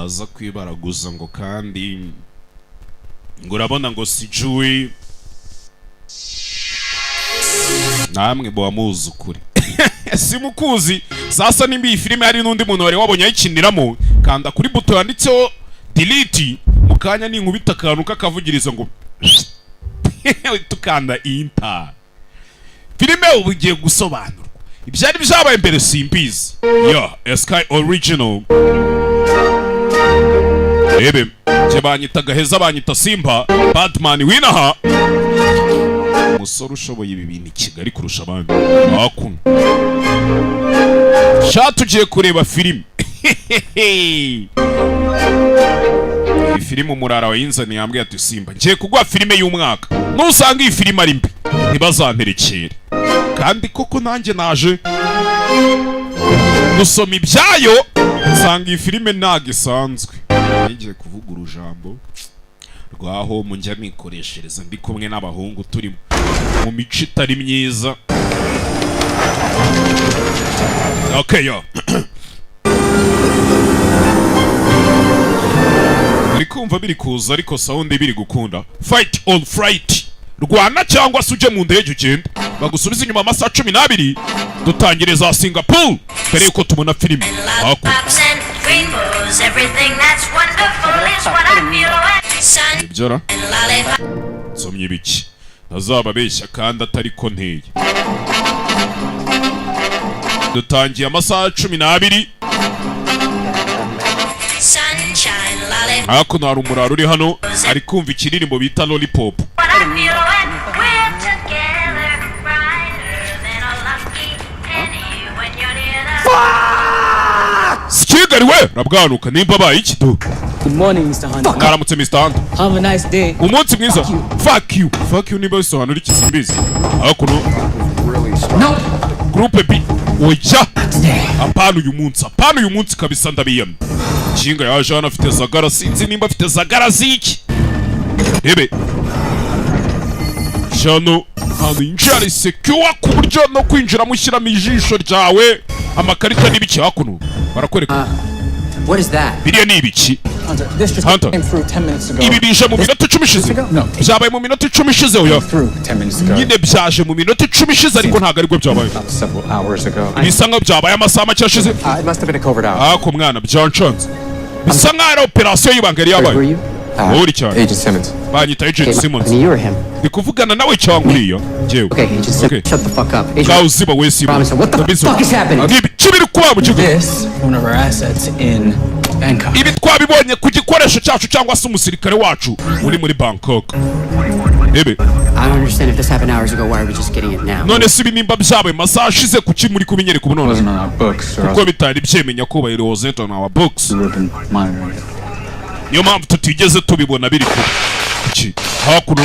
baza kwibaraguza ngo kandi ngo urabona ngo sijui namwe bo amuzi ukuri simukuzi sasa nimba iyi filime hari n'undi muntu wari wabonye ayikiniramo kanda kuri buto yanditseho delete mukanya ninkubita akantu kakavugiriza ngo tukanda enter filime ubu igiye gusobanurwa ibyari byabaye mbere simbizi Sky Original ebe je banyita gaheza banyita Simba Batman winaha umusore ushoboye ibi bintu Kigali kurusha abandi akuna tugiye kureba filime iyi filime umurara wayinzaniye yambwiye ati Simba ngiye kugwa filime y'umwaka nusanga iyi filime ari mbi ntibazanterekere kandi koko nanjye naje gusoma ibyayo nsanga iyi filime ntago isanzwe ngiye kuvuga urujambo rwaho munjya nikoreshereza ndi kumwe n'abahungu turi mu mico itari myiza. Okay yo biri kumva biri kuza ariko sound biri gukunda fight or flight rwana cyangwa se uje mu ndege ugenda bagusubiza inyuma amasaha 12 dutangire za Singapore mbere yuko tubona filime ibyora somye biki ntazaba beshya kandi atari ko nteye dutangiye amasaha 12 hakuno hari umuraro uri hano ari kumva ikiririmbo bita Lollipop Skigari we rabwanuka nimba baye ikido. Good morning Mr. Hunter. Mwaramutse Mr. Hunter. Have a nice day. Umunsi mwiza. Fuck you nimba bisobanura iki simbizi. Hakuno no groupe B oya apana uyu munsi kabisa ndabiyamye kinga yaje hano afite zagara sinzi nimba afite zagara ziki ebe jano hano injari secure ku buryo no kwinjira mushyira mu ijisho ryawe amakarita n'ibiki hakuno barakwereka what is that biriya ni ibiki this just Hunter. came through 10 minutes ago ibi bije mu minota 10 ishize byabaye mu minota 10 ishize oya nyine byaje mu minota 10 ishize ariko ntago ariko byabaye bisa nka byabaye amasaha make ashize ako mwana byancanze bisa nka ari operation y'ibanga yari yabaye uri cyane Agent Simmons. banyita Agent Simmons And you're him. ndikuvugana nawe cyangwa uriya jewe Okay, Agent Simmons. Shut the fuck up. Agent. Gaho ziba we siba Promise. What the fuck is happening? ibi kibiri kuba mu kigo this one of our assets in Bangkok ibi twabibonye ku gikoresho cyacu cyangwa se umusirikare wacu uri muri Bangkok ebe I don't understand if this happened hours ago. Why are we just getting it now? none si binimba byabaye masaha ashize kuki muri kubinyereka ubu none Wasn't on our books or kuko bitari byemenya ko bayiri wasn't on our books we would have been monitoring it. niyo mpamvu tutigeze tubibona biri kuki hakuno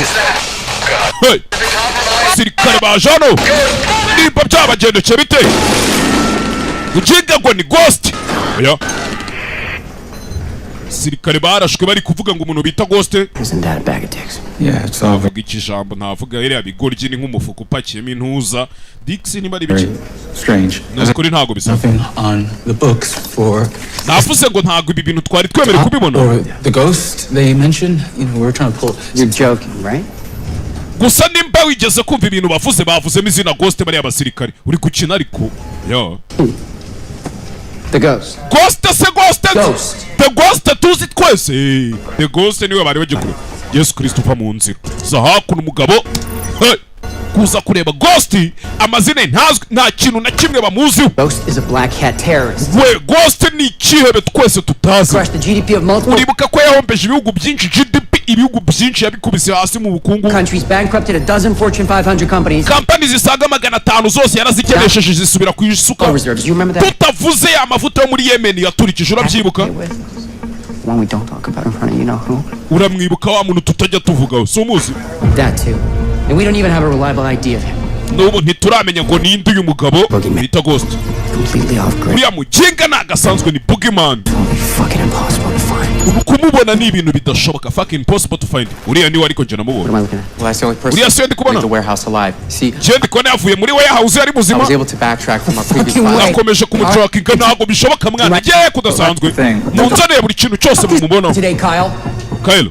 hey sirikare bajano nimba byabagendekeye bite ujiga ngo ni ghost oya sirikare barashwe bari kuvuga ngo umuntu bita ghost Isn't that a bag of dicks? Yeah, it's all avuga ikijambo ntavuga iriya bigoryi ni nk'umufuka upakiyemo intuza Dix niba ari biki very strange. nukuri ntago bisa Nothing on the books for navuze ngo ntago ibi bintu twari twemere kubibona or the ghost they mentioned. You know, we were trying to pull. You're joking, right? gusa nimba wigeze kumva ibintu bavuzemo izina ghost bari abasirikare uri gukina ariko yo The ghost. ghost se ghost Ghost. the ghost tuzi twese the ghost niwe bari bagikuru Yesu Kristo uva mu nzira za hakuno umugabo hey kuza kureba ghost amazina ntazwi nta kintu na kimwe bamuziho Ghost is a black hat terrorist. we ghost ni ikihebe twese tutazi Crushed the GDP of multiple uribuka ko yahombeje ibihugu byinshi GDP ibihugu byinshi yabikubise hasi mu bukungu countries, bankrupted a dozen Fortune 500 companies. kampani zisaga 500 zose yarazikenesheje zisubira ku isuka Oil reserves. You remember that? tutavuze amavuta yo muri Yemen yaturikije urabyibuka One we don't talk about in front of you know who. uramwibuka wa muntu tutajya tuvugaho so muzi That too. And we don't even have a reliable idea of him. n'ubu ntituramenya ngo ninde uyu mugabo bita ghost Completely off grid. uriya muginga nagasanzwe ni boogeyman It'll be fucking impossible to find. kumubona ni ibintu bidashoboka, fucking impossible to find. Uriya ni ariko je namubona. What am I looking at? Well, that's the only person Uriya se ndi who made kubona. the warehouse alive. See, Je ndi kubona yavuye muri warehouse yari I was muzima. able to backtrack from our previous Fucking file. way. Akomeje kumutrackinga ntabwo bishoboka mwana. Je kudasanzwe. Munzaniye buri kintu cyose mumubonaho. Today, Kyle. Kyle.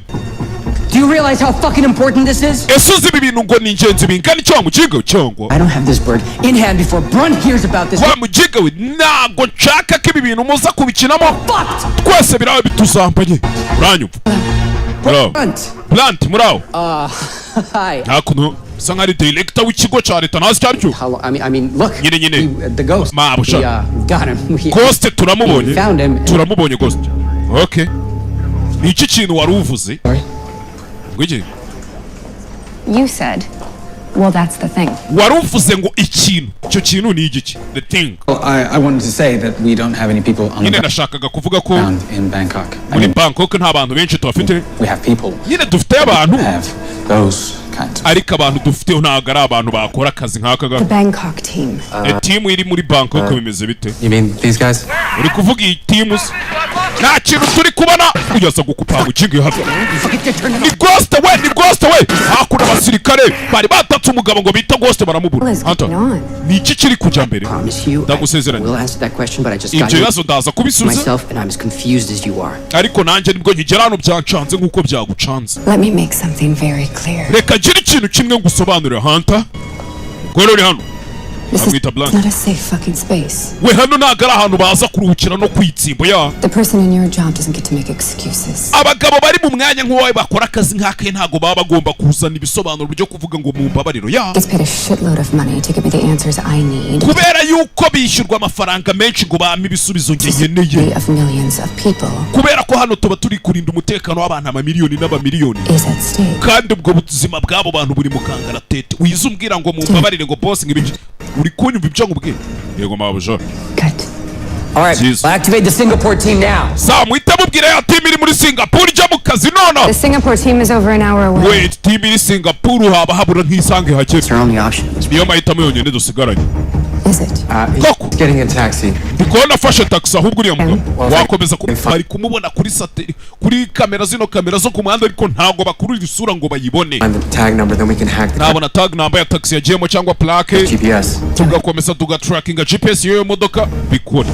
Do you realize how fucking important this is? Ese uzi ibi bintu ngo ni ingenzi bingana icyo wamuginga cyangwa? I don't have this bird in hand before Brun hears about this. Wa muginga we ntabwo nshaka ko ibi bintu muza kubikinamo. Fucked! Twese birawe bituzambanye. Uranyumva? Bro. Plant muraho. Hi. Hakuno bisa nk'ari director w'ikigo cya leta ntazi icyo aricyo. How long? I mean, look. Nyine. The ghost. Mabusha. We got him. Ghost turamubonye. We found him. Turamubonye Ghost. Okay. Ni iki kintu wari uvuze? Sorry. Gwiki? You said, well, that's the thing. Wari uvuze ngo ikintu. Icyo kintu ni igiki? The thing. Well, I wanted to say that we don't have any people on the Nyine nashakaga kuvuga ko ground in Bangkok. I muri mean, Bangkok nta bantu benshi tuhafite. we have people Nyine dufite abantu. who have those kinds of... Ariko abantu dufite ntabwo ari abantu bakora akazi nk'aka The ngaka. Bangkok team. Team iri muri Bangkok bimeze bite? You mean these guys? Uri kuvuga iyi team se? Nta kintu turi kubona uyaza gukupa mukinga hafi. Ni Ghost we, ni Ghost we. Hakuna abasirikare bari batatse umugabo ngo bita Ghost baramubura. What is going on? Ni iki kiri kujya mbere? Promise you. Ndagusezeranya. We'll answer that question, but I just got Ibyo you bibazo ndaza kubisubiza. myself, and I'm as confused as you are. Ariko nanjye nibwo nkigera hano byancanze nk'uko byagucanze. Let me make something very clear. Reka gira ikintu kimwe ngusobanurire Hunter. Gwero uri hano. This is Amwita Blanc. not a safe fucking space. We hano ntabwo ari ahantu baza kuruhukira no kwitsimbo ya. The person in your job doesn't get to make excuses. Abagabo bari mu mwanya nk'uwawe bakora akazi nk'ake ntabwo baba bagomba kuzana ibisobanuro byo kuvuga ngo mu mbabariro ya. Gets paid a shitload of money to give me the answers I need. Kubera yuko bishyurwa amafaranga menshi ngo bampe ibisubizo ngeneye. Of millions of people Kubera ko hano tuba turi kurinda umutekano w'abantu amamiliyoni n'abamiliyoni. is at stake. Kandi ubwo buzima bw'abo bantu buri mu kangaratete. Wize umbwira ngo mu mbabarire ngo boss ngibiki. Uri kunyumva ibyo ngubwira? Yego mabujora. Good. All right, Jeez. I'll activate the Singapore team now. Sa muhita mubwira ya team iri muri Singapore ijya mu kazi none. The Singapore team is over an hour away. Wait, team iri Singapore haba habura nk'isange hake. It's our only option. Niyo mahitamo yonyine dusigaranye. Is it? He's getting in a taxi. Ndikubona afashe taxi ahubwo uriya mugabo wakomeza bari kumubona kuri kuri kamera zino kamera zo ku muhanda ariko ntabwo bakurura isura ngo bayibone. Find the tag number, then we can hack the Nabona tag number ya taxi yagiyemo cyangwa plaque GPS. tugakomeza tugatrackinga GPS y'iyo modoka bikore.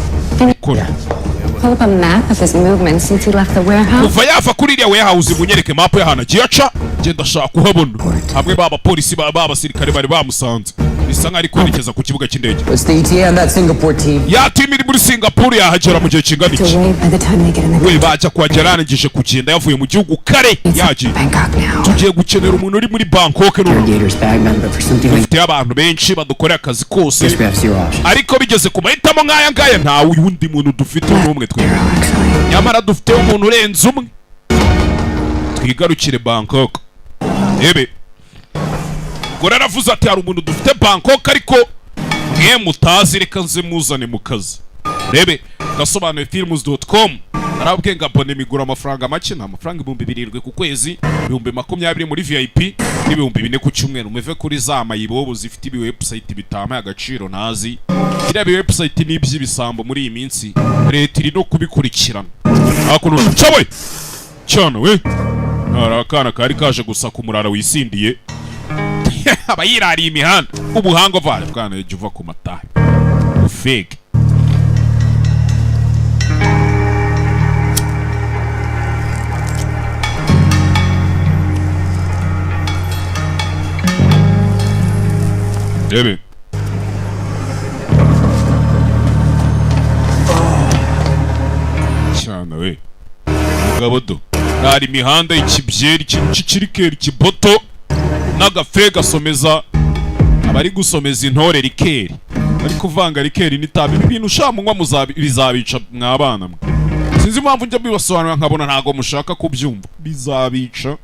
Pull up a map of his movements since he left the warehouse. Kuva yava kuri iriya warehouse munyereke map y'ahantu agiye aca genda shaka kuhabona. Hamwe baba polisi baba abasirikare bari bamusanze. Bisa nk'ari kwerekeza ku kibuga cy'indege. What's the ETA on that Singapore team? Ya team iri muri Singapore yahagera mu gihe kingana To iki? wait by the time they get in the We bajya kuhagera yarangije kugenda yavuye mu gihugu kare yagiye. Bangkok now. Tugiye gukenera umuntu uri muri Bangkok none. Interrogator's bag number for something like Dufite abantu benshi badukorera akazi kose this. We have zero options. ariko bigeze ku mahitamo nk'aya ngaya ntawe undi muntu dufite n'umwe twebwe. Actually, Nyamara dufite umuntu urenze umwe. Twigarukire Bangkok. Ebe Gora aravuze ati hari umuntu dufite Bangkok ariko mwe mutazi reka nze muzane mu kazi. Rebe gasobanuye films.com arabwe ngabone migura amafaranga make na amafaranga 2000 ku kwezi 2020 muri VIP n'ibihumbi 4 ku cyumweru muve kuri za mayibobo zifite ibi website bitama agaciro nazi iriya bi website n'iby'ibisambo muri iyi minsi leta iri no kubikurikirana akuno cyawe cyane we arakana kari kaje gusa ku murara wisindiye abayirari imihanda ubuhanga vale bwana juva ku matahe fake Debe cyane we gabodo hari imihanda ikibyeri cy'ikirikeri kiboto n'agafe gasomeza abari gusomeza intore rikeri bari kuvanga rikeri n'itabi ibintu shamunywa bizabica mwabana mwe sinzi impamvu njya bibasobanura nkabona ntago mushaka kubyumva bizabica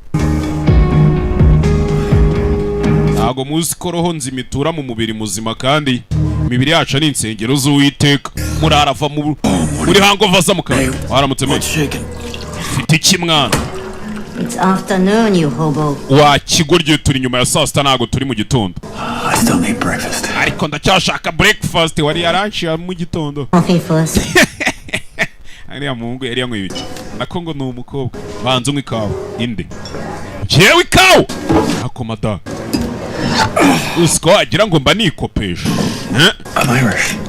ntago muzi ko roho nzimitura mu mubiri muzima kandi imibiri yacu ari insengero z'Uwiteka murarava muri hangova za mukara waramutse mfite iki mwana It's afternoon, you hobo. wa kigoryo turi nyuma ya saa sita ntago turi mu gitondo I still need breakfast. ariko ndacyashaka breakfast wari yaranshi mu gitondo Coffee first. ariya muhungu yari yanyweye ibiki nako ngo ni umukobwa banza unywa ikawa inde jewe ikawa ako madame usiko wagira ngo mba nikopesha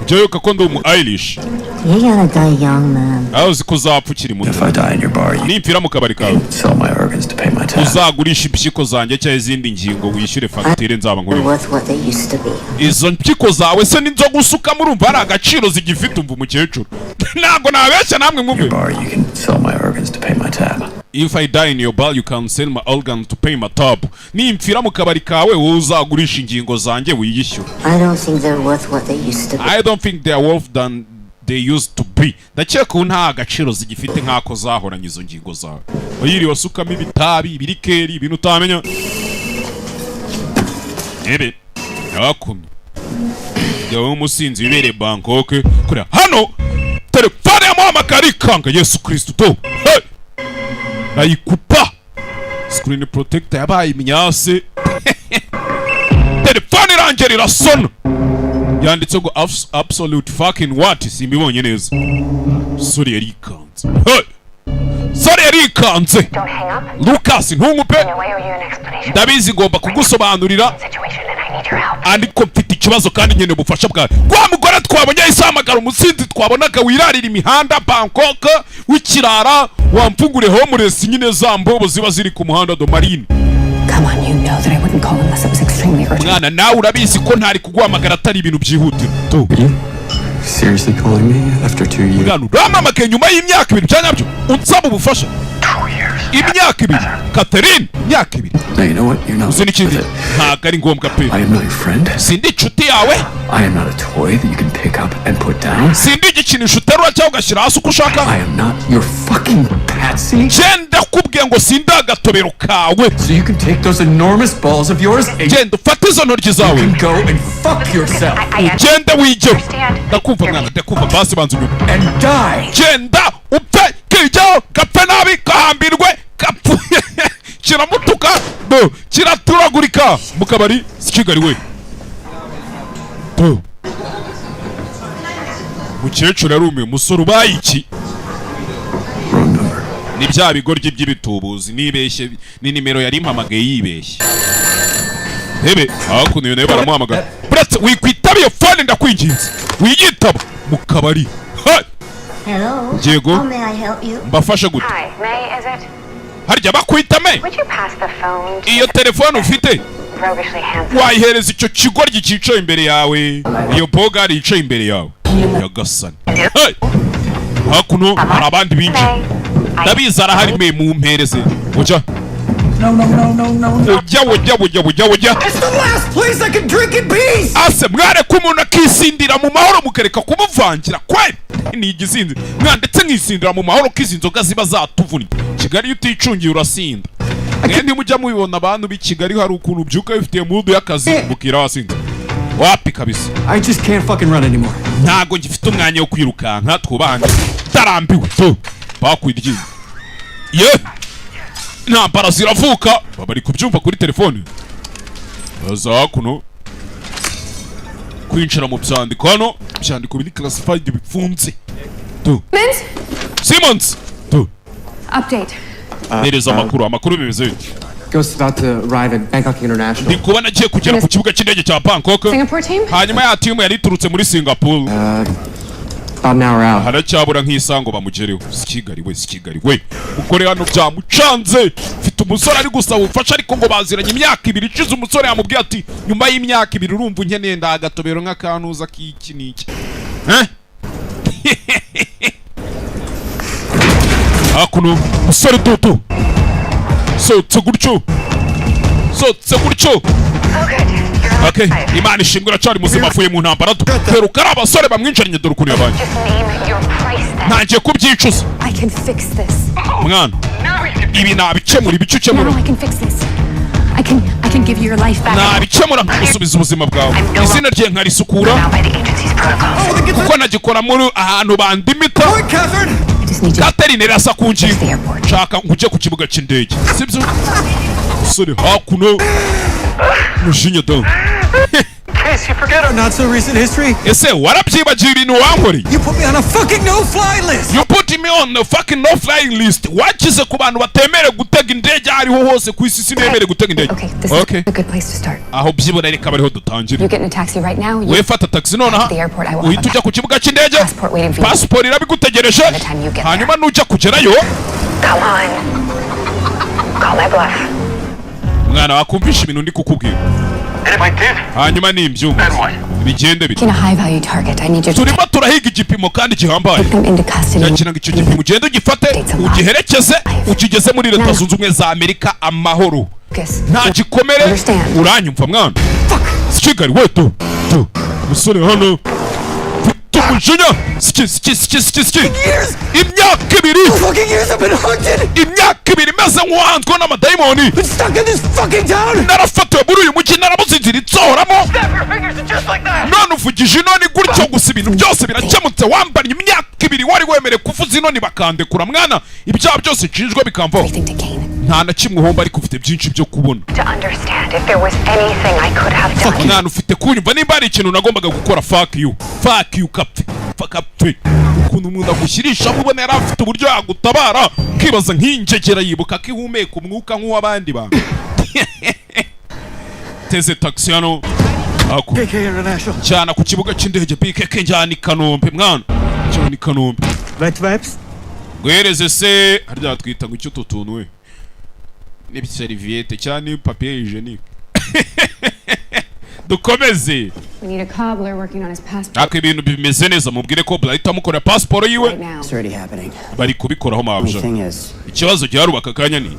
jewe kako ndi umu Irish You're gonna die young, man. aho uzi ko uzapfa ukiri muto If I die in your bar, you nimpfira mu kabari kawe can sell my organs to pay my tab. uzagurisha impyiko zanjye cyangwa izindi ngingo wishyure fagitire nzaba They're nkuriho worth what they used to be. izo mpyiko zawe se n'inzoga usukamo urumva hari agaciro zigifite umva umukecuru ntabwo nabeshya namwe mwumve Bar, you can sell my organs to pay my tab. if I die in your bar you can sell my organ to pay my tab nimpfira mu kabari kawe wowe uzagurisha ingingo zanjye wiyishyura I don't think they're worth what they used to be. I don't think they are worth than they used to be ndakeka ubu nta agaciro zigifite nk'ako zahoranye izo ngingo zawe wayiriwe wasukamo ibitabi ibirikeri ibintu utamenya ebe yakunda yawe umusinzi wibereye Bangkok kuriya hano telefone yamuhamagara ikanga Yesu Kristo to hey! nayikupa screen protector yabaye imyase telefone irangira irasona yanditse ngo absolute fucking what simbibonye neza sorry yarikanze hey! sorry yarikanze Don't hang up. Lucas ntungupe No, I owe you an explanation. ndabizi ngomba kugusobanurira Situation and I need your help. ariko mfite ikibazo kandi nyene ubufasha bwawe kwa mugore twabonye isahamagara umusinzi twabonaga wirarira imihanda Bangkok w'ikirara wamfungure homeless nyine za mbobo ziba ziri ku muhanda do Marine Come on, you know that I wouldn't call unless it was extremely urgent. mwana nawe urabizi ko ntari kuguhamagara atari ibintu byihutira to Seriously calling me after 2 years? mwana uramamagaye nyuma y'imyaka ibiri byanyabyo unsaba ubufasha 2 years. imyaka ibiri Catherine imyaka ibiri Now you know what? You're not uzi n'ikindi worth it. ntabwo ari ngombwa pe I am not your friend. sindi inshuti yawe I am not a toy that you can pick up and put down. sindi igikinisho uterura cyangwa ugashyira hasi uko ushaka I am not your fucking patsy. genda kubwiye ngo sindi agatobero kawe So you can take those enormous balls of yours and genda ufate izo ntoryi you zawe can go and fuck yourself ugende wigere ndakumva mwana ndakumva basi banza unyuma and die. genda upfe kijyaho gapfe nabi gahambirwe gapfuye kiramutuka do kiraturagurika mu kabari si Kigali we do mukecuru yarumiye umusore ubaye iki Wrong number. ni bya bigoryi by'ibitubuzi nibeshye ni nimero yari impamagaye yibeshye hebe hakuno iyo nayo baramuhamagara buretse wikwitaba iyo fone ndakwinginze wiyitaba mu kabari ha Hello? Diego? How may I help you? mbafashe gute Hi, May, is it? harya bakwitame Would you pass the phone to iyo telefone ufite roguishly handsome? wayihereza icyo kigoryi cyicaye imbere yawe iyo bogari yicaye imbere yawe yagasani hey! hakuno hari abandi binjiye May, ndabizi arahari me mumpereze ujya ujya It's the last place I can drink in peace. ase mwareka umuntu akisindira mu mahoro mukareka kumuvangira kweli ni igisinzi mwandetse nkisindira mu mahoro ko izi nzoga ziba zatuvunnye Kigali iyo uticungiye urasinda mwende mujya mubibona abantu b'i Kigali hari ukuntu ubyuka bifitiye mudu y'akazi bukira wasinze wapi kabisa I just can't fucking run anymore. ntago ngifite umwanya wo kwirukanka twubahane tarambiwe to bakwirye ye intambara ziravuka bari kubyumva kuri telefone baza kuno kwinjira mu byandiko hano byandiko biri classified bifunze to Simmons to Update. nereza amakuru bimeze bite Ghost about to arrive at Bangkok International. ndi kuba nagiye kugera ku kibuga cy'indege cya Bangkok Singapore team? hanyuma ya timu yari iturutse muri Singapore About an hour out. haracyabura nk'isaha ngo bamugereho si Kigali we ukore hano byamucanze mfite umusore ari gusaba ubufasha ariko ngo baziranye imyaka ibiri ishize umusore yamubwiye ati nyuma y'imyaka ibiri urumva unkeneye ndagatobero nk'akantuza k'iki n'iki hakuno musore dutu sotse gutyo okay imana ishimwe uracari muzima avuye mu ntambara duheruka ari abasore bamwinjiranye dore ukuntu yabaye Just name your price then. ntangiye kubyicuza I can fix this. mwana ibi nabikemura ibice ukemura No, I can fix this. I can give you your life back. nabikemura gusubiza ubuzima bwawe izina rye nkarisukura Now by the agency's protocols. kuko nagikora muri ahantu bandimita Catherine. I just need you. Catherine irasa ku ngingo nshaka nkujye ku kibuga cy'indege sibyo musore hakuno mushinya da guess you forget our not so recent history. ese warabyibagiye ibintu wankoreye? You put me on a fucking no-fly list. You put me on the fucking no-flying list. Wakize ku bantu batemere gutega indege ariho hose ku isi sinemere gutega indege. Okay, this is a good place to start. Aho byibona reka bariho dutangire. You get in a taxi right now. We fata taxi nonaha. The airport, I will uhita ujya ku kibuga cy'indege. Passport waiting for you. Passport irabigutegereje. By the time you get there. Hanyuma nujya kugerayo. Come on. Call my bluff. Mwana wakumvisha ibintu ndi kukubwira. And if I did, Hanyuma nimbyumva. Bigende bite. In a high value target, I need you to turimo turahiga igipimo kandi gihambaye. take them into custody. Yakira ngo icyo gipimo ugende ugifate ugiherekeze ukigeze muri Leta Zunze Ubumwe za Amerika amahoro. Focus. Nta gikomere uranyumva mwana. Sikigari we tu musore hano tumujinya siki imyaka ibiri fucking years I've been hunted. imyaka ibiri meze nk'uwanzwe n'amadayimoni. Been stuck in this fucking town. narafatiwe muri uyu mujyi narabuze inzira itsohoramo. Snap your fingers just like that. none uvugije inoni gutyo gusa ibintu byose birakemutse. wambariye imyaka ibiri wari wemerewe kuvuza inoni bakandekura mwana. ibyaha byose nshinjwa bikamvaho. Everything to gain. nta na kimwe uhomba ariko ufite byinshi byo kubona. To understand if there was anything I could have done. mwana ufite kunyumva nimba hari ikintu nagombaga gukora. fuck you kapfe ukuntu umuntu agushyirisha ubona yari afite uburyo yagutabara ukibaza nk'injegera yibuka ko ihumeka umwuka nk'uw'abandi bantu. teze taxi hano KK International. njyana ku kibuga cy'indege BKK njyana i Kanombe mwana. njyana i Kanombe Right vibes. guhereze se harya twita ngo icyo tutuntu we ni serviette cyane papier hygienique. dukomeze. We need a cobbler working on his passport ako ibintu bimeze neza mubwire ko Blahita amukorera passport yiwe. right now. It's already happening. bari kubikoraho The mabja. thing is, ikibazo giharubaka kanya ni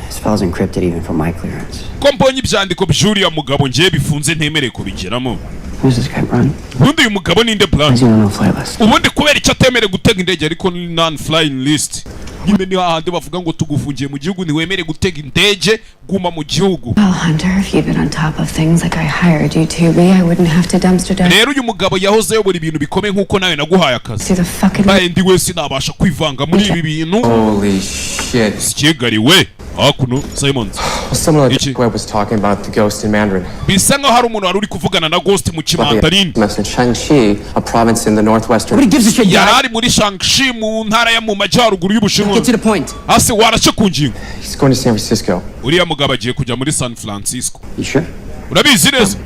this file's encrypted even for my clearance. ko mbonye ibyandiko by'uriya mugabo ngiye bifunze ntemereye kubigeramo. Who's this guy, Run? ubundi uyu mugabo ninde Why plan? is he on the no-fly list? ubundi kubera icyo atemereye gutega indege ariko ni non-flying list. nyine ni hahandi bavuga ngo tugufungiye mu gihugu ntiwemere gutega indege guma mu gihugu. Well, Hunter, if you'd been on top of things like I hired you to be, I wouldn't have to dumpster dive rero uyu mugabo yahoze ayobora ibintu bikomeye nk'uko nawe naguhaye akazi. through the fucking... nawe ndi wese nabasha kwivanga muri ibi bintu. Holy shit. sikigariwe hakuno Simons. Someone like Ichi. Webb was talking about the ghost in Mandarin. bisa nkaho hari umuntu wari uri kuvugana na Ghost mu kimandarini. That's in Shangxi, a province in the northwestern. Nobody gives a shit. yari ari muri Shangxi mu ntara ya mu majyaruguru y'Ubushinwa. Get to the point. hasi warace ku ngingo. He's going to San Francisco. uriya mugabo agiye kujya muri San Francisco. You sure? urabizi neza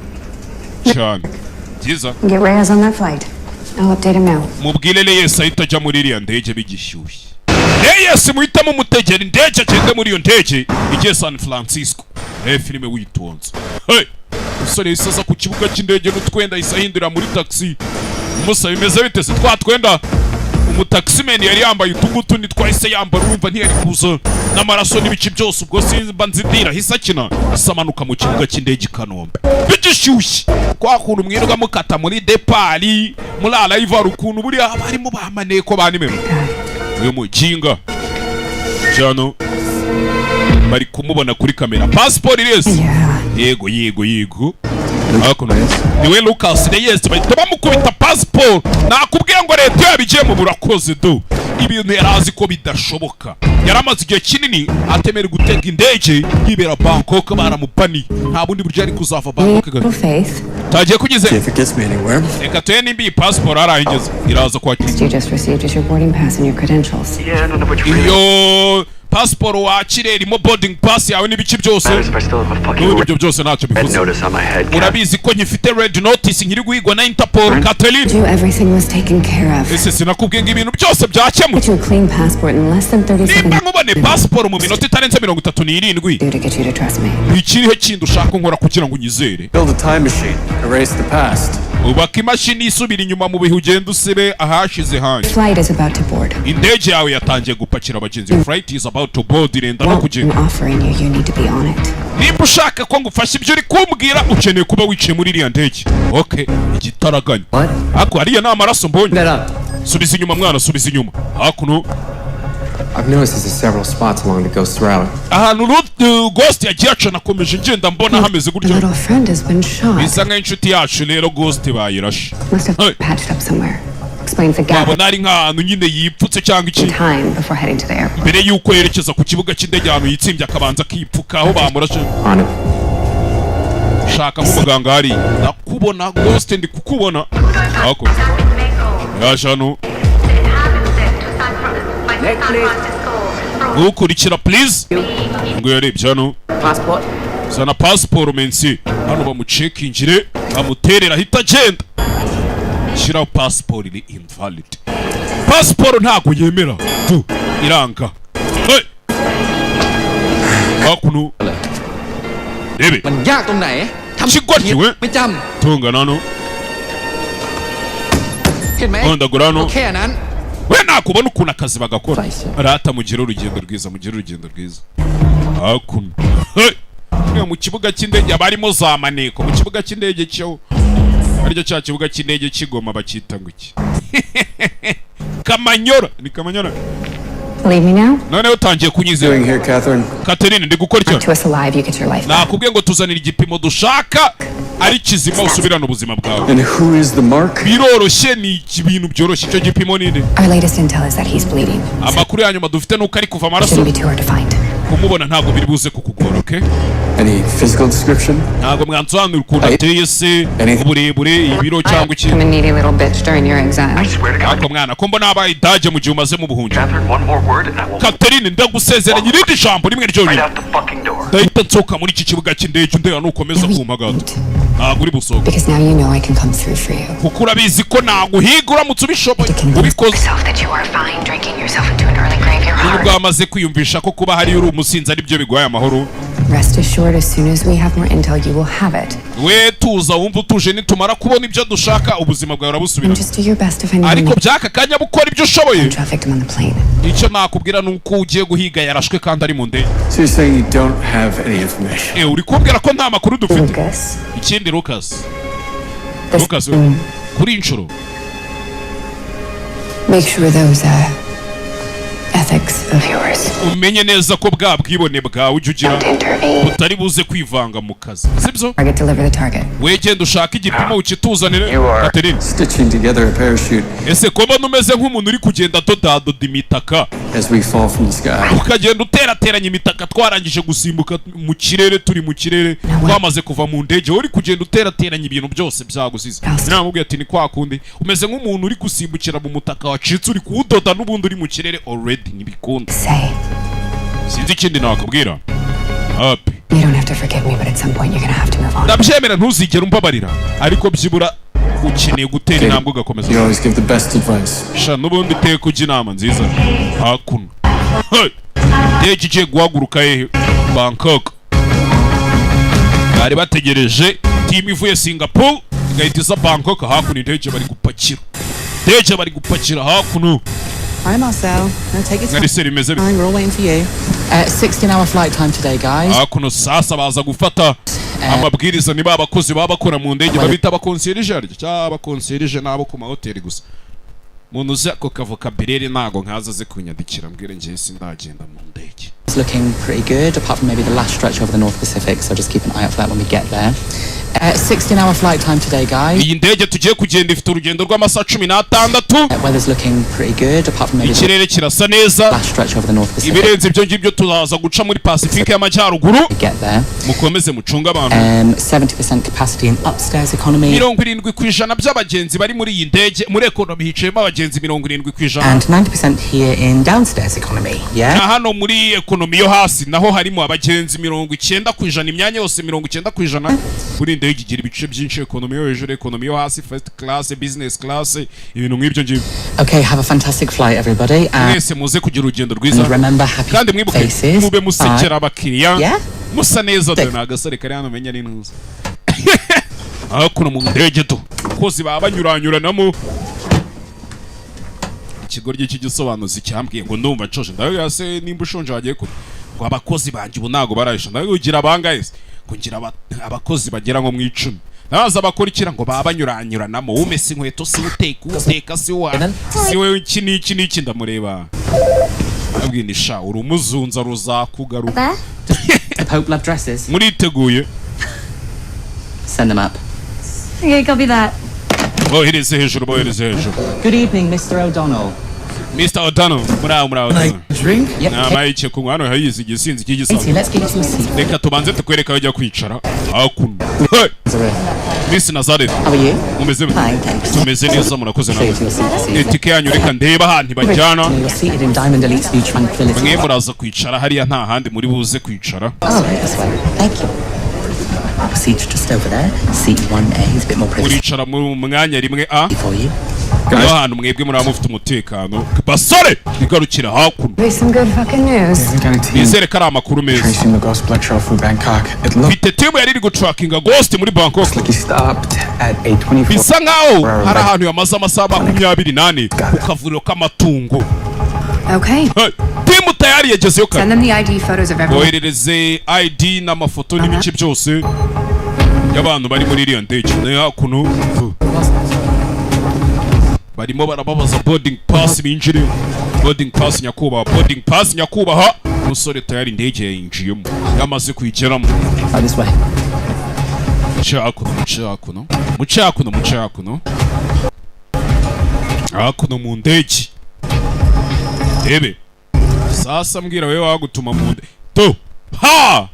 cyane. byiza Get Reyes on that flight. I'll update him now. mubwire Reyes ahita ajya muri iriya ndege bigishyushye. Reyes muhitamo umutegera indege agende muri iyo ndege igiye San Francisco. filime witonze. Hey! Usore isaza ku kibuga cy'indege n'utwenda isahindura muri taxi. Umusa bimeze bite se twatwenda? Umutaximen yari yambaye utungutu ni twahise yambara urumva ntiyari kuza n'amaraso n'ibice byose ubwo simba nzidira hisakina isamanuka mu kibuga cy'indege i Kanombe. Bigishyushye kwa kuntu mwirirwa mukata muri depari muri alive ukuntu buri abarimo bamaneko banimero. Uyu mujinga Jano bari kumubona kuri kamera. Passport Reyes. Yego. Hakuno niwe Lucas Reyes bahita bamukubita passport. Nakubwiye ngo leta yabigiye mu burakoze do. Ibintu yarazi ko bidashoboka. Yaramaze igihe kinini atemera gutega indege yibera Bangkok baramupani. Nta bundi buryo ari kuzava Bangkok. Little faith. Tagiye kugeze. If it gets me anywhere. Reka tuye nimbi passport arahigeze. Iraza kwakira. You just received is your boarding pass and your credentials. Yeah, I don't know what you really. Iyo passport wakire irimo boarding pass yawe n'ibiki byose. Matters if I still have a fucking N'ubu ibyo byose ntacyo red bivuze. notice on my head. Cap. Urabizi ko nyifite red notice nkiri guhigwa na Interpol Kathleen. You everything was taken care of. Ese sinakubwiye ngo ibintu byose byakemutse. Get you a clean passport in less than 30 Nimba seconds. nkubone passport mu minota itarenze 37. Do to get you to trust me. Ikirihe kindi ushaka nkora kugira ngo unyizere. Build a time machine. Erase the past. Ubaka imashini isubira inyuma mu bihe ugenda usebe ahashize hanjye. Flight is about to board. Indege yawe yatangiye gupakira abagenzi. Flight is about to board irenda no What kugenda. I'm offering you, you need to be on it. Nimba ushaka ko ngufasha ibyo uri kumbwira ukeneye kuba wicaye muri iriya ndege. Okay, igitaraganya. What? Ako hariya ni amaraso mbonye. That up. Subiza inyuma mwana, subiza inyuma. Hakuno I've noticed there's several spots along the ghost route. ahantu Ghost yagiye aca nakomeje ngenda mbona hameze A gutyo. little friend has been shot. Bisa nk'inshuti yacu rero Ghost bayirashe. Must have Hey. patched up somewhere. Explains the gap Wabona ari nk'ahantu nyine yipfutse cyangwa iki. in time before heading to the airport. Mbere yuko yerekeza ku kibuga cy'indege ahantu yitsimbye akabanza akipfuka aho bamurashe. On it. Shaka nk'umuganga hari. kukubona Ghost ndi kukubona ako yaje hano ukurikira please ngo yarebye hano Passport. zana passport mensi hano bamucekingire bamuterera hita agenda shiraho passport iri invalid passport ntago yemera tu iranga hey hakuno rebe มันยากตรงไหนทำ Chigwatiwe ไม่จ tunga nano ำเห็นไหม ondagura hano แค่นั้น we nakubona ukuntu akazi bagakora rata mugira urugendo rwiza hakuno hey mu kibuga cy'indege abarimo za maneko mu kibuga cy'indege cyo aricyo cya kibuga cy'indege kigoma bakita ngo iki Kamanyora ni Kamanyora Leave me now? none utangiye kunyizera Doing here, Catherine? Catherine ndi gukora Back to icyo us alive, you get your life back. nakubwiye ngo tuzanira igipimo dushaka ari kizima usubirana ubuzima bwawe And who is the mark? biroroshye ni ibintu byoroshye icyo gipimo ninde Our latest intel is that he's bleeding. amakuru ya nyuma dufite nuko ari kuva amaraso Shouldn't be too hard to find. kumubona ntabwo biri buze kukugora okay Any physical description? ntabwo mwansobanurira ukuntu ateye se Anything? uburebure ibiro cyangwa iki I'm a needy little bitch during your exam. Swear to God. ako mwana ko mbona abaye idage mu gihe umaze mu buhungiro Catherine, one more word and I will Catherine ndagusezeranya irindi jambo rimwe right ryonyine out the fucking door. ndahita nsohoka muri iki kibuga cy'indege undeba nukomeza kumpa gato ntabwo uri busohoka Because now you know I can come through for you. kuko urabizi ko naguhiga uramutse ubishoboye ubikoze Yourself that you are fine drinking yourself into an early grave. You're nubwo hard. wamaze kwiyumvisha ko kuba hari uri umusinzi ari byo biguhaye amahoro Rest assured, as soon as we have more intel, you will have it. we tuza wumva utuje nitumara kubona ibyo dushaka ubuzima bwawe And urabusubira just do your best to find ariko any by'aka kanya bukora ibyo ushoboye traffic victim on the plane. icyo nakubwira ni uko ugiye guhiga yarashwe kandi ari mu ndege So you're saying you don't have any information? uri kubwira ko nta makuru dufite Lucas. ikindi Lucas This, Lucas kuri inshuro make sure those ethics of yours umenye neza ko bwa bwibone bwawe ujya ugira Don't intervene. utari buze kwivanga mu kazi sibyo target deliver the target. we genda ushaka igipimo ukituzanire You are- Catherine Stitching together a parachute ese ko mbona umeze nk'umuntu uri kugenda dodadoda imitaka as we fall from the sky. ukagenda uterateranya imitaka twarangije gusimbuka mu kirere turi mu kirere twamaze kuva mu ndege wowe uri kugenda uterateranya ibintu byose byagusize namubwiye ati ni kwa kundi umeze nk'umuntu uri gusimbukira mu mutaka wacitse uri kuwudoda n'ubundi uri mu kirere already ntibikunda Say, sinzi ikindi nakubwira happy you don't have to forgive me, but at some point you're gonna have to move on. ndabyemera ntuzigere umbabarira ariko byibura ukeneye gutera intambwe ugakomeza You always give the best advice. sha n'ubundi uteye kujya inama nziza hakuno Hey! indege igiye guhaguruka hehe Bangkok bari bategereje timu ivuye Singapore igahita iza Bangkok hakuno indege bari gupakira hakuno Hi, Marcel. No, take your mwari time. se rimeze bite We're all waiting for you. 16-hour flight time today, guys. hakuno sasa baza gufata amabwiriza niba abakozi baba bakora mu ndege babita abakonsierge aryo cyangwa abakonsierge n'abo ku mahoteli gusa umuntu uzi ako kavokabirere ntago nkaza aze kunyandikira mbwire njye sindagenda mu ndege It's looking pretty good, apart from maybe the last stretch over the North Pacific, so just keep an eye out for that when we get there. 16-hour flight time today, guys. iyi ndege tugiye kugenda ifite urugendo rw'amasaha 16 Weather's looking pretty good, apart from maybe the ikirere kirasa neza last stretch over the North Pacific. ibirenze ibyo ngibyo tuzaza guca muri Pacifique y'amajyaruguru We get there. mukomeze mucunga abantu 70% capacity in upstairs economy 70% by'abagenzi bari muri iyi ndege muri ekonomi hicayemo abagenzi 70% and 90% here in downstairs economy. na Yeah. hano muri ekonomi yo hasi naho harimo abagenzi 90% imyanya yose 90% buri ndege igira ibice byinshi ekonomi yo hejuru ekonomi yo hasi first class business class ibintu nk'ibyo ngibyo Okay, have a fantastic flight, everybody. mwese muze kugira urugendo rwiza And remember, happy kandi mwibuke faces. mube musekera abakiriya Yeah? musa neza dore ni agasore kari hano menya n'intuza hakuno mu ndege to kozi baba banyuranyuranamo ikigoryi cy'igisobanuzi cyambwiye ngo ndumva nshonje ndavuga se nimba ushonje wagiye kure ngo abakozi banjye ubu ntago barayisha ndavuga ugira abangahe se ngo ngira abakozi bagera nko mu 10 nabaza abakurikira ngo baba banyuranyuranamo umese inkweto si uteka si wa si we iki n'iki ndamureba abwiye ni sha uri umuzunza ruzakugaruka The Pope love dresses. muriteguye Send them up. Okay, copy that. bohereze hejuru Good evening, Mr. O'Donnell. Mr. O'Donnell muraho Drink? Yep. namayike kunywa hano hayize igisinzi cy'igisaza Let's get you some seats. reka tubanze tukwereka aho ujya kwicara hakuno Nazareth. Miss Nazareth. How are you? Mumeze Fine, thanks. tumeze neza murakoze Show you nawe. to your seat. Etike yanyu reka ndeba ahantu bajyana. You're seated in Diamond Elite's new tranquility. Mwe muraza kwicara hariya nta handi muri buze kwicara. Oh, right, this way. Thank you. Seat just over there. Seat 1A is a bit more privacy Muricara mu mwanya rimwe A. for you. Aho hantu mwebwe muri mufite umutekano. Basore igarukira hakuno. Be some good fucking news. We got a team Nizere ko ari amakuru meza. tracing the Ghost Black Trail through Bangkok. It looked Mfite timu yari iri gutrackinga Ghost muri Bangkok. like he stopped at a 24. Bisa nkaho hari ahantu yamaze amasaha 28 ku kavuriro k'amatungo. Okay. Timu tayari yagezeyo Send kare. them the ID photos of everyone. Boherereze ID n'amafoto n'ibice byose y'abantu bari muri iriya ndege. Nayo hakuno barimo barababaza boarding pass binjire. Boarding pass nyakubahwa, boarding pass nyakubahwa. Umusore tayari indege yayinjiyemo yamaze kuyigeramo. This way. Mucakuno hakuno mu ndege. Ebe sasa mbwira wewe wagutuma mu ndege to ha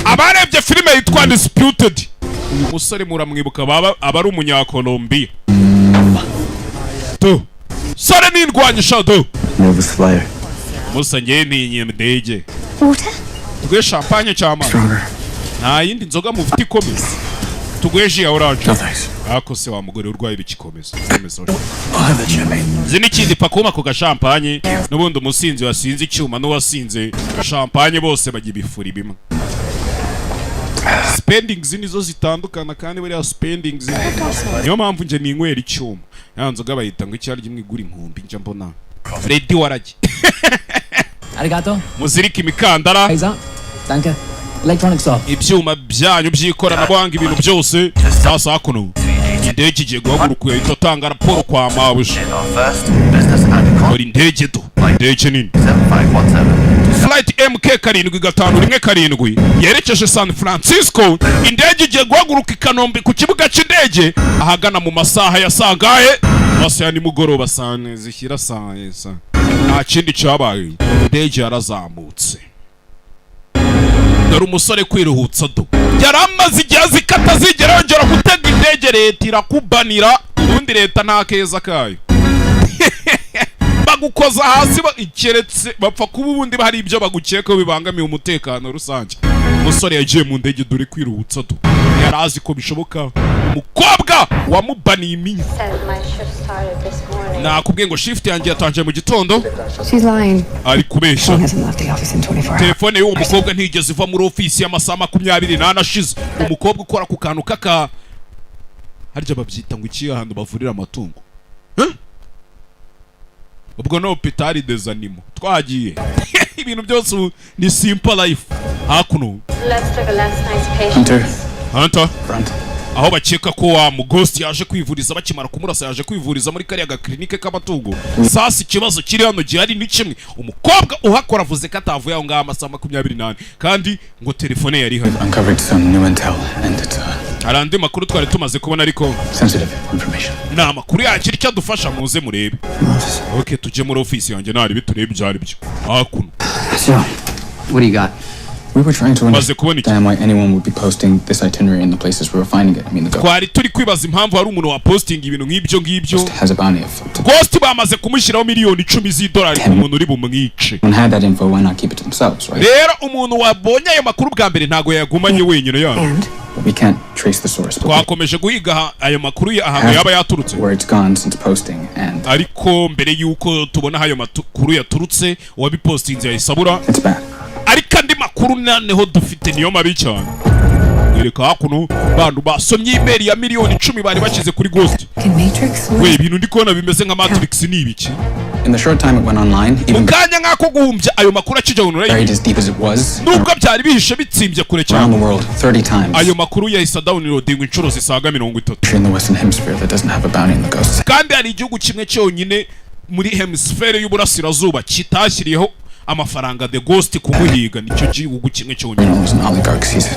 abarebye filime yitwa Undisputed. Umusore muramwibuka baba abari umunyakolombia to sore nindwanyisha to Nova Slayer. musa ngiye ninye ndege Water? tugwe champagne cyama Stronger. nta yindi nzoga mufite ikomeza tugwe ji ya orange. No thanks. Ako se wa mugore urwaye bikikomeza. I'll have the champagne. Zini kindi pakuma ku gashampanye n'ubundi umusinzi wasinze icyuma n'uwasinze champagne bose bagiye bifuri bimwe. Spendings nizo zitandukana kandi bari spendings niyo mpamvu nje ninywera icyuma yanzoga bayita ngo icyari gimwe igura inkumbi nje mbona ready waragi Arigato. muzirika imikandara Eyes up. Danke. Electronics off. ibyuma byanyu by'ikoranabuhanga ibintu byose sasa hakuno indege igiye guhaguruka yahita atanga raporo kwa mabuja. First, business and Ori indege to indege nini 7517. Flight MK751 yerekeje San Francisco. Indege igiye guhaguruka i Kanombe ku kibuga cy'indege ahagana mu masaha ya sangahe bose ya nimugoroba sane zishyira saa esa. Nta kindi cyabaye indege yarazamutse. Dore umusore kwiruhutsa do yaramaze igihe zikata zigera yongera gutega indege leta irakubanira ubundi leta nta keza kayo. Bagukoza hasi ikeretse bapfa kuba ubundi hari ibyo bagukeka bibangamiye umutekano rusange. Umusore yagiye mu ndege dore kwiruhutsa do yarazi ko bishoboka umukobwa wamubaniye iminya. Nakubwiye ngo shift yanjye yatangiye mu gitondo. She's lying. Ari kubesha. She hasn't left the office in 24 hours. Telefone y'uwo mukobwa ntigeze iva muri ofisi y'amasaha 28 ashize. Umukobwa ukora ku kantu kaka harya babyita ngo iki ahantu bavurira amatungo. Ubwo no hospital des animaux twagiye. Ibintu byose ni simple life. Hakuno Let's take a last night's patient. Hunter. Hunter Front. aho bakeka ko wa Ghost yaje kwivuriza bakimara kumurasa yaje kwivuriza muri kariya gaklinike k'amatungo. Sasa ikibazo kiri hano gihari ni kimwe umukobwa uhakora avuze ko atavuye aho ngaho amasaha 28 kandi ngo telefone yari hari. Uncovered some new intel and it's Arandi makuru twari tumaze kubona ariko sensitive information. na makuru yakiri cyo dufasha muze murebe. Office. Okay tuje muri office yanjye nari biturebe byari byo. Hakuno So, what do you got? We were trying to Maze kubona iki understand why anyone would be posting this itinerary in the places we were finding it. I mean, the Ghost twari turi kwibaza impamvu hari umuntu wa posting ibintu nk'ibyo has a bounty of Ghost bamaze kumushyiraho miliyoni 10 z'idolari ku muntu uri bumwice. When had that info, why not keep it to themselves, right? Rero umuntu wabonye ayo makuru bwa mbere ntago yagumanye wenyine yana. And But we can't trace the source. But we Twakomeje guhiga ayo makuru ahantu have yaba yaturutse. where it's gone since posting, and Ariko mbere yuko tubona ayo makuru yaturutse wabipostinze yayisabura. it's bad. Ariko andi makuru naneho dufite niyo mabi cyane. Yereka hakuno bantu basomye email ya miliyoni 10 bari bakize kuri Ghost. can Matrix We ibintu ndi kubona bimeze nka Matrix ni ibiki. In the short time it went online, even Mukanya nkako guhumbya ayo makuru akijya buried online. as deep as it was, Nubwo byari bihishe bitsimbye kure around cyane. the world 30 times. Ayo makuru yahise downloading inshuro zisaga 30. Country in the Western Hemisphere that doesn't have a bounty in the Ghost. Kandi hari igihugu kimwe cyonyine muri hemisfere y'uburasirazuba kitashyiriyeho amafaranga The Ghost kumuhiga nicyo gihugu kimwe cyonyine. Criminals and oligarchs he's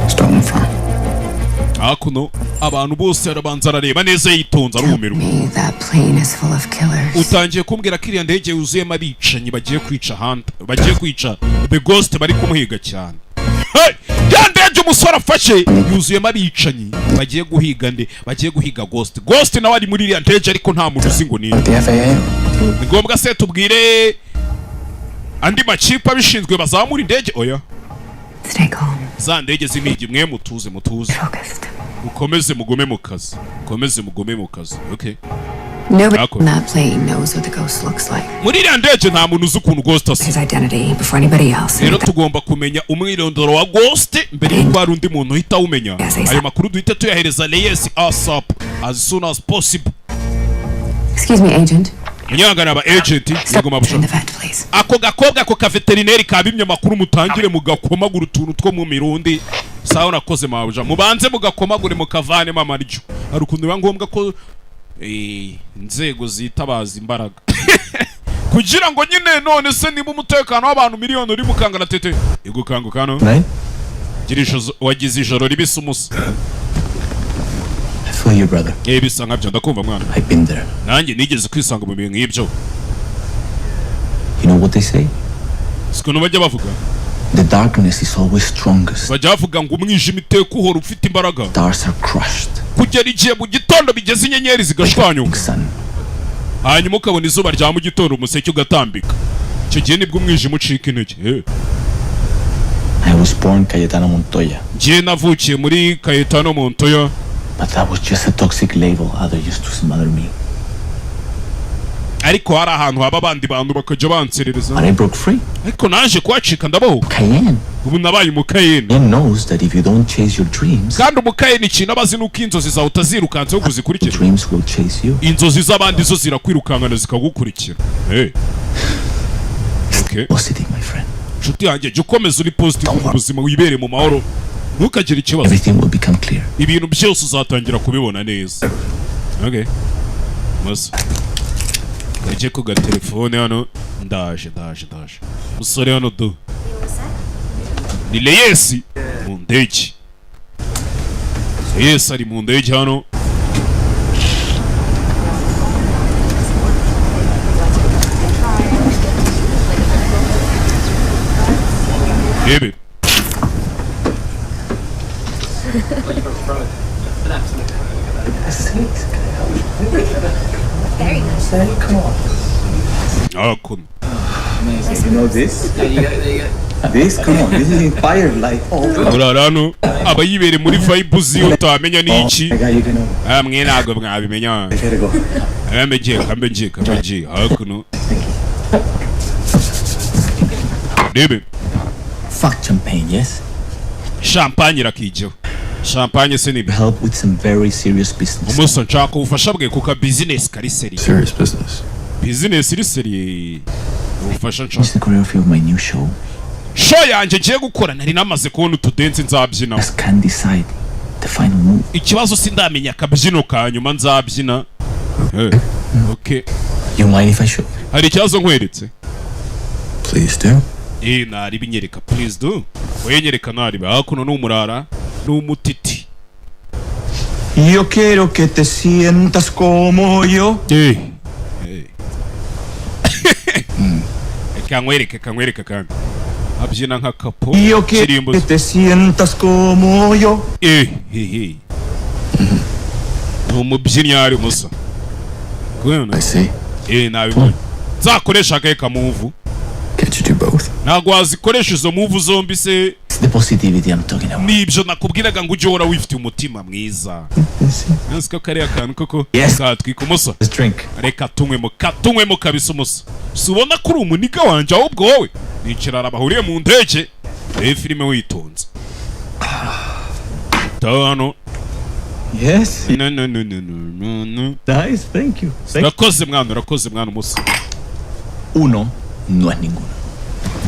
stolen from. Hakuno abantu bose arabanza arareba neza yitonze arumirwa. me, that plane is full of killers. Utangiye kumbwira ko iriya ndege yuzuyemo abicanyi bagiye kwica Hunter, bagiye kwica The Ghost bari kumuhiga cyane. Hey! Ya ndege indege umusore afashe yuzuyemo abicanyi bagiye guhiga nde, bagiye guhiga Ghost nawe ari muri iriya ndege ariko nta muntu uzi ngo ni ni ngombwa se tubwire andi makipe abishinzwe bazamura indege? Oya, Stay calm. za ndege z'imigi mwe mutuze Focused. mukomeze mugume mu kazi, mukomeze mugume mu kazi. Okay, Nobody on that plane knows what the ghost looks like. muri iriya ndege nta muntu uzi ukuntu Ghost asa. His identity before anybody else. Rero tugomba kumenya umwirondoro wa Ghost mbere y'uko hari undi muntu uhita awumenya. Ayo makuru duhita tuyahereza Reyes ASAP as soon as possible. Excuse me, agent. Munyangana aba agent yego mabusha. In the vet, please. Ako gakobwa ko ka veterinary kabimye makuru mutangire mugakomagura utuntu two mu mirundi. Sawa nakoze mabuja. Mubanze mugakomagure mukavane mamaryo. Ari ukuntu biba ngombwa ko inzego zitabaza imbaraga. Kugira ngo nyine none se niba umutekano w'abantu miliyoni uri mukangana tete. Yego kanguka no. Girisho wagize ijoro ribisa umusa. I feel you, brother. Bisa nkabyo ndakumva mwana. I've been there. Nanjye nigeze kwisanga mu bintu nk'ibyo. You know what they say? Sikuno bajya bavuga. The darkness is always strongest. Bajya bavuga ngo umwijima iteka uhora ufite imbaraga. Stars are crushed. Kugera igihe mu gitondo bigeze inyenyeri zigashwanyuka. Sun. Hanyuma ukabona izuba rya mu gitondo umuseke ugatambika. Icyo gihe nibwo umwijima ucika intege. I was born Cayetano Montoya. Njye navukiye muri Cayetano Montoya. But that was just a toxic label others used to smother me. Ariko hari ahantu haba abandi bantu bakajya banserereza. When I broke free, Ariko naje kuhacika ndabaho. Cayenne. Ubu nabaye umukayeni. Cayenne knows that if you don't chase your dreams, Kandi umukayeni ikintu abazi nuko inzozi zawe utazirukanse ahubwo zikurikira. dreams will chase you. Inzozi z'abandi zo zirakwirukankana zikagukurikira. Okay. Positive, my friend. Nshuti yanjye jya ukomeza uri positive mu buzima wibere mu mahoro. Ntukagire ikibazo. Everything will become clear. Ibintu byose uzatangira kubibona neza. Okay. Masa. Kaje ku gatelefone hano. Ndaje. Musore hano do. Ni Reyes mu ndege. Reyes ari mu ndege hano. Baby. Come You know this? This? Come on, this is inspired like Urarano abayibere muri vibe ziyo utamenya niki. you can know. Mwe ntago mwabimenya. Here to go. Kambeje. Hakuno. Baby. Fuck champagne, yes? Champagne rakijo. Champagne se nibi. Help with some very serious business. Umuso nshaka ubufasha bwe kuka business kari seri. Serious business. Business iri seri. Ubufasha nshaka. It's the choreography of my new show. Show yanjye ngiye gukora nari namaze kubona utudense nzabyina. Just can't decide the final move. Ikibazo sindamenya akabyino ka nyuma nzabyina. Okay. You mind if I show? Hari ikibazo nkweretse? Please do. Nari binyereka please do. Wenyereka nari bakuno n'umurara n'umutiti. Yo quiero que te sientas como yo. Kangwereka kandi. Abyina nka kapo. Yo quiero que te sientas como yo. Umubyinnyi ari musa. I see. Nabibonye. Zakoresha akaye kamuvu. Can't you do both? Ntabwo wazikoresha izo muvu zombi se. It's the positivity I'm talking about. Nibyo nakubwiraga ngo ujye uhora wifite umutima mwiza. Nzi kariya kantu koko katwika umusa. Let's drink. Reka tunywemo kabisa umusa. Si ubona ko uri umuniga wanjye ahubwo wowe nicara bahuriye mu ndege filime witonze. Tano. Yes. No. Nice, thank you. Urakoze mwana umusa. Uno no es ninguno.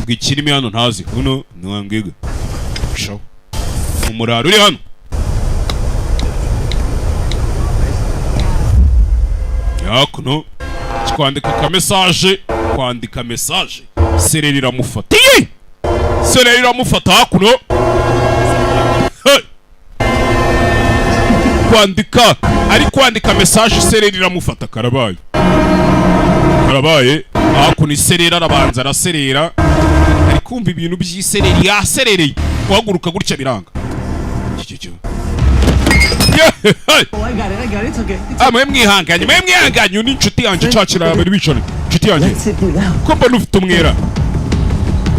Bw'ikirimi hano ntazi. Uno ntiwangiga. Show. Umuraro uri hano. Yakuno. Kwandika message. Sereri iramufata. Sereri iramufata hakuno. Kwandika message sereri iramufata karabaye. Hakuno iserera arabanza araserera. Ari kumva ibintu by'isereri yaserereye. Guhaguruka gutya biranga. It's okay. Mwe mwihanganye ni inshuti yanjye cakira bari bicane inshuti yanjye ko mbona ufite umwera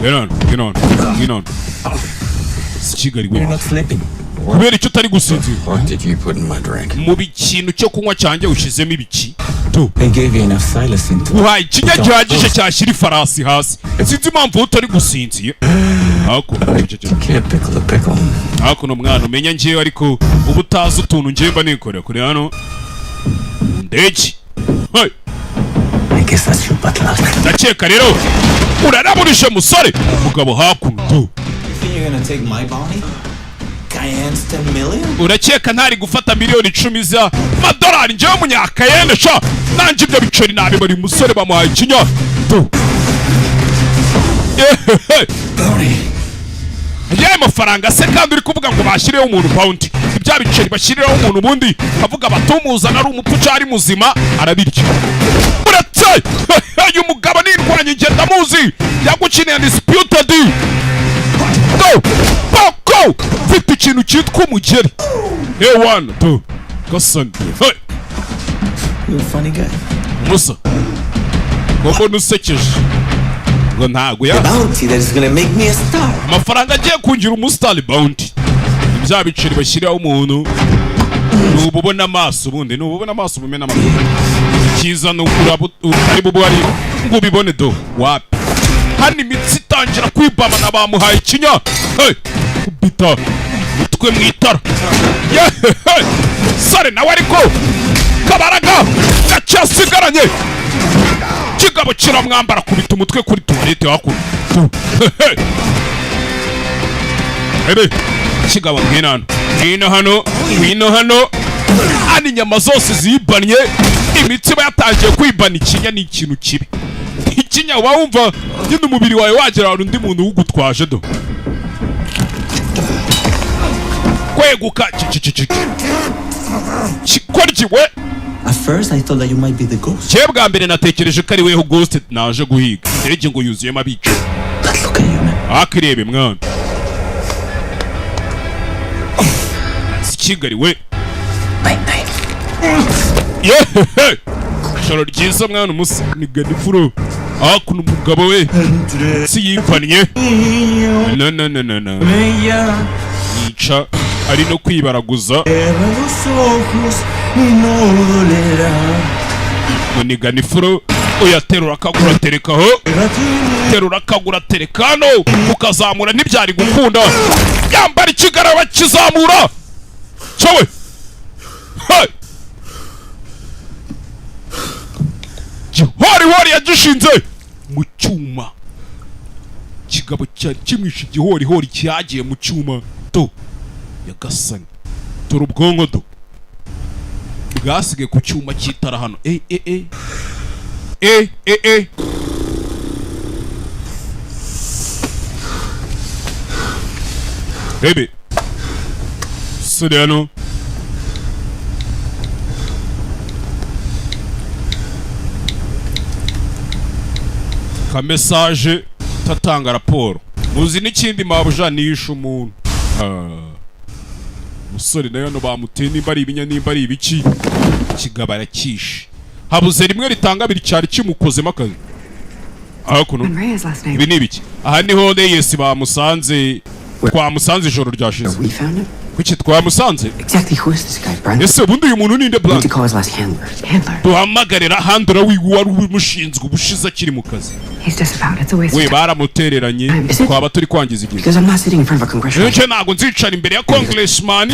Get on Kigali we You're not sleeping. kubera icyo utari gusinzira What did you put in my drink? mu bikintu cyo kunywa cyanjye ushizemo ibiki I gave you enough silicin to... uhaye ikinya gihagije cyashyira ifarasi hasi sinzi impamvu utari gusinziye Can't pickle the pickle. hakuno mwana umenya ngewe ariko uba utazi utuntu ngewe mba nikorera kuri hano ndege I guess that's your butler. ndakeka rero uraraburishe musore umugabo hakuno You think you're gonna take my bounty? Cayenne's 10 million? urakeka ntari gufata miliyoni 10 z'amadolari ngewe munyakayene sha nanjye ibyo biceri nabi bari musore bamuhaye ikinya yewe mafaranga se kandi uri kuvuga ngo bashyireho umuntu bounty ibya biceri bashyiriraho umuntu ubundi avuga batumuzana ari umupfu ari muzima arabirya uretse uyu mugabo nirwanye ngenda muzi yagukinira disputed go mfite ikintu cyitwa umugeri one two gasani You're a funny guy. musa ngo nusekeje ngo ntago ya Bounty that is gonna make me a star. amafaranga agiye kungira umustar bounty ibya biceri bashyiraho umuntu nububona amaso ubundi nububona amaso bumena amaso kiza utari bubari ngo ubibone do wapi hano imitsi itangira kwibama na bamuhaye ikinya kubita utwe mu itara sare nawe ariko kabaraga gacyasigaranye kigabo kiramwambara kubita umutwe kuri tuwarete hakuno kigabo ngwino hano ani inyama zose zibanye imitsi iba yatangiye kwibana ikinya ni ikintu kibi ikinya uba wumva nyine umubiri wawe wagera ahantu undi muntu ugutwaje do kweguka kikoryiwe. At first I thought that you might be the ghost. Cye bwa mbere natekereje ko ari weho ghost naje guhiga ndege ngo yuzuyemo abica But look at you, man. akirebe mwana Kigali we Shoro ryiza mwana umusa ni gadifuro akuno umugabo we si yipfanye no yica ari no kwibaraguza muniga nifuro uyaterura akagura terekaho terura akagura terekano ukazamura ntibyari gukunda yambara ikigaraba kizamura cyawe gihori yagishinze mu cyuma kigabo cyari kimwishe igihori cyagiye mu cyuma to yagasanye tora ubwonko do bwasigaye ku cyuma cyitara hano Baby suri hano ka message tatanga raporo muzi n'ikindi mabuja nishe umuntu musore nayo no bamuteye nimba ari ibinya nimba ari ibiki kigabara kishe habuze rimwe ritanga biri cyari kimukozemo akazi kuno ibi ni ibiki aha niho Yes bamusanze twamusanze ijoro ryashize kuki twamusanze ese ubundi uyu muntu ninde Blanc duhamagarira handura wiwe wari umushinzwe ubushize akiri mu kazi we baramutereranye twaba turi kwangiza igihe nicyo ntabwo nzicara imbere ya congressman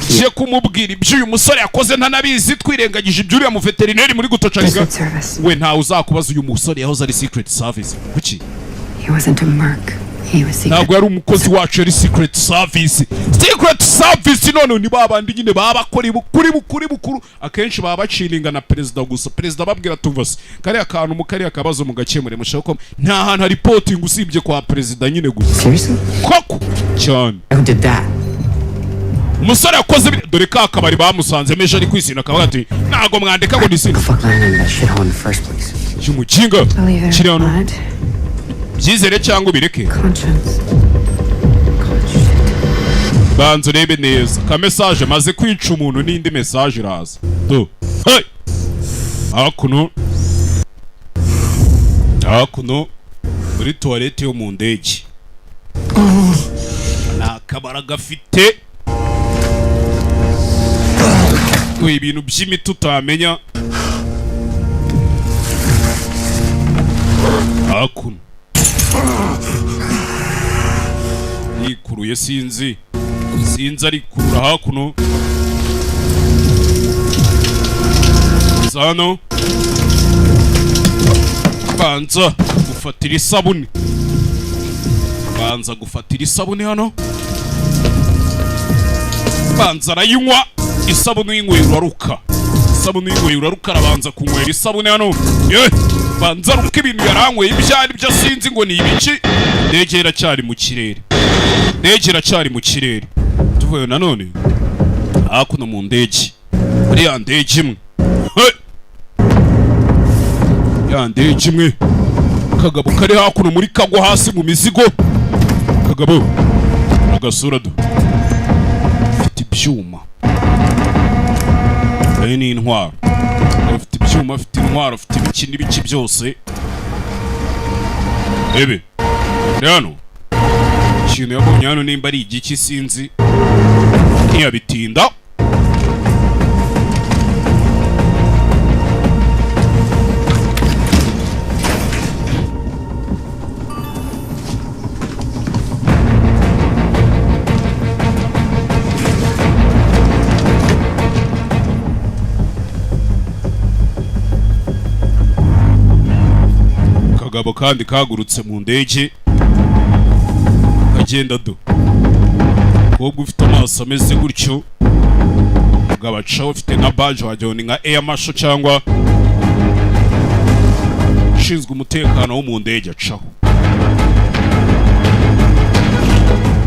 kiye kumubwira ibyo uyu musore yakoze ntanabizi twirengagije ibyo uriya muveterineri muri gutocariga we ntawe uzakubaza uyu musore yahoze ari secret service kuki ntabwo yari umukozi wacu yari secret service none ni babandi nyine baba bakora bukuru akenshi baba baciringa na perezida gusa perezida babwira tumva se kariya kantu mu kariya kabazo mugakemure mushaka ko nta hantu reporting usibye kwa perezida nyine gusa koko cyane umusore yakoze dore ka kabari bamusanze meje ari kwisina akavuga ati ntago mwandika ngo disina cyumukinga kiri hano byizere cyangwa ubireke banza urebe neza ka message maze kwica umuntu n'indi message iraza do hey hakuno muri toilette yo mu ndege nakabara gafite ibintu by'imiti utamenya hakuno yikuruye sinzi arikurura hakuno zano banza gufatira isabune hano banza arayinywa isabune y'inywera uraruka arabanza kunywera isabune hano banza aruka ibintu yaranyweye ibyari byo sinzi ngo ni ibiki ndege iracyari mu kirere tuvuye nanone hakuno mu ndege muri ya ndege imwe kagabo kari hakuno muri kagwa hasi mu mizigo kagabo agasura do afite ibyuma ni intwaro afite ibyuma afite intwaro afite ibiki n'ibiki byose ebe hano ikintu yabonye hano nimba ari igiki sinzi ntiyabitinda kagabo kandi kagurutse mu ndege kagenda do kobwa ufite amaso ameze gutyo gabacaho ufite nka badge wagira ni nka air marshal cyangwa ushinzwe umutekano wo mu ndege acaho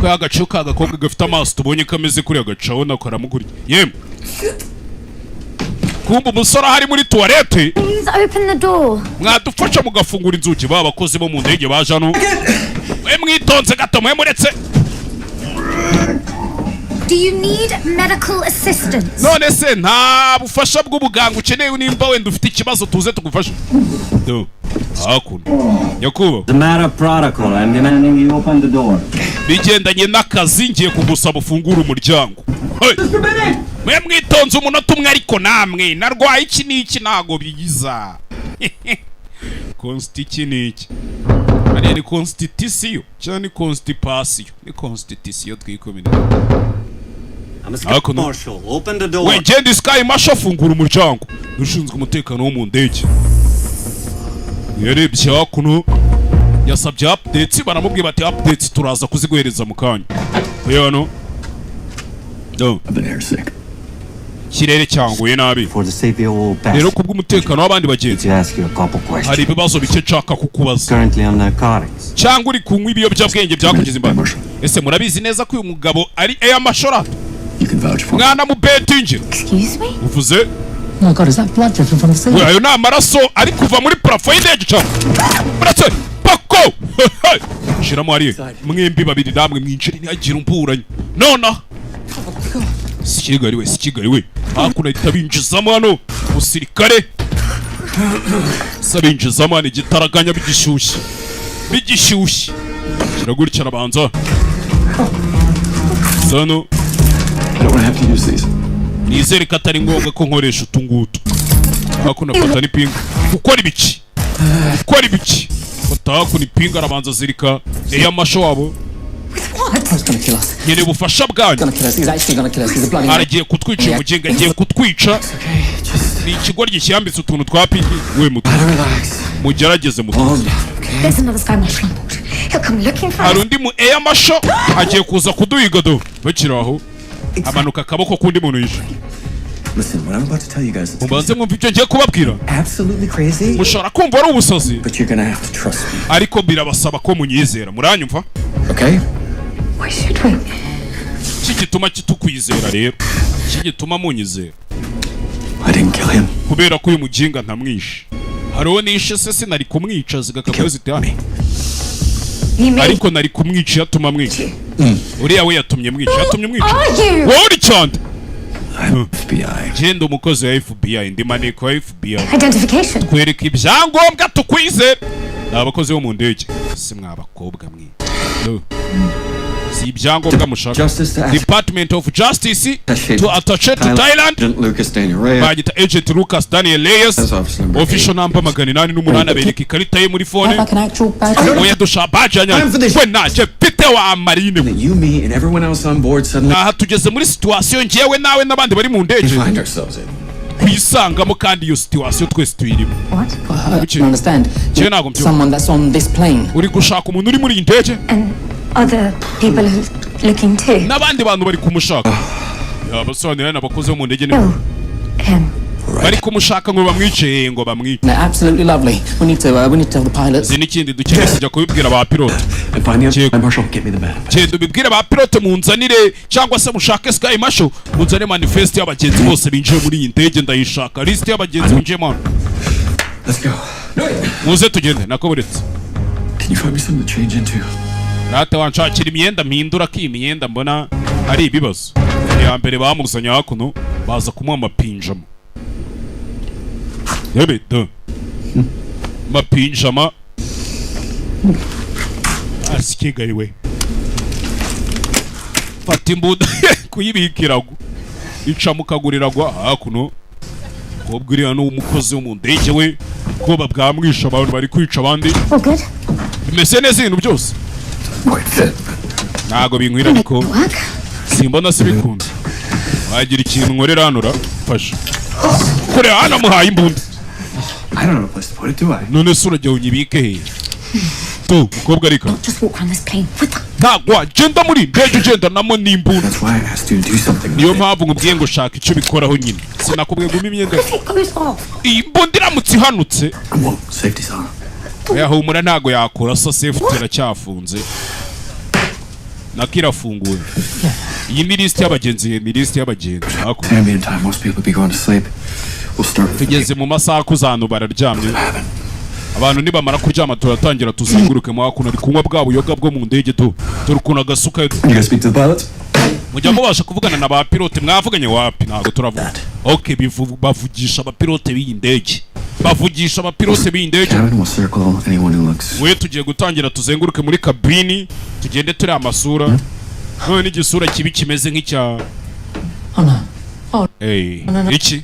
kwa agacaho kagakobwa gafite amaso tubonye kameze kuri agacaho nako karamuguri yemwe kumba umusore ahari muri toilette. Please open the door. Mwadufasha mugafungura inzugi ba bakozi bo mu ndege baje hano. We mwitonze gato mwe muretse. Do you need medical assistance? None se nta bufasha bw'ubuganga ukeneye nimba wenda ufite ikibazo tuze tugufasha. Do. Hakuno. Yakuba. The matter of protocol. I'm demanding you open the door. Bigendanye n'akazi ngiye kugusaba ufungura umuryango. Mwe mwitonze umunota umwe ariko namwe narwaye iki n'iki nago bigiza. Constitution. Ari ni constitution cyane constipation ni constitution twikomine. Marshal, open the door. We Jendi Sky Marshal fungura umuryango. Dushinzwe umutekano wo mu ndege. Yarebye hakuno yasabye updates baramubwiye bati updates turaza kuziguhereza mu kanya. Yano. Do. I've been airsick. Kirere cyanguye nabi. Rero kubw'umutekano w'abandi bagenzi. Hari ibibazo bike nshaka kukubaza. Cyangwa uri kunywa ibiyobyabwenge byakugize imbaraga. Ese murabizi neza ko uyu mugabo ari air marshal? Mwana mu betting. Excuse me? Uvuze? Oh God, is that blood dripping from the ceiling? We ayo na amaraso ari kuva muri plafond y'indege cyane. Muratse pako. Shiramo ari mwembi babiri namwe mwinjira ntihagira umburanye. Nona. Sikigari we hakuna itabinjizamo hano musirikare sabinjizamo hano igitaraganya bigishyushye kiragurikira abanza sano nizere ko atari ngombwa ko nkoresha utungutu hakuna fata n'ipinga ukora ibiki fata hakuna ipinga arabanza zirika amasho wabo. He's gonna kill us. Yene bufasha bwanyu. He's actually gonna kill us. He's a bloody man. Aragiye kutwica umugenga agiye kutwica. Ni ikigoryi cyambitse utuntu twa pinki we mutu. Mugerageze mutu. There's another Sky Marshal on board. He'll come looking for us. Harundi mu air marshal agiye kuza kuduhiga do. Bakiraho. Amanuka akaboko kundi muntu yishe. Listen, what I'm about to tell you guys. Mubanze mwumva ibyo ngiye kubabwira. Absolutely crazy. Mushobora kumva ari ubusazi. But you're gonna have to trust me. Ariko birabasaba ko munyizera. Muranyumva? Okay? Why should we? Kigituma kitukwizera rero. Kigituma munyizera. I didn't kill him. Kubera ko uyu muginga ntamwishe. Hariho nishe se sinari kumwica zigakabyo zitane. Ariko nari kumwica yatuma mwica. uriya we yatumye mwica Are you? wowe uri cyane FBI. genda umukozi wa FBI ndi maneko wa FBI Identification. kwereka ibyangombwa tukwizera ni abakozi bo mu ndege si mwabakobwa mwe si ibyangombwa mushaka Justice to ask Department of Justice Attaché to attaché to Thailand Agent Lucas Daniel Reyes. bagita Agent Lucas Daniel Reyes That's officer number official number 808 abereka ikarita ye muri phone Like an actual badge. oya dusha badge Time for anya this. we naje pite wa marine That you, me, and everyone else on board suddenly aha tugeze muri situation ngewe nawe n'abandi bari mu ndege find ourselves in. kwisangamo kandi iyo situation twese tuyirimo What? I don't understand. Jewe ntabwo mbyumva. Someone that's on this plane. uri gushaka umuntu uri muri iyi ndege And other people who looking too. n'abandi bantu bari kumushaka abasobanurira n'abakozi bo mu ndege ni No. Him. bari kumushaka ngo bamwice ngo bamwice They're absolutely lovely. We need to tell the pilots. izi n'ikindi dukeneye kujya kubibwira ba pilote And find the Check. other Marshal, get me the map. genda ubibwire ba pilote munzanire cyangwa se mushake Sky Marshal munzane manifeste y'abagenzi bose binjiye muri iyi ndege ndayishaka list y'abagenzi binjiyemo hano Let's go. muze tugende nako buretse Can you find me something to change into? rata wanshakira imyenda mpindura ko iyi myenda mbona ari ibibazo iya mbere bamuzanye hakuno baza kumuha amapinjama yebe da mapinjama asikigariwe fata imbuda kuyibikirago ica mukaguriragwa hakuno kobwa uriya n'umukozi wo mu ndege we bwoba bwamwisha abantu bari kwica abandi All good. bimeze neza ibintu byose Quite fit. ntago binkwira ariko Work. simbona si bikunda wagira ikintu nkorera hano urafasha kureba hano amuhaye imbunda I don't know a place to put it, do I? none se urajya unyibike he tu mukobwa ariko Just walk around this plane with them. ntabwo wagenda muri ndege ugendanamo n'imbunda That's why I asked you to do something. niyo with it. mpamvu nkubwiye ngo shaka icyo bikoraho nyine sinakubwiye guma imyenda If it goes off. iyi mbunda iramutse ihanutse Whoa, safety's on. yahumura ntago yakora so safety iracyafunze nako irafunguye iyi ni list y'abagenzi ni list y'abagenzi hakuno It's ambient time. Most people be going to sleep. We'll start with the tugeze mu masaha kuzantu bararyamye abantu nibamara kuryama turatangira tuzenguruke mu hakuno ari kunywa bwa buyoga bwo mu ndege tu dore ukuntu agasuka You guys speak to the pilots? mujya mubasha kuvugana na ba pilote mwavuganye wapi ntabwo turavuga okay bavugisha abapilote b'iyi ndege bavugisha abapilote b'iyi ndege Cabin will circle anyone who looks. we tugiye gutangira tuzenguruke muri kabini tugende turi amasura none n'igisura kibi kimeze nk'icya Oh no. iki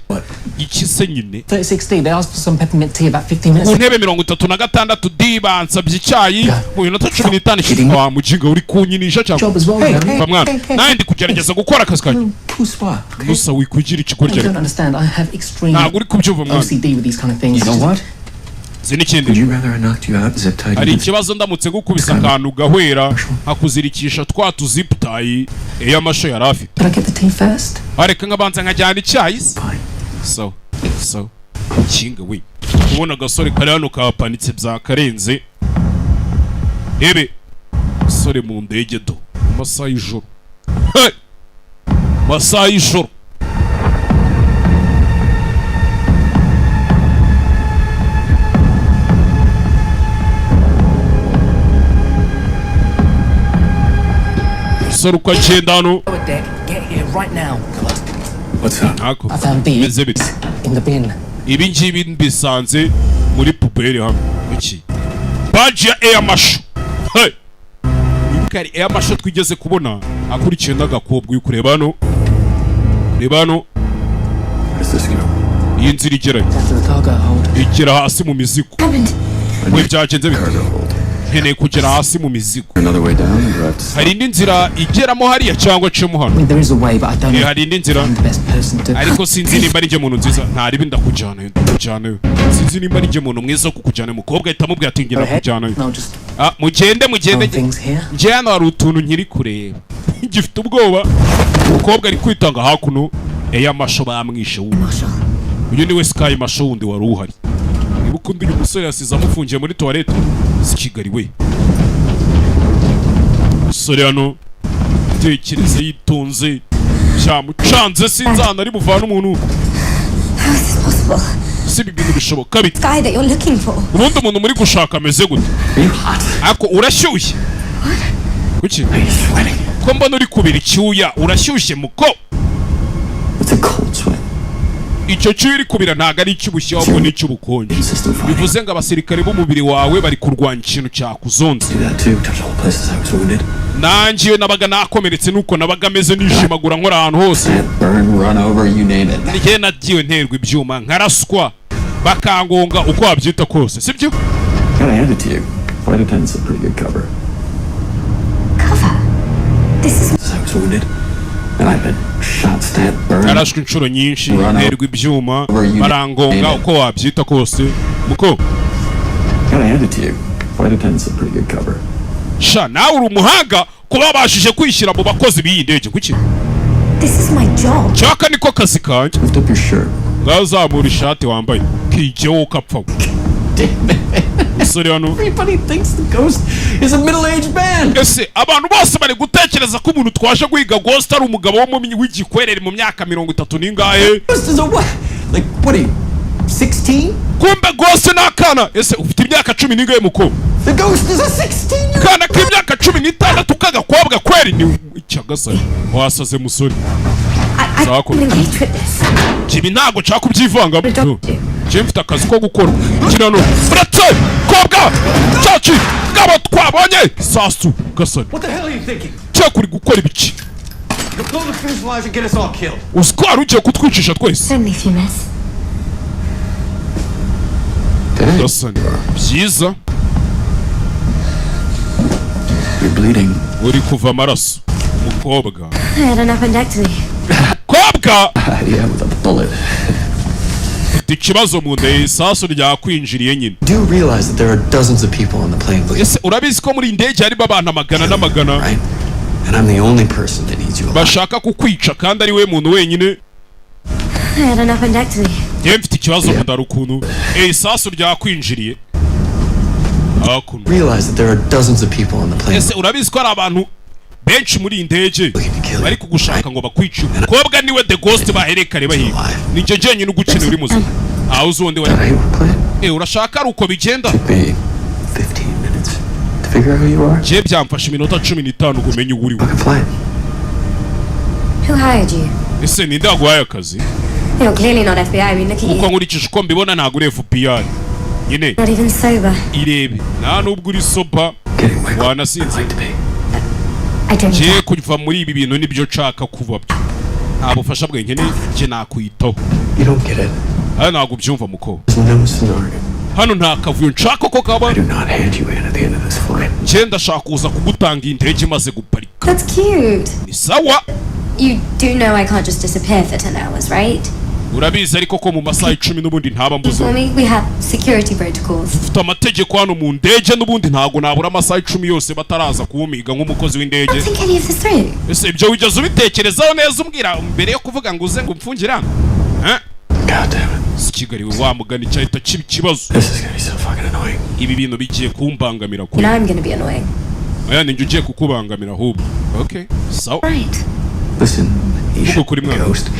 iki se nyine 36D, they asked for some peppermint tea about 15 minutes ku ago. ntebe 36 D bansabye icyayi mu minota 15 ishize wa mujinga uri kunyinisha cyangwa Job as well, you know. va mwana nawe ndi kugerageza gukora akazi kanjye Who's what? Okay. gusa wikugira You ikigoryi don't understand. I have extreme ntabwo uri kubyumva mwana OCD with these kind of things. You know what? izi n'ikindi Would you rather I knocked you out, zip tied hari you? ikibazo ndamutse gukubisa akantu gahwera nkakuzirikisha twa tuziputayi amasho yari afite But I get the tea first. areka nkabanza nkajyana icyayi se Fine. so kinga we ubona agasore kari hano kapanitse byakarenze ebe sore mu ndege do masaha y'ijoro Hey! masaha y'ijoro sore uko agenda hano Lower deck, get here right now. What's up? ntako I found these bimeze bite in the bin. ibi ngibi mbisanze muri puberi hano iki baji ya air masho hey ibuka ari air masho twigeze kubona akurikiye n'agakobwa uyu kureba hano reba hano Where does this go? iyi nzira igera After the cargo hold. igera hasi mu mizigo Happened. we byagenze bite Cargo hold. nkeneye kugera hasi mu mizigo Another way down, or do I have to stop? hari indi nzira igeramo hariya cyangwa acemo I hano mean, there is a way, but I don't know hari indi if nzira I'm the best person to. ariko sinzi nimba ari njye muntu nziza ntaribi ndakujyanayo sinzi nimba ari njye muntu mwiza wo kukujyanayo umukobwa ahita amubwira ati Go ngenda ahead. kujyanayo No, just mugende throwing things here. njye hano hari utuntu nkiri kureba gifite ubwoba umukobwa ari kwitanga hakuno amasho bamwishe wundi Marshall. uyu niwe Sky Masho wundi wari uhari nibuka undi uyu musore yasize amufungiye muri toilette si Kigali we umusore hano tekereza yitonze cyamucanze sinzana ari buvana umuntu How is this possible? si ibi bintu bishoboka bite Guy that you're looking for. ubundi umuntu muri gushaka ameze gute Are you hot? ariko urashyushye kuki ko mbona uri kubira icyuya urashyushye muko It's a cold sweat. icyo cyuya uri kubira ntago ari icy'ubushye ahubwo ni icy'ubukonje bivuze ngo abasirikare b'umubiri wawe bari kurwanya ikintu cyakuzonze nanjye nabaga nakomeretse nuko nabaga meze nishimagura nkora ahantu hose njye nagiwe nterwa ibyuma nkaraswa bakangonga uko wabyita kose sibyo Gotta hand it to you. Flight attendant's a pretty good cover. Cover? This is... I was wounded, and I've been shot, stabbed, burned. narashwe inshuro nyinshi nterwa ibyuma barangonga uko wabyita kose muko Gotta hand it to you. Flight attendant's a pretty good cover. sha nawe uri umuhanga kuba babashije kwishyira mu bakozi b'iyi ndege kuki This is my job. cyaka niko kazi kanjye Lift up your shirt. ngazamura ishati wambaye kijyeho ukapfa musore hano Everybody thinks the ghost is a middle-aged man. ese abantu bose bari gutekereza ko umuntu twaje guhiga ghost ari umugabo w'igikwerere mu myaka 30 n'ingahe Ghost is a what? Like, what are you, 16? kumbe ghost n'akana ese ufite imyaka 10 n'ingahe muko The ghost is a 16-year-old. kana k'imyaka 16 kagakobwa kweri ni icyagasari wasaze musore I can't engage with this. kibi ntago nshaka kubyivangamo je mfite akazi ko gukora kirano uretse kobwa cyaci ngabo twabonye sasu gasari What the hell are you thinking? cyakuri gukora ibiki You'll blow the fuselage and get us all killed. uskwara ugiye kutwicisha twese Only if you miss. gasani byiza You're bleeding. uri kuva amaraso umukobwa I had an appendectomy. kobwa Yeah, with a bullet. ufite ikibazo mu nda isasu ryakwinjiriye nyine Do you realize that there are dozens of people on the plane, Lee? ese urabizi ko muri indege harimo abantu amagana n'amagana Right? And I'm the only person that needs you alive. bashaka kukwica kandi ari we muntu wenyine I had an appendectomy. njyewe mfite ikibazo mu nda ukuntu isasu ryakwinjiriye hakuno Realize that there are dozens of people on the plane. ese urabizi ko hari abantu benshi muri iyi ndege bari kugushaka ngo bakwice umukobwa niwe the ghost baherekare bahiga nicyo jenyine ugukina uri muzima aho uzi undi That wari ain't what plane. urashaka ari uko bigenda Took me 15 minutes to figure out who you are. je byamfashe iminota 15 kumenya uwo uriwe Fucking flight. Who hired you? ese ninde waguhaye akazi You're clearly not FBI. I mean, look at kuko you. nkurikije uko mbibona ntabwo uri FBI nyine Not even sober. irebe nta nubwo uri soba Getting wake up. I'd wanasinze like to be. I don't je care. kuva muri ibi bintu nibyo nshaka kuva byo nta bufasha bwe nkeneye je nakwitaho You don't get it. hano ntabwo ubyumva muko There's no scenario. hano nta kavuyo nshaka ko kaba I do not hand you in at the end of this flight. je ndashaka kuza kugutanga indege imaze guparika That's cute. ni sawa You do know I can't just disappear for 10 hours, right? urabizi ariko ko mu masaha 10 n'ubundi ntaba mbuze For me, we have security protocols. ufite amategeko hano mu ndege n'ubundi ntabwo nabura amasaha 10 yose bataraza kuwumiga nk'umukozi w'indege Don't think any of this through. ese ibyo wigeze ubitekerezaho neza umbwira mbere yo kuvuga ngo uze ngo mfungire hano God damn it. si kigali we wamugana icyahita kiba ikibazo This is gonna be so fucking annoying. ibi bintu bigiye kumbangamira You kure know I'm gonna be annoying. aya ninjye ugiye kukubangamira ahubwo okay sawa Right. Listen, Isha, Uko kuri mwana. Ghost,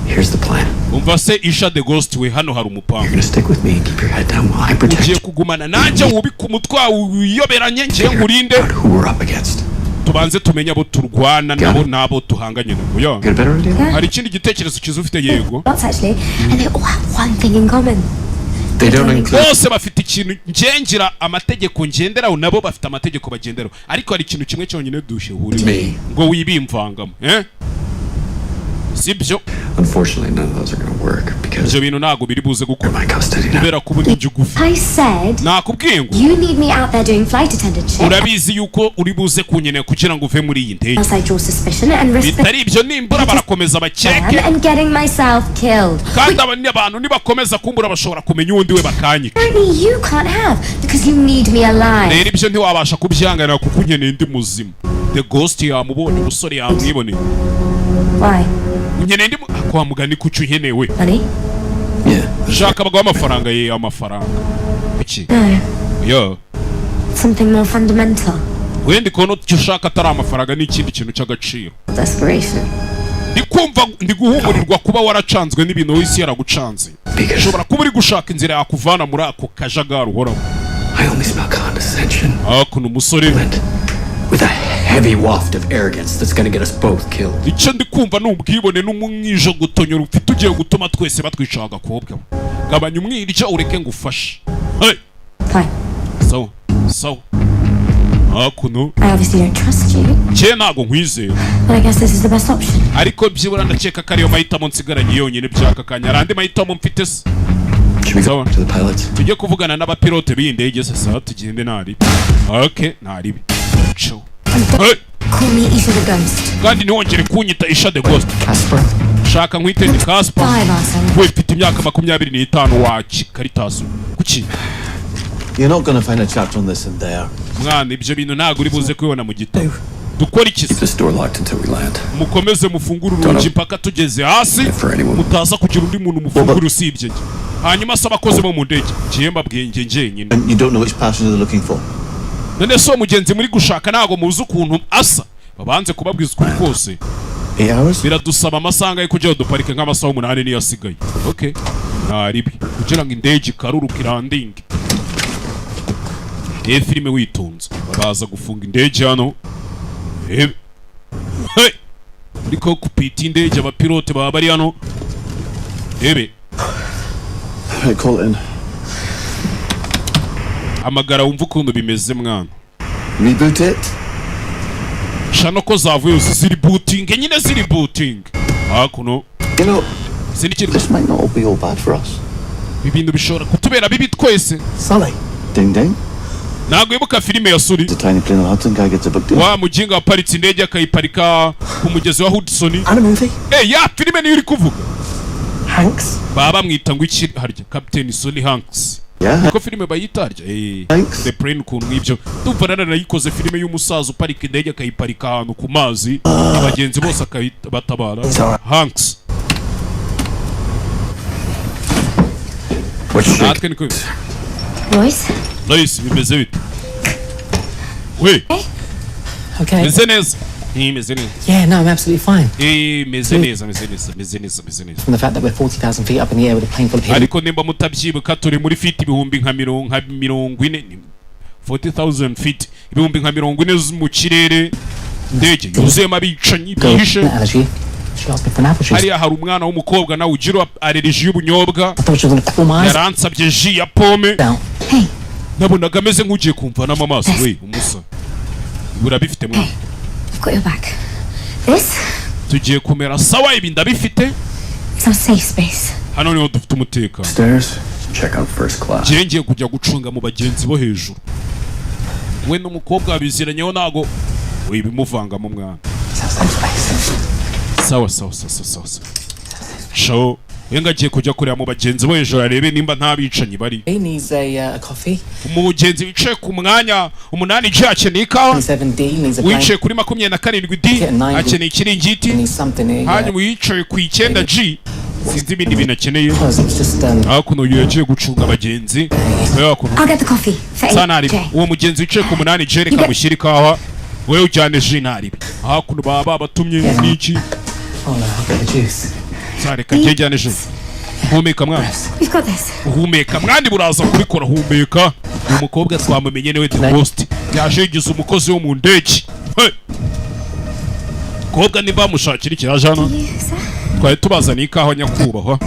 here's the plan. umva se isha the ghost we hano hari You're umupango gonna stick with me and keep your head down while I protect ugiye you. kugumana nanjye wubika umutwe wawe wiyoberanye ngiye Figure nkurinde out who we're up against. tubanze tumenye abo turwana nabo n'abo tuhanganye nabo ya You got a better idea? hari ikindi gitekerezo cyiza ufite yego Lots actually, and they all have one thing in common. They don't include. bose bafite ikintu ngengira amategeko ngenderaho nabo bafite amategeko bagenderaho ariko hari ikintu kimwe cyonyine dushihurira Me. ngo wibimvangamo sibyo Unfortunately, none of those are gonna work because ibyo bintu ntabwo biri buze you're gukora my custody now. kubera kuba uri ugufi I said nakubwiye ngo you need me out there doing flight attendant shit. urabizi yuko uri buze kunyenera kugira ngo uve muri iyi ndege Else I draw suspicion and risk bitari ibyo nimbura barakomeza bakeke and getting myself killed. kandi abantu nibakomeza kumbura bashobora kumenya uwundi we bakanyika Apparently you can't have because you need me alive. rero ibyo ntiwabasha kubyihanganira kuko unyeneye ndi muzima the ghost yamubonye umusore yamwiboneye Why? unyeneye ndi kwa mugani kuki unkenewe Money? Yeah. shaka abagabo amafaranga ye amafaranga iki No. yo Something more fundamental. wenda ikono icyo ushaka atari amafaranga n'ikindi kintu cy'agaciro Desperation. ndi guhumurirwa kuba waracanzwe n'ibintu w'isi yaragucanze Because ushobora kuba uri gushaka inzira yakuvana muri ako kajagari uhoramo I only smell condescension. hakuno umusore Went with a heavy heavy waft of arrogance that's gonna get us both killed. icyo ndi kumva ni ubwibone n'umwijo gutonyora ufite ugiye gutuma twese batwica agakobwa. Gabanya umwirya ureke ngufashe. Hey. Fine. Sawa. Hakuno. I obviously don't trust you. Cye ntago nkwizeye. But I guess this is the best option. Ariko byibura ndakeka ko ariyo mahitamo nsigaranye yonyine byaka kanya. Arandi mahitamo mfite se. Should we go to the pilots? Tujye kuvugana n'abapilote b'indege sasa tugende nari. Okay, nari. Ciao. Hey. Call me Isha the Ghost. Kandi ntiwongere kunyita Isha the Ghost. Casper. Shaka nkwite ni Casper. Five, Arsene. We mfite imyaka 25 wacu Caritas. Kuki? You're not gonna find a chapter on this in there. Mwana ibyo bintu ntago uri buze kubibona mu gitabo. Dukora iki? Keep this door locked until we land. Mukomeze mufungure urugi mpaka tugeze hasi. Mutaza kugira undi muntu mufungura usibye. Hanyuma saba koze mu ndege. Kiye mbabwenge njyenyine. And you don't know which passenger they're looking for. None so mugenzi muri gushaka ntago muzi ukuntu asa. Babanze kubabwiza ukuri kose. 8 hours? Biradusaba amasanga yo kujya duparike nk'amasaha 8 niyo asigaye. Okay. Naribi. Kugira ngo indege karuruka irandinge. Filime witonze. Babaza gufunga indege hano. Hey. Ndiko kupita indege abapilote baba bari hano. Ebe. Right, call it in. Amagara wumva ukuntu bimeze mwana. Reboot it? Shano ko zavuye ziri booting, nyine ziri booting. Hakuno. You know, Sinikiri. this might not all be all bad for us. Ibintu bishobora kutubera bibi twese. Sully. Ding ding. Ntago yibuka filime ya Suri. The tiny plane on Hudson guy gets a book deal. Wa mujinga waparitse indege akayiparika ku mugezi wa Hudson. And a movie? Ya filime niyo uri kuvuga. Hanks? Baba mwita ngo iki harya Captain Sully Hanks. Yeah. Ko filime bayitarya Hanks. The Plane kuntu ibyo. Ndumva narayikoze filime y'umusaza uparika indege akayiparika ahantu ku mazi. Abagenzi bose akabatabara. Hanks. What's Natwe niko. Royce? Nice, bimeze bite? We. Okay. Meze neza. Meze neza. Yeah, no, I'm absolutely fine. Meze neza. From the fact that we're 40,000 feet up in the air with a plane full of hidden... Ariko nimba mutabyibuka turi muri feet ibihumbi nka 40,000 feet. Ibihumbi nka 40 mu kirere. Ndege yuzuyemo abicanyi bihishe. Allergy. She asked me for an apple juice. Hariya hari umwana w'umukobwa nawe ugira allergie y'ubunyobwa. I thought she was gonna pull my eyes Yaransabye ji ya pome. down. Hey. Nabonaga ameze nk'ugiye kumva n'amaso we umusa. Urabifite mwana. I've got your back. This Tugiye kumera sawa ibi ndabifite. is our safe space. Hano niho dufite umutekano. Stairs. Check out first class. Ngiye kujya gucunga mu bagenzi bo hejuru. We n'umukobwa biziranyeho nago wibimuvanga mu mwana. Sawa. Show. Wenga agiye kujya kureba mu bagenzi bo hejuru arebe nimba nta bicanyi bari. He needs a coffee. Umugenzi wicaye ku mwanya 8 G akeneye ikawa. 27D needs a blank. Wicaye kuri 27 D akeneye ikiringiti. Needs something here. Hanyuma wicaye ku 9 G sinzi ibindi bintu akeneye. Because it's just Hakuno yagiye gucunga abagenzi. I'll get the coffee for 8J. Uwo mugenzi wicaye ku 8 G reka mushyire ikawa. Wewe ujyane ji naribi. Hakuno baba batumye n'iki. Oh no, I'll get the juice. Reka njyane ji. Humeka mwana. We've got this. Humeka mwandi buraza kubikora humeka. Umukobwa twamumenye niwe The Ghost. Yaje yigize umukozi wo mu ndege. Kobwa niba mushakira ikiraje hano. Twari tubazana ikawa nyakubahwa.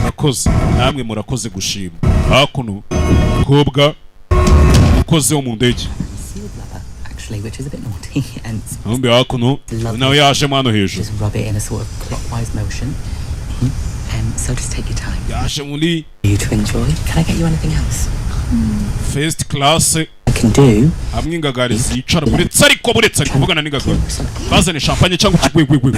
Nakoze namwe murakoze gushima. Hakuno kobwa umukozi wo mu ndege. Actually, which is a bit naughty and Numbi hakuno nawe yaje mano hejuru. just rub it in a sort of clockwise motion. So just take your time. Yaje muri You to enjoy. Can I get you anything else? first class. I can do. Hamwe ingagari zicara buretse ariko buretse kuvugana n'ingagari. Bazane champagne cyangwa ikigwegwegwe.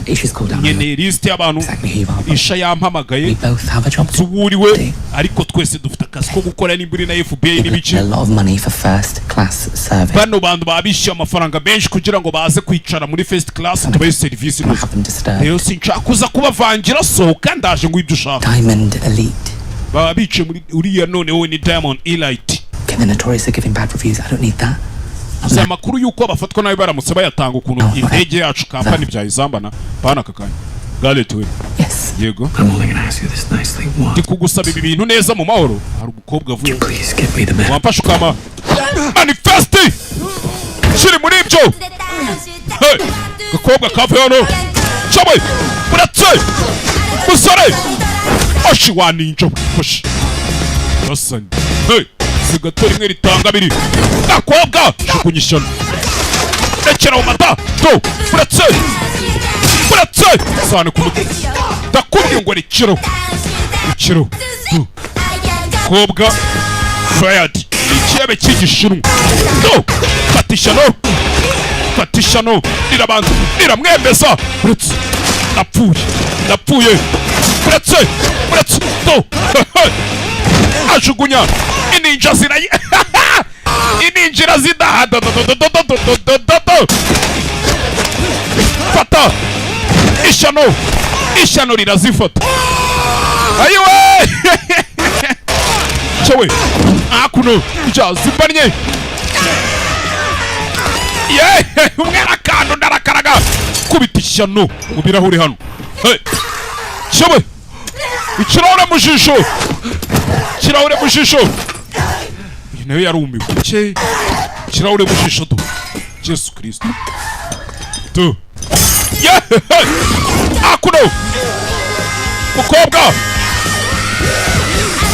Issues called down. Nyene list y'abantu. Exactly who you are. Isha yampamagaye. We both have a job to Tuburiwe ariko twese dufite akazi ko gukora n'imburi na FBI n'ibice. a lot of money for first class service. Bano bantu babishyuye amafaranga menshi kugira ngo baze kwicara muri first class tubaye service Not have them disturbed. rero sinshaka kuza kubavangira sohoka ndaje ngo ibyo ushaka. Diamond Elite. Baba bice muri uriya noneho ni Diamond Elite. Get the notorious for giving bad reviews. I don't need that. Gusa amakuru yuko abafatwa nabi baramutse bayatanga ukuntu indege yacu kampani byayizambana bana kakanya. Galet we. Yes. Yego. I'm only gonna ask you this nicely once. Ndikugusaba ibi bintu neza mu mahoro. Hari umukobwa avuye. Please give me the map. Wamfasha ukama. Manifesti. Shiri muri ibyo. Hey, gakobwa kave hano. Shaboy, buratse. Musore. Oshi wa ninja. Oshi. Hasani. Hey, sigatora imwe ritanga abiri. Gakobwa, shukunyishana. Rekera mu mata. To, buratse. Buratse. Sane ku mutwe. Ndakubwiye ngo rekero. Rekero. Kobwa. Fired. Ikiebe cy'igishinwa. No! Fatishano! Fatishano! Nirabanza! Niramwemeza! Uretse! Napfuye! Uretse! No! Ajugunya! Ininja zirayi! Ininjira zidaha! Fata! Ishano rirazifata! Ayiwe! Chewe! Akuno! Zimbanye! Yeee! Umwana kando ndarakaraga! Kubita ishyano mu birahuri hano! Hey! Chewe! Ikirahure mu jisho! Ikirahure mu jisho! Iyi nayo yarumiwe. Cye! Ikirahure mu jisho do! Yesu Kristo! Do! Yeee! Akuno! Mukobwa!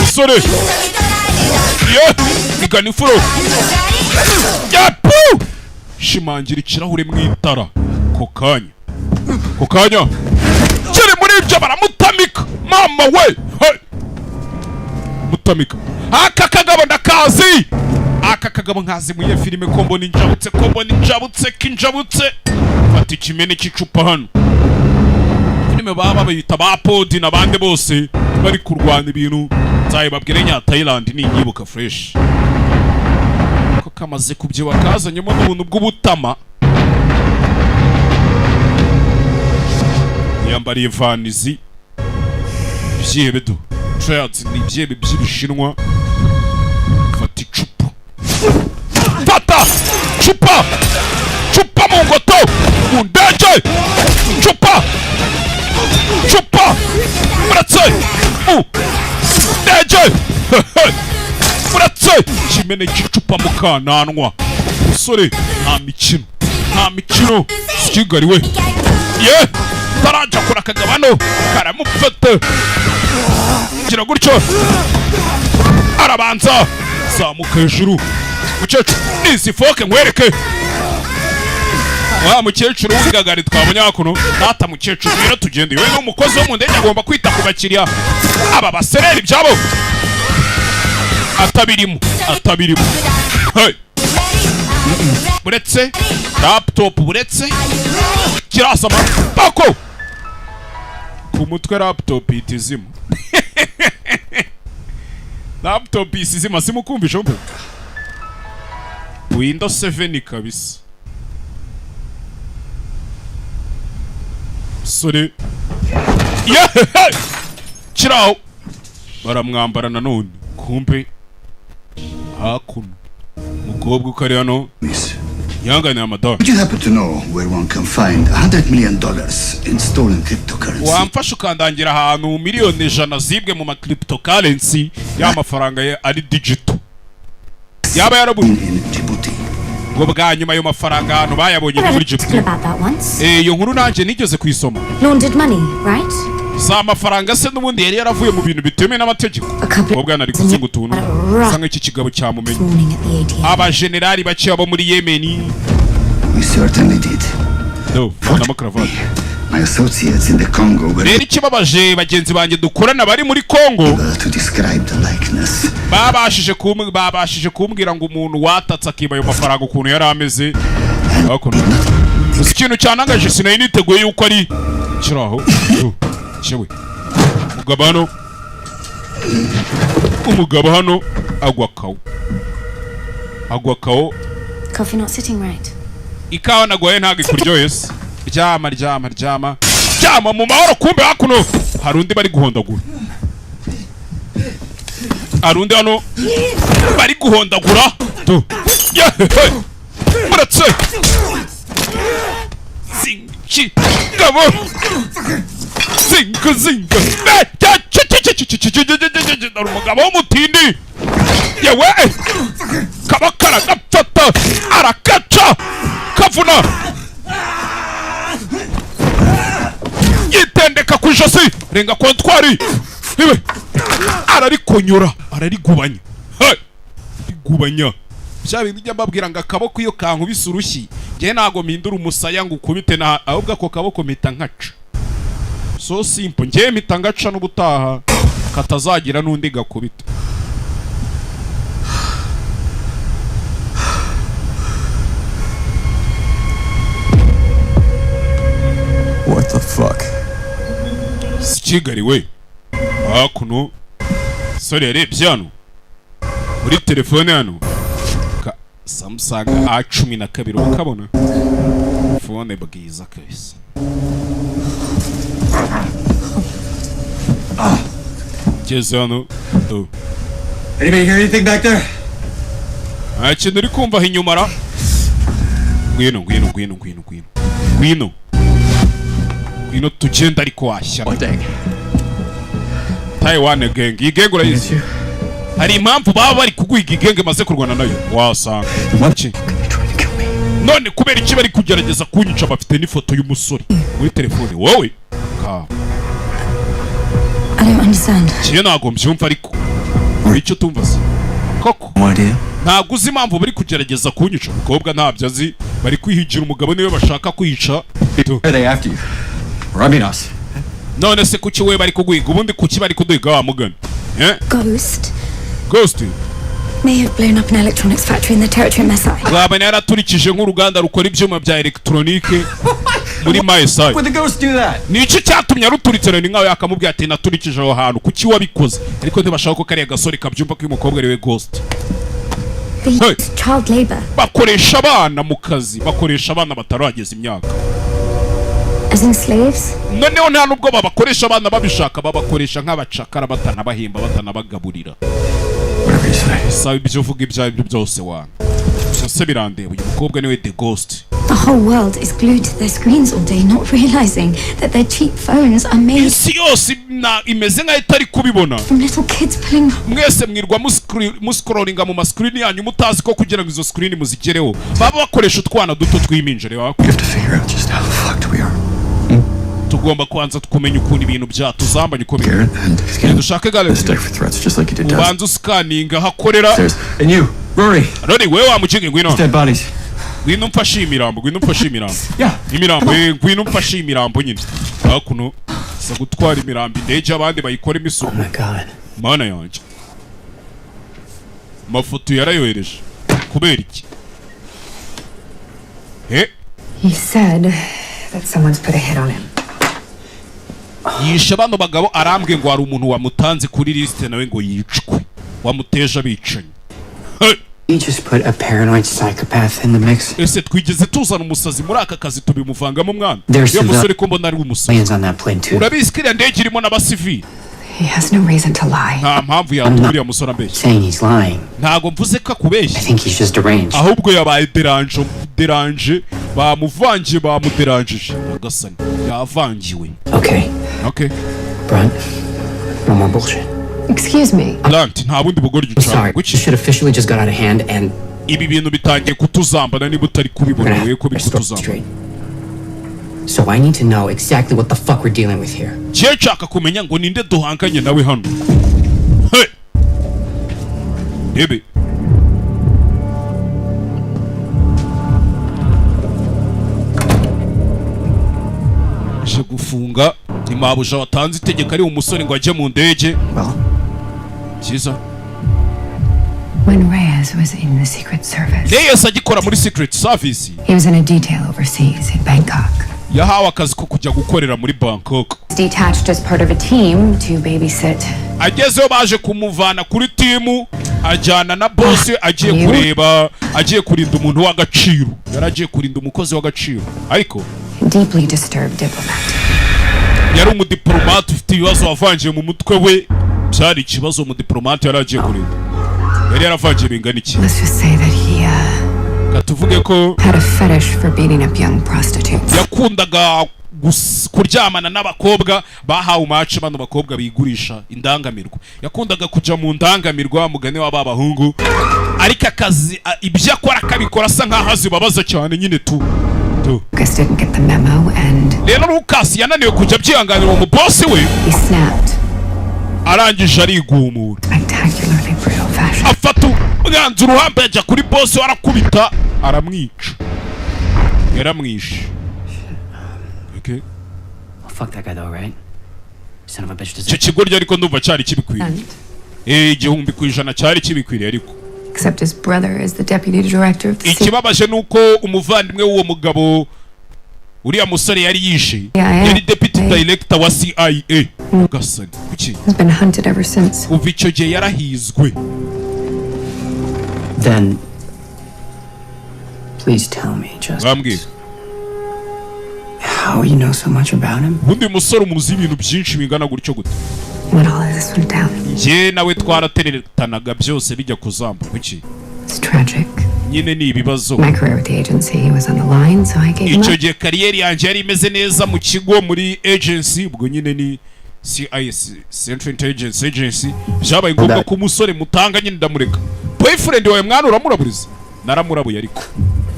Musore! Igana ifuro! Yapu! Shimangira ikirahure mu itara. Ko kanya! Kiri muri ibyo baramutamika! Mama we! Hey! Mutamika! Aka kagabo ndakazi! Aka kagabo nkazi muye filime kombo ninjabutse kinjabutse! Fata ikimene cy'icupa hano. Filime baba bayita ba Podi n'abandi bose bari kurwana ibintu. Babwire nya Thailand ni nyibuka fresh. Ko kamaze kubyiwa kazanyemo n'ubuntu bw'ubutama. Yambariye vanizi. Byebe do. Trades ni byebe by'ibishinwa. Fata icupa. Fata! Chupa mu ngoto! Mu ndege! Chupa! Muratse! Ndege! Muratse! Kimene cy'icupa mu kananwa. Musore, nta mikino. Kigali we. Ye! Tarajya kora akagabano. Karamufata. Gira gutyo. Arabanza. Zamuka hejuru. Mukecuru, nisifoke nkwereke. Wa mukecuru w'ingagari twabonye hakuno. Data mukecuru rero tugende. Yewe n'umukozi wo mu ndege agomba kwita ku bakiriya. Aba basereri byabo. Atabirimo. Hey. Buretse. Laptop buretse. Kirasama. Bako. Ku mutwe laptop itizima. Laptop isizima simukumvisha mbe. Windows 7 kabisa. Sore. Yeah! Chirao. Baramwambara nanone. Kumbe. Hakuno. Mukobwa ukari hano. Yangana amadolari. Do you happen to know where one can find $100 million in stolen cryptocurrency? Wamfasha ukandangira ahantu miliyoni 100 zibwe mu cryptocurrency y'amafaranga ye ari digital. Yaba yarabuye in Djibouti. Ngo bwa nyuma ayo mafaranga hano bayabonye muri Djibouti. Iyo nkuru nanje nigeze kuyisoma. Laundered money, right? Za mafaranga se n'ubundi yari yaravuye mu bintu bitemewe n'amategeko. Ubwo nari kuzinga utuntu. Sanga iki kigabo cyamumenye. Aba generali bake abo muri Yemen. We certainly did. No, na cravat. My associates in the Congo were rero ikibabaje bagenzi banjye dukorana bari muri Congo to describe the likeness. babashije kumbwira ngo umuntu watatse akiba ayo mafaranga ukuntu yari ameze. Ikintu cyanangaje sinayi niteguye yuko ari kiraho. Chewe. Umugabo hano agwa kawo. Coffee not sitting right. Ikawa nagwaye ntago ikuryohese. Ryama mu mahoro kumbe hakuno. Harundi bari guhondagura. Arundi hano bari guhondagura. To. Muratse. Zingi. Gabo. Zinga. Umugabo w'umutindi. Yewe. Kabakara gapfata. Arakaca. Kavuna. reka ku ijosi renga kontwari iwe ararikonyora ararigubanya rigubanya bya bintu njya mbabwira ngo akaboko iyo kankubise urushyi njye ntago mpindura umusaya ngo ukubite ahubwo ako kaboko mpita nkaca so simple njye mpita ngaca n'ubutaha katazagira n'undi gakubita. What the fuck? Kigali we hakuno sore yarebye hano muri telefone hano Samsung A12 ukabona phone bwiza kabisa. Geze hano Anybody hear anything back there? Kintu uri kumva inyuma ra ngwino tugenda ariko washyira Taiwan gang igenge urayizi hari impamvu baba bari kuguhiga igenge maze kurwana nayo wasanga none kubera iki bari kugerageza kunyica bafite n'ifoto y'umusore muri telefone wowe I don't understand. Kiye ntago mbyumva ariko icyo tumva se koko ntago uzi impamvu bari kugerageza kunyica umukobwa ntabyo azi bari kwihigira umugabo niwe bashaka kwica none se kuki we bari kuguhiga ubundi kuki bari kuduhiga wa mugani Ghost may have blown up an electronics factory in the territory of Masai. Bwabana yaraturikije nk'uruganda rukora ibyuma bya elektronike muri Masai. Would the ghost do that? Nici cyatumye aruturitsana ni nkaho yakamubwiye ati naturikije aho hantu kuki wabikoze ariko ntibashaka ko kariya gasore kabyumva ko uyu mukobwa ari we Ghost. Child labor. Bakoresha abana mu kazi bakoresha abana batarageza imyaka. As in slaves? Noneho nta nubwo babakoresha abana babishaka babakoresha nk'abacakara batanabahemba batanabagaburira. Sabe ibyo uvuga ibyo byose wana byose birandeba uyu mukobwa niwe The Ghost. The whole world is glued to their screens all day, not realizing that their cheap phones are made isi yose imeze nkaho itari kubibona from little kids pulling. Mwese mwirwa muscrollinga mu mascreen yanyu mutazi ko kugira ngo izo screen muzigereho baba bakoresha utwana duto twiminjire tugomba kwanza tukumenya ukuntu ibintu byatuzambanye uko biri dushake galaxy ubanza uscanninga hakorera And you, Rory. Rory wewe wamucinge ngwino Dead bodies. Ngwino mfashe imirambo Yeah. imirambo ngwino mfashe imirambo nyine hakuno se gutwara imirambo indege abandi bayikora imisuku. Oh my god. Mana yanje mafoto yarayohereje kubera iki He said that someone's put a hit on him. Yishe bano bagabo arambwe ngo hari umuntu wamutanze kuri liste nawe ngo yicwe wamuteje abicanyi. You just put a paranoid psychopath in the mix. Ese twigeze tuzana umusazi muri aka kazi tubimuvangamo mwana There's yo musore ko mbona ari umusazi on that plane too. urabizi ko iriya ndege irimo n'abasivili. He has no reason to lie. Nta mpamvu yatuma uriya musore ambeshya. Saying he's lying. Ntago mvuze ko akubeshya. I think he's just deranged. Ahubwo yabaye deranje bamuvangiye bamuderanjije agasani yavangiwe. Okay. Brunt, no more bullshit. Excuse me. Blunt nta bundi bugoryi ucana This shit officially just got out of hand and ibi bintu bitangiye kutuzambana niba utari kubibona wewe ko bikutuzambana. So I need to know exactly what the fuck we're dealing with here. Je nshaka kumenya ngo ninde duhanganye nawe hano. Ebe je gufunga ni mabuja watanze itegeko ari umusore ngo ajye mu ndege. Cyiza. When Reyes was in the Secret Service, Reyes agikora muri Secret Service. He was in a detail overseas in Bangkok. Yahawe akazi ko kujya gukorera muri Bangkok. Detached as part of a team to babysit. Agezeyo baje kumuvana kuri timu ajyana na boss agiye kureba agiye kurinda umuntu w'agaciro yaragiye kurinda umukozi w'agaciro ariko deeply disturbed diplomat. Yari umudiplomate ufite ibibazo wavangiye mu mutwe we cyari ikibazo umudiplomate yaragiye kurinda yari yaravangiye bingana iki. Let's just say that he katuvuge ko had a fetish for beating up young prostitutes. Yakundaga kuryamana n'abakobwa bahawe umace bano bakobwa bigurisha indangamirwa. Yakundaga kujya mu ndangamirwa mugane w'aba bahungu ariko akazi ibyo akora akabikora asa nkaho azibabaza cyane nyine tu Lucas didn't get the memo and rero Lucas yananiwe kujya byihanganira uwo mubosi we he snapped. arangije arigumura Spectacularly brutal fashion. afata umwanzuro uhambaye ajya kuri bosi we arakubita aramwica yaramwishe. Okay. Well, fuck that guy though, right? Son of a bitch. icyo kigoryi ariko ndumva cyari kibikwiriye. Igihumbi ku ijana cyari kibikwiriye ariko Except his brother is the deputy director of the city. ikibabaje nuko umuvandimwe w'uwo mugabo uriya musore yari yishe yari deputy director wa CIA. Gasani kuki He's been hunted ever since. uva icyo gihe yarahizwe. Then, please tell me, bambwiye how you know so much about him? ubundi musore umuzi ibintu byinshi bingana gutyo gute. When all of this went down. Njye nawe twarateretanaga byose bijya kuzamba kuki. It's tragic. nyine ni ibibazo. My career with the agency was on the line, so I gave him icyo up. gihe kariyeri yanjye yari imeze neza mu kigo muri agency ubwo nyine ni CIS Central Intelligence Agency. Byabaye ngombwa ko umusore mutanga nyine ndamureka. Boyfriend wawe mwana uramuraburiza. Naramurabuye ariko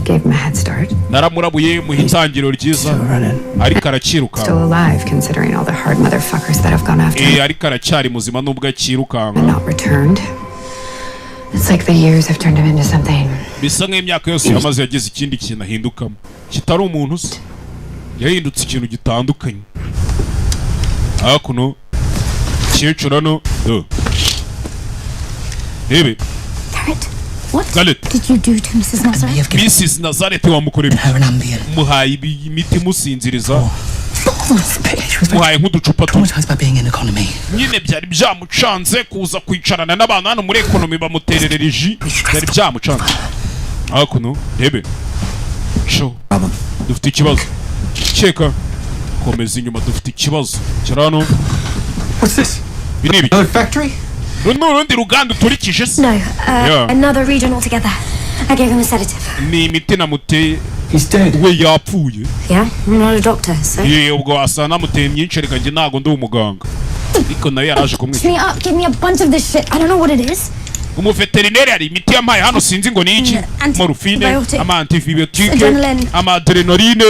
Gave him a head start. naramurabuye mu hitangiro ryiza ariko arakiruka. Still alive considering all the hard motherfuckers that have gone after him ariko aracyari muzima nubwo akirukanga. and not returned. It's like the years have turned him into something. bisa nk'imyaka yose yamaze yagize ikindi kintu ahindukamo kitari umuntu se yahindutse ikintu gitandukanye. hakuno cyecuru no rebe Garrett, what Garrett. did you do to Mrs. Nazareth? Mrs. Nazareth wamukorera muhaye imiti musinziriza muhaye nk'uducupa nyine byari byamucanze kuza kwicarana n'abantu hano muri ekonomi bamutererera iji byari byamucanze. hakuno rebe sho dufite ikibazo cyeka komeza inyuma dufite ikibazo kirano. What's this? Binibi Another factory? n'urundi ruganda uturikije se. No, Yeah. another region altogether. I gave him a sedative. ni imiti namuteye He's dead. we yapfuye. Yeah, I'm not a doctor, so. ubwo wasa namuteye myinshi reka njye ntago ndi umuganga ariko nawe yaraje kumwica. Me up, give me a bunch of this shit. I don't know what it is. umuveterineri hari imiti yampaye hano sinzi ngo ni iki. morphine ama antibiotique Adrenaline. ama adrenaline.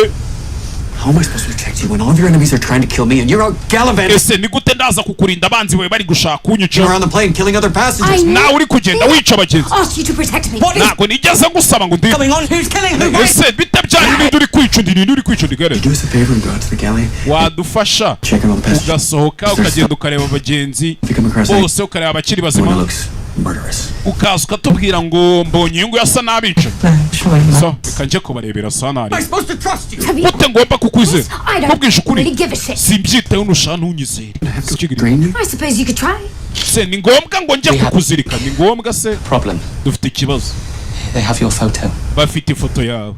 How am I supposed to protect you when all of your enemies are trying to kill me and you're out gallivanting ese ni gute ndaza kukurinda abanzi bawe bari gushaka kunyica around the plane killing other passengers? nawe uri kugenda wica abagenzi. Asked you to protect me. ntago nigeze ngusaba ngo ndi Coming on, who's killing who? ese bite byanyu ninde uri kwica undi ninde uri kwica undi gare. Do us a favor and go out to the galley. wadufasha Check on all the passengers. ugasohoka ukagenda ukareba abagenzi If you come across bose ukareba abakiri anyone that bazima looks murderous. ukaza ukatubwira ngo mbonye inyungu yasa n'abica. so reka njye kubarebera sanari Am I supposed to trust you? Have you? gute ngomba kukwizera I don't nkubwije ukuri really give a shit. simbyitayeho nushaka ntunyizere. Drain you? I suppose you could try. se ni ngombwa ngo njye kukuzirika ni ngombwa se. Problem. dufite ikibazo They have your photo. bafite ifoto yawe.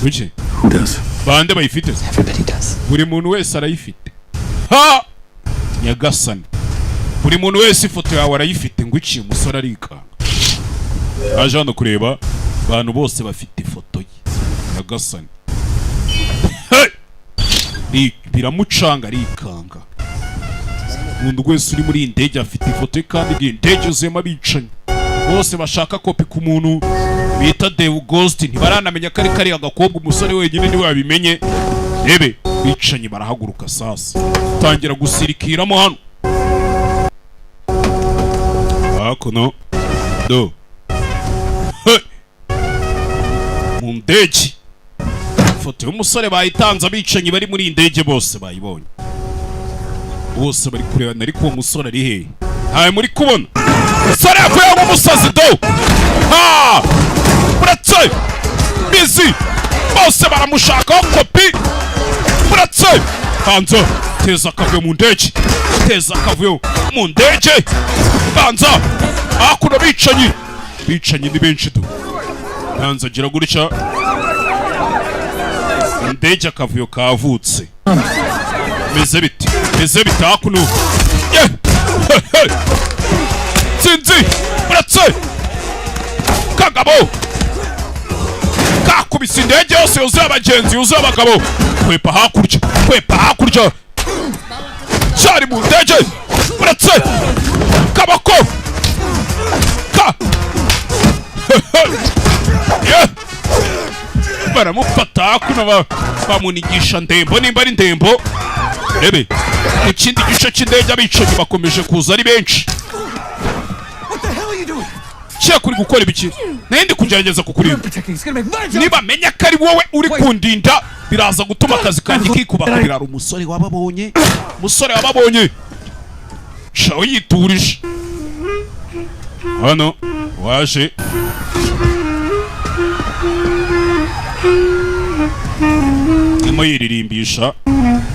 kuki Who does? bande bayifite se? Everybody does. buri muntu wese arayifite. ha nyagasani buri muntu wese ifoto yawe arayifite ngo iki umusore arikanga aje hano kureba abantu bose bafite ifoto ye nyagasani. biramucanga arikanga. umuntu wese uri muri iyi ndege afite ifoto ye kandi iyi ndege yuzuyemo abicanyi bose bashaka kopi ku muntu bita Dave Ghost. ntibaranamenya ko ari kariya gakobwa umusore wenyine niwe wabimenye. rebe bicanyi barahaguruka sasa tangira gusirikiramo hano. hakuno do mu ndege ifoto y'umusore bayitanze abicanyi bari muri iyi ndege bose bayibonye bose bari kurebana ariko uwo musore ari hehe ntawe muri kubona. umusore yavuye nk'umusazi do ha uretse bizi bose baramushakaho kopi uretse banza teza akavuyo mu ndege teza akavuyo mu ndege banza hakuno bicanyi ni benshi do banza gira gutya indege akavuyo kavutse meze biti hakuno sinzi uretse kagabo kakubise indege yose yuzuye abagenzi yuzuye abagabo kwepa hakurya cyari mu ndege uretse kabako ka baramufata kuno bamunigisha ndembo nimba ari ndembo rebe mu kindi gice cy'indege abicanyi bakomeje kuza ari benshi cya kuri gukora ibiki nende kugerageza kukurinda niba menya ko ari wowe uri kundinda biraza gutuma akazi kanjye kikuba kabirara umusore wababonye shaho yiturije hano waje arimo yiririmbisha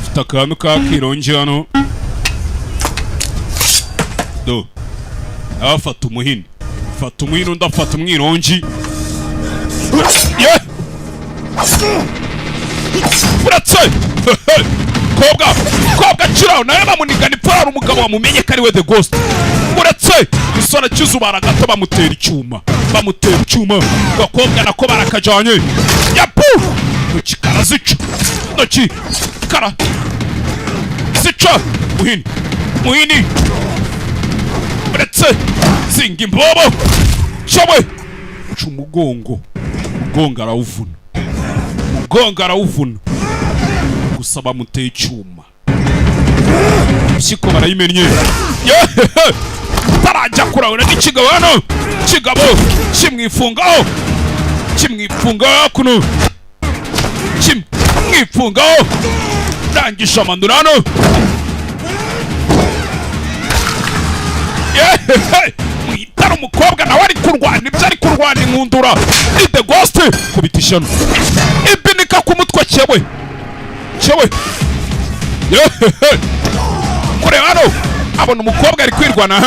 afite akantu kakirongi hano do afata umuhini undi afata umwirongi uratse kobwa kiraho nawe bamunigana ipfara umugabo wamumenye ko ari we The Ghost uratse isora cy'izubara gato bamutera icyuma gakobwa nako barakajanye yapu ntoki kara zica ntoki kara zica muhini uratse zinga imbobo showe umugongo arawuvuna gusa bamuteye icyuma impyiko barayimennye tarajya kurabona n'ikigabo hano kigabo kimwifungaho kuno kimwifungaho rangisha amanura hano mwitara umukobwa nawe ari kurwana ibyo ari kurwana inkundura ni The Ghost kubita ishyano ibinika ku mutwe cyewe kureba hano abona umukobwa ari kwirwana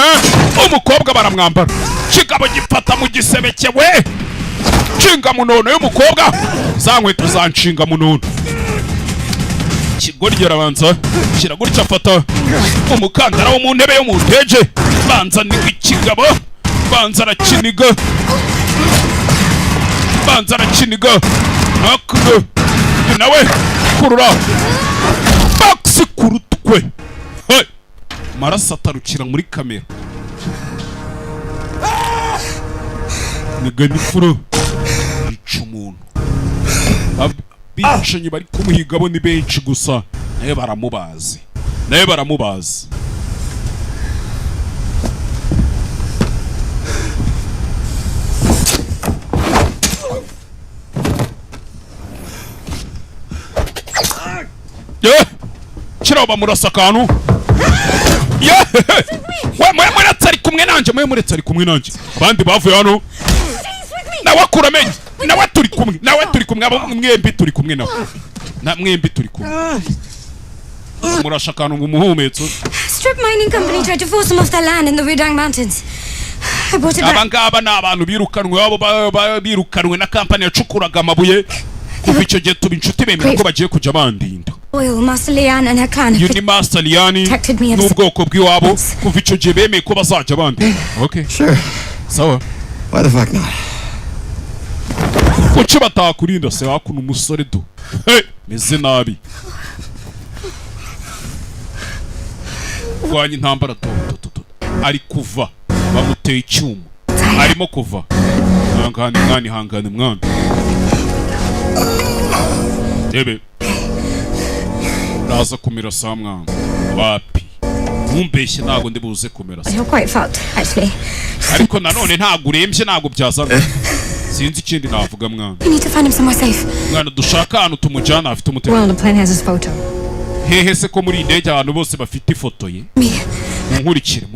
umukobwa baramwambara kigabo gifata mu gisebe cyewe nshinga munono y'umukobwa za nkweto za nshinga munono ikigoryi arabanza shyira gutya afata umukandara wo mu ntebe yo mu ndege banza niga ikigabo banza arakiniga hakuno nawe kurura box kurutwe maraso atarukira muri kamera niga nifuro yica umuntu bicanyi bari kumuhiga bo ni benshi gusa nawe baramubazi kiraho bamurasa akantu muretse ari kumwe nanjye abandi bavuye hano nawe akura amenyo nawe turi kumwe abo mwembi turi kumwe murasha akantu ngo umuhumetso Strip mining company tried to force them off their land in the Rudang Mountains. I brought it back. Abangaba ni abantu birukanwe na kampani yacukuraga amabuye kuva icyo gihe tuba inshuti bemera ko bagiye kujya bandinda Master Liane and her clan. You ni Master Liane n'ubwoko bw'iwabo kuva icyo gihe bemeye ko bazajya bandinda. Okay. Sure. Sawa. Why the fuck not? Kuki batakurinda se hakuno umusore do meze nabi urwanya intambara ari kuva bamuteye icyuma arimo kuva hangane mwana ebe uraza kumira saa mwana wapi ntumbeshye ntago ndi buze kumira You're quite fucked, actually. Ariko nanone ntago urembye ntago byazana sinzi ikindi navuga mwana We need to find him somewhere safe. mwana dushaka ahantu tumujyana afite umutekano Well, the plane has his photo. hehe se ko muri indege abantu bose bafite ifoto ye munkurikire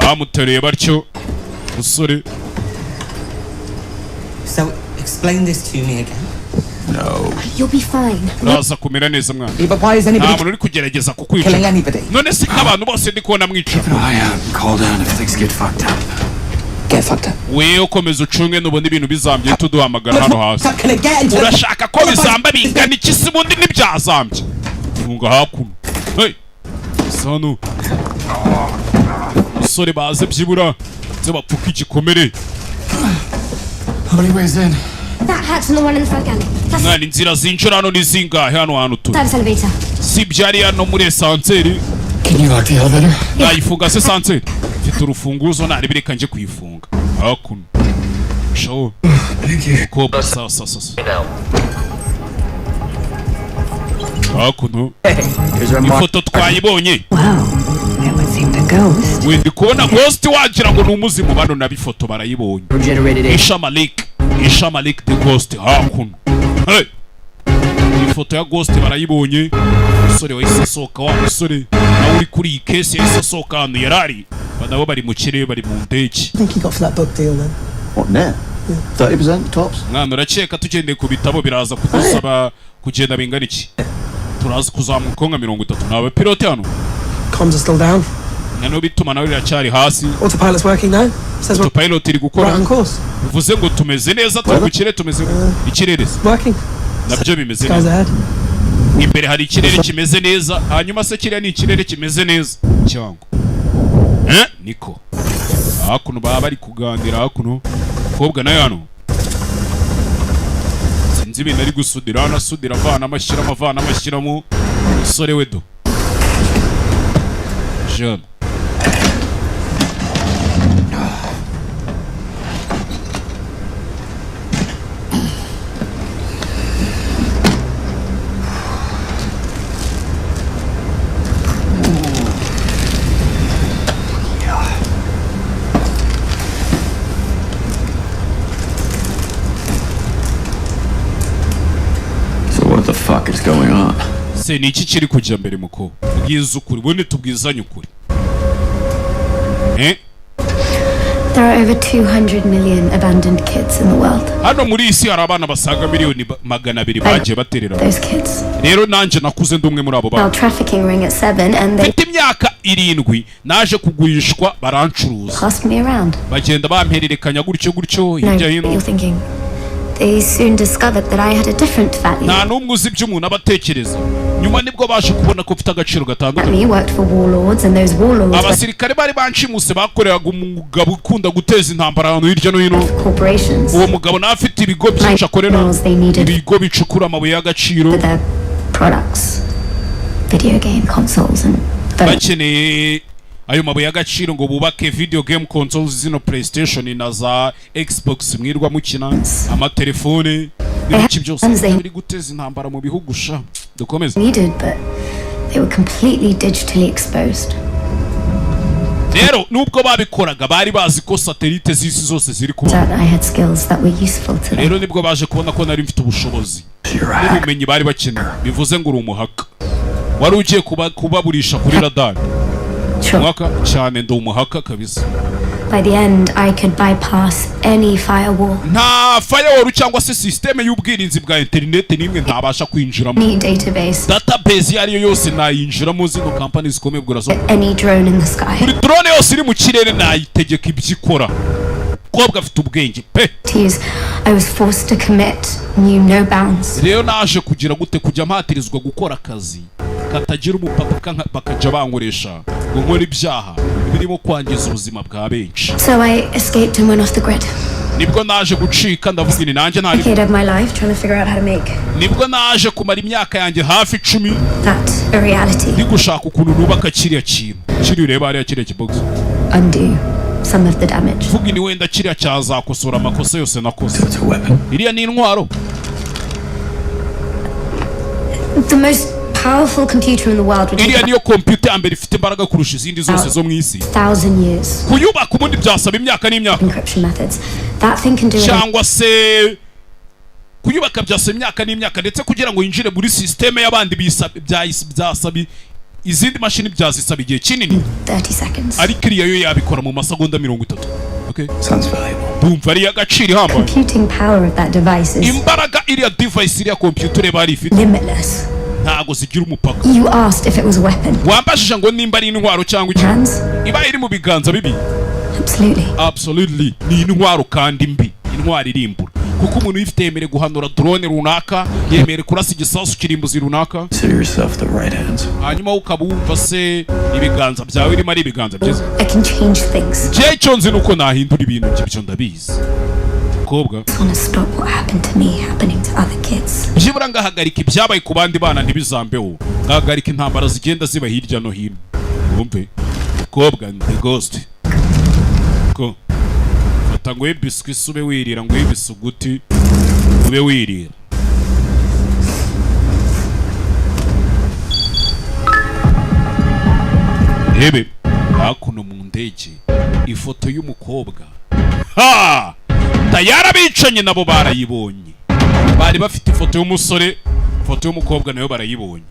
bamutereye batyo musore. So explain this to me again. No. You'll be fine. Uraza kumera neza mwana. But why is anybody uri kugerageza kukwica? killing anybody? None se nk'abantu bose ndi kubona mwica. Call down if things get fucked up. Get fucked up. Wewe ukomeza ucunge nubona ibintu bizambye tuduhamagara hano hasi. Urashaka ko bizamba bingana iki se ubundi n'ibyazambye? Ntunga hakuno. Hey. Sano. Musore baze byibura ze bapfuka igikomere. How many ways in? That hatch and the one in the front galley. Mwana inzira zinjira hano nizingahe hano hantu tu. That's elevator. Si byari hano muri esanseri. Can you lock the elevator? Nayifunga se esanseri. Mfite urufunguzo nari bireka nje kuyifunga. Hakuno. show umukobwa sasa hakuno ifoto twayibonye wendi kubona ghost wagira ngo numuzimu bano nabifoto barayibonye Isha Malik the ghost hakuno hey ifoto ya ghost barayibonye umusore wahise asohoka wa musore nawe uri kuri iyi case yahise asohoka hano yarari nabo bari mu kirere bari mu ndege What now? 30% tops? mwana urakeka tugendeye ku bitabo biraza kudusaba kugenda bingana iki turaza kuzamuka nka 30 nawe pilote hano Comms are still down. nano bituma nawe iracyari hasi Autopilot's working now. Says we're autopilot iri gukora on course. uvuze ngo tumeze neza tukukire tumeze ikirere Working. nabyo bimeze Guys neza ahead. imbere hari ikirere kimeze neza hanyuma se kiriya ni ikirere kimeze neza cyangwa niko hakuno baba bari kuganira hakuno kobwa nayo hano sinzi ibintu ari gusudira anasudira avana amashyiramo umusore we do Jean What the fuck is going on? se ni iki kiri kujya mbere muko bwiza ukuri bone tubwizanye ukuri There are over 200 million abandoned kids in the world. hano muri isi hari abana basaga miliyoni 200 bagiye baterera Those kids. rero nanje nakuze ndumwe muri abo bana Trafficking ring at 7 and they mfite imyaka 7 naje kugurishwa barancuruza passed me around. bagenda bampererekanya gutyo No, hirya hino you're thinking. They soon discovered that I had a different value. nta n'umwe uzi ibyo umuntu aba atekereza nyuma nibwo baje kubona ko mfite agaciro gatandukanye Me worked for warlords and those warlords abasirikare bari banshimuse bakoreraga umugabo ukunda guteza intambara ahantu hirya no hino corporations. uwo mugabo nawe afite ibigo byinshi akorera ibigo bicukura amabuye y'agaciro products, video game consoles and bakeneye ayo mabuye y'agaciro ngo bubake video game consoles zino PlayStation na za Xbox mwirwa mukina amatelefone n'ibiki byose biri guteza intambara mu bihugu sha dukomeze needed, but they were completely digitally exposed. rero nubwo babikoraga bari bazi ko satellite z'isi zose ziri kuba I had skills that were useful to them. rero nibwo baje kubona ko nari mfite ubushobozi n'ubumenyi bari bakeneye bivuze ngo uri umuhaka wari ugiye kubaburisha kuri radar mwaka cyane ndi umuhaka kabisa By the end, I could bypass any firewall. nta firewall cyangwa se systeme y'ubwirinzi bwa internet nimwe ntabasha kwinjiramo Any database. database yari yose nayinjiramo zino company zikomeye bwirazo Any drone in the sky. buri drone yose iri mu kirere nayitegeka ibyikora kobwa afite ubwenge pe I was forced to commit, knew no bounds. rero naje kugira gute kujya mpatirizwa gukora akazi katagira umupaka bakajya bankoresha ngo nkore ibyaha birimo kwangiza ubuzima bwa benshi So I escaped and went off the grid. nibwo naje gucika ndavuga ni nanjye ntari Decade of my life trying to figure out how to make nibwo naje kumara imyaka yanjye hafi 10 that a reality. ndi gushaka ukuntu nubaka kiriya kintu kiri ureba hariya kiriya kibox Undo some of the damage. vuga ni wenda kiriya cyazakosora amakosa yose nakoze iriya ni intwaro The most powerful computer in the world would iriya take niyo computer ya mbere ifite imbaraga kurusha izindi zose zo mu isi 1,000 years. kuyubaka ubundi byasaba imyaka n'imyaka Encryption methods. That thing can do it. cyangwa se kuyubaka byasaba imyaka n'imyaka ndetse kugira ngo yinjire muri systeme y'abandi byasaba izindi mashini byazisaba igihe kinini 30 seconds. ariko iriya yo yabikora mu masegonda 30. Okay, Sounds valuable. ndumva ari agaciro ihambaye Computing power of that device is imbaraga iriya device iriya computer bari ifite limitless. ntago zigira umupaka You asked if it was a weapon. wambashije ngo nimba ari intwaro cyangwa iki Hands? iba iri mu biganza bibi Absolutely. absolutely ni intwaro kandi mbi intwaro irimbura kuko umuntu uyifite yemerewe guhanura drone runaka yemerewe kurasa igisasu kirimbuzi runaka Consider yourself the right hands. hanyuma ukaba wumva se ibiganza byawe birimo ari ibiganza byiza I can change things. je cyo nzi nuko nahindura ibintu by'ibyo ndabizi kobwa I want to stop what happened to me happening to other kids. byibura ngahagarika ibyabaye ku bandi bana ntibizambeho ngahagarika intambara zigenda ziba hirya no hino wumve kobwa the ghost ko fata ngo biswi sube wirira ngo ibisuguti ube wirira. Hebe hakuno mu ndege ifoto y'umukobwa ha tayara bicanye nabo barayibonye, bari bafite ifoto y'umusore, ifoto y'umukobwa nayo barayibonye.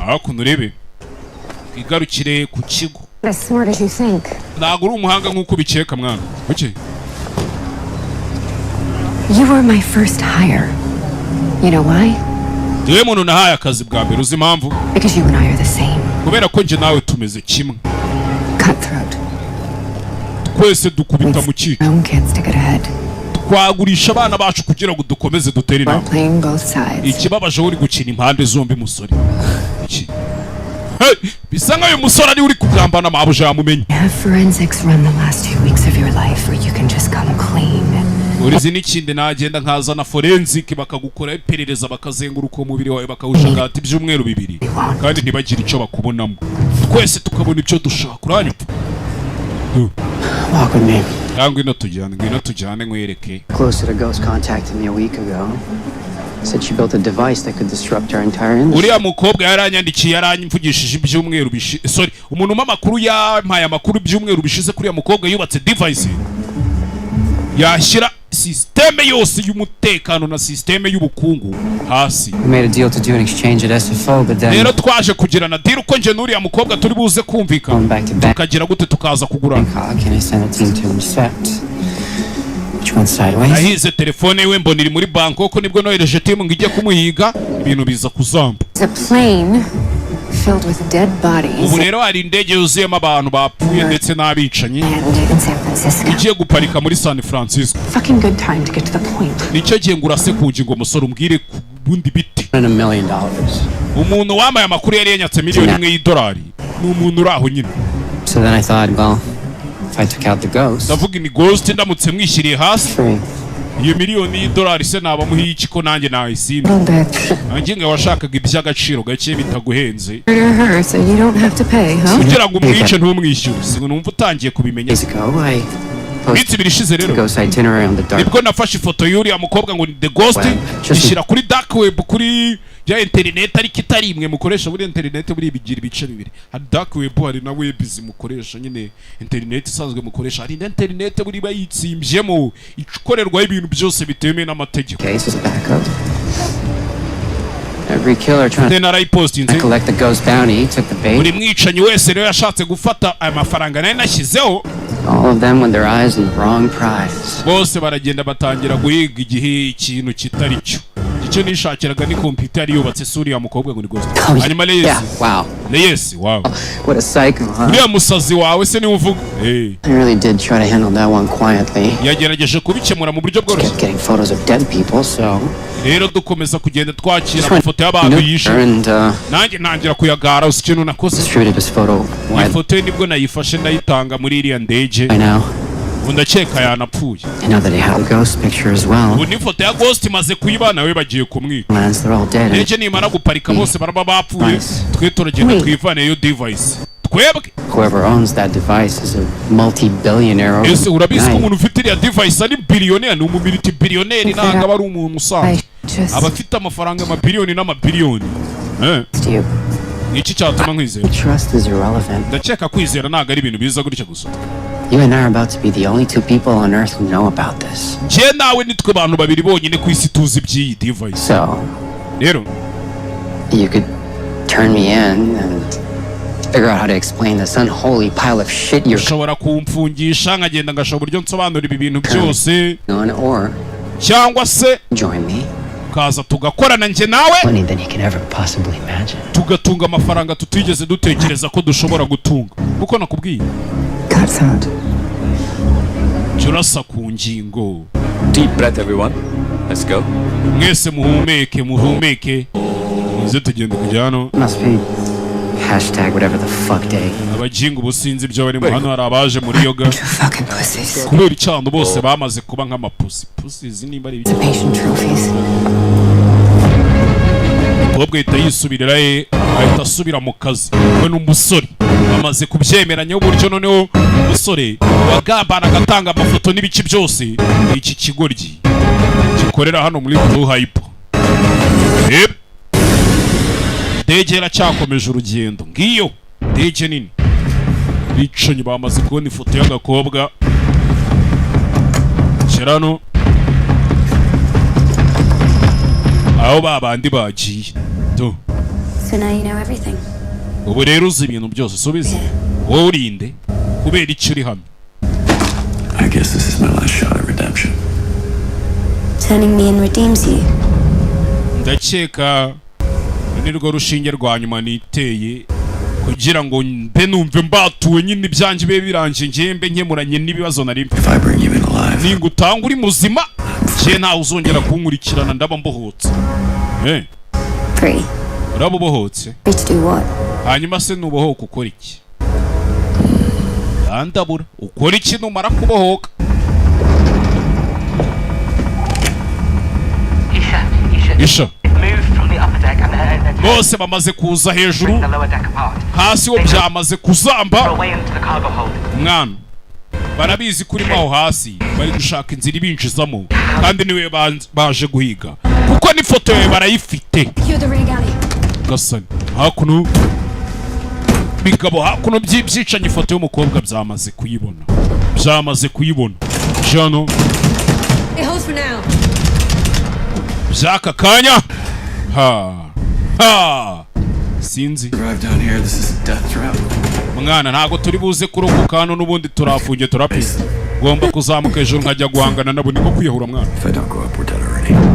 Hakuno rebe igarukire ku kigo. As smart as you think. Ntabwo uri umuhanga nk'uko bikeka mwana. Kuki? You were my first hire. You know why? Diwe muntu nahaye akazi bwa mbere uzi impamvu? Because you and I are the same. Kubera ko nje nawe tumeze kimwe. Cutthroat. Twese dukubita mu ciki. Own kids to get ahead. Twagurisha abana bacu kugira ngo dukomeze dutere We're intambwe. playing both sides. Ikibabaje uri gukina impande zombi musore. Iki? Bisa nkayo musore ari uri kugambana amabuja yamumenye. Have forensics run the last 2 weeks of your life, or you can just come clean. Urizi n'ikindi nagenda nkazana forensic bakagukora iperereza bakazenguruka umubiri wawe bakawushakata ibyumweru 2 kandi ntibagire icyo bakubonamo. Twese tukabona ibyo dushaka uranyumva. Walk with me. Ngwino tujyane nkwereke. Closer to Ghost contacted me a week ago. Said she built a device that could disrupt our entire industry. Uriya mukobwa yaranyandikiye yaranyimvugishije ibyumweru bishize. Sorry, umuntu amakuru yampaye amakuru ibyumweru bishize kuri ya mukobwa yubatse device. Yashyira systeme yose y'umutekano na systeme y'ubukungu hasi. We made a deal to do an exchange at SFO, but then rero twaje kugirana deal uko nje n'uriya mukobwa turi buze kumvikana. Tukagira gute tukaza kugurana. Can I send a team to inspect? Which one sideways? Nahize telefone iwe mbona iri muri Bangkok nibwo nohereje team ngo ijye kumuhiga ibintu biza kuzamba. It's a plane filled with dead bodies. Ubu rero hari indege yuzuyemo abantu bapfuye ndetse n'abicanyi. In San Francisco. Igiye guparika muri San Francisco. Fucking good time to get to the point. Nicyo gihe ngurase kunji ngo musore umbwire ku bundi biti. $1 million. Umuntu wamaye amakuru yari yanyatse $1,000,000 ni umuntu uraho nyine. So then I thought, well, if I took out the ghost. Ndavuga ni ghost ndamutse mwishyiriye hasi. Iyo $1,000,000 se naba muhiye iki ko nanjye nayisimba. Nanjye nga washakaga iby'agaciro gake bitaguhenze. Her, so you don't have to pay, huh? Kugira ngo umwice ntumwishyure. Singo numva utangiye kubimenya. Bitsi birishize rero. Nibwo nafashe ifoto y'uriya mukobwa ngo ni The Ghost ishyira kuri dark web kuri ya internet ariko itari imwe mukoresha muri internet buri bigira ibice bibiri. Hari dark web hari na web zimukoresha nyine internet isanzwe mukoresha. Hari internet buri bayitsimbyemo ikorerwa ibintu byose bitemewe n'amategeko. Every killer trying to collect the ghost bounty took the bait. Buri mwicanyi wese rero yashatse gufata aya mafaranga nayo nashyizeho. All of them with their eyes on the wrong prize. Bose baragenda batangira guhiga igihe ikintu kitari cyo. Icyo nishakiraga ni computer yubatse suri ya mukobwa ngo ni Ghost. Hanyuma Yes, wow. What a psycho, huh? Uriya musazi wawe se ni uvuga. I really did try to handle that one quietly. Yagerageje kubikemura mu buryo bworoshye. Getting photos of dead people, so rero dukomeza kugenda twakira amafoto y'abantu yishe. Nanjye ntangira kuyagara uzi ikintu nakoze. Distributed this photo. Ifoto nibwo nayifashe ndayitanga muri iriya ndege. I know. Undakeka yanapfuye. I know that they have a ghost picture as well. Ubu n'ifoto ya Ghost imaze kuyibana we bagiye kumwita. They're all dead. Ndege nimara guparika bose baraba bapfuye. Twe turagenda twivane iyo device. Twebwe. Whoever owns that device is a multi-billionaire. Ese urabizi ko umuntu ufite iriya device ari billionaire ni umumiliti-billionaire ntabwo aba ari umuntu usanzwe. Aba afite amafaranga amabiliyoni n'amabiliyoni. Niki cyatuma nkwizera? Ndakeka kwizera ntabwo ari ibintu biza gutya gusa. You and I are about to be the only 2 people on Earth who know about this. Je nawe nitwe bantu babiri bonyine ku isi tuzi iby'iyi device. So, rero you could turn me in and figure out how to explain this unholy pile of shit you're ushobora kumfungisha nkagenda ngashobora uburyo nsobanura ibi bintu byose. Or cyangwa se join me. Kaza tugakorana njye nawe. Money than he can ever possibly imagine. Tugatunga amafaranga tutigeze dutekereza ko dushobora gutunga. Kuko nakubwiye. Cutthroat. Jurasa ku ngingo. Deep breath everyone. Let's go. Mwese muhumeke. Muze tugende kujyano. Must be #whatever the fuck day. Abajingu businzi byo bari mu hano hari abaje muri yoga. Kubera icyando bose bamaze kuba nk'amapusi. Pusi nimba ari ibyo. Ubwo ahita yisubirira ahita asubira mu kazi. We n'umusore bamaze kubyemeranya uburyo noneho umusore wagambanaga agatanga amafoto n'ibiki byose iki kigoryi gikorera hano muri Blue Hyper. Ndege iracyakomeje urugendo, ngiyo ndege nini. Bicanyi bamaze kubona ifoto y'agakobwa Sherano aho babandi bagiye. So now you know everything. Ubu rero uzi ibintu byose, subiza. Wowe urinde kubera icyo uri hano. I guess this is my last shot at redemption. Turning me in redeems you. Ndakeka ni rwo rushinge rwa nyuma niteye kugira ngo mbe numve mbatuwe nyine ibyanjye bibe birangiye ngembe nkemuranye n'ibibazo nari mfite. Ninga utanga uri muzima je ntawe uzongera kunkurikirana ndaba mbohotse. Free. Uraba ubohotse? Free to do what? Hanyuma se nubohoka ukora iki? Andabura ukora iki numara kubohoka? Isha bose bamaze kuza hejuru, hasi ho byamaze kuzamba. Mwana barabizi kurimo aho hasi, bari gushaka inzira ibinjizamo kandi niwe baje guhiga kuko n'ifoto yawe barayifite. Gasani hakuno bigabo hakuno by'ibyicanye ifoto y'umukobwa byamaze kuyibona jano byaka kanya sinzi mwana ntago turi buze kurokoka hano n'ubundi turafunge turapise. Ngomba kuzamuka hejuru nkajya guhangana nabo, niko kwiyahura mwana.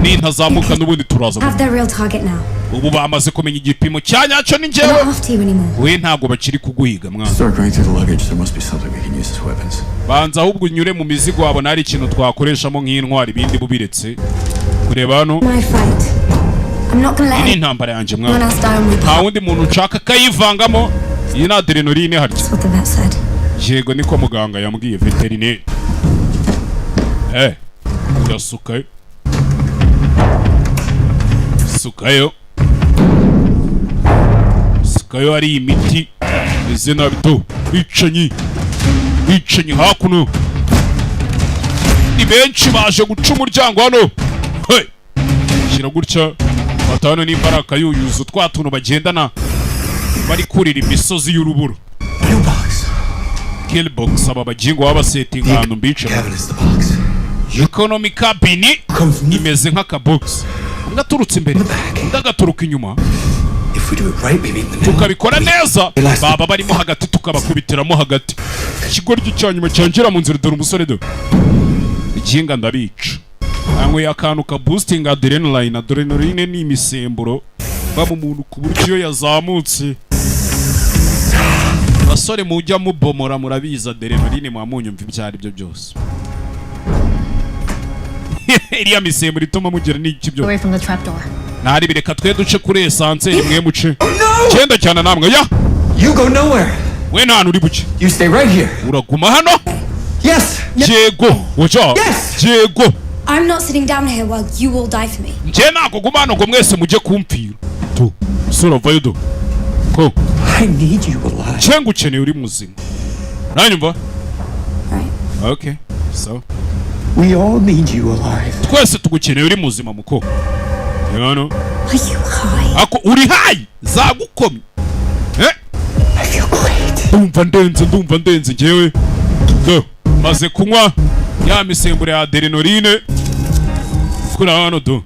Nintazamuka n'ubundi turaza. Ubu bamaze kumenya igipimo cyanyacyo ni njyewe. We ntago bakiri kuguhiga mwana. Banza ahubwo unyure mu mizigo wabona hari ikintu twakoreshamo nk'intwari ibindi bubiretse. Kureba hano ni intambara yanjye mwana, nta wundi muntu nshaka kayivangamo. Iyi ni adrenaline harya. Yego niko muganga yambwiye veterineri. Urasukayo sukayo ari imiti ize nabito. Bicanyi hakuno ni benshi baje guca umuryango hano. Shira gutya batano n'imbaraga yuyuzo twatuntu bagendana bari kurira imisozi y'uruburo. Killbox aba bagingo waba setting ahantu mbice. Economy cabin imeze nk'aka box ngaturutse imbere ndagaturuka inyuma. Tukabikora neza baba barimo hagati tukabakubitiramo hagati. Ikigoryi cyanyuma cyangira mu nzira dore umusore do iginga ndabica. Angwe akantu ka boosting adrenaline. Adrenaline ni imisemburo ba mu muntu ku buryo iyo yazamutse basore mujya mubomora murabiza adrenaline mwamunyumva ibyari byo byose. Iriya misemburo ituma mugira n'iki byo. Away from the trapdoor. Nari bireka twe duce kuri essence imwe muce. Cyenda cyane namwe ya. You go nowhere. We nta uri buce. You stay right here. Uraguma hano? Yes. Yego. Wacha. Yes. Yego. I'm not sitting down here while you will die for me. Nje nako guma hano ngo mwese mujye kumpfira. Tu. Sura vayo do. Ko. I need you alive. Chengu ukeneye uri muzima. Nanyumva? Right. Okay. So. We all need you alive. Twese tugukeneye uri muzima muko. Yano. Are you high? Ako uri high zagukomye. I feel great. Ndumva ndenze ngewe. Do. Maze kunywa ya misemburo ya adrenaline. Kuri hano do.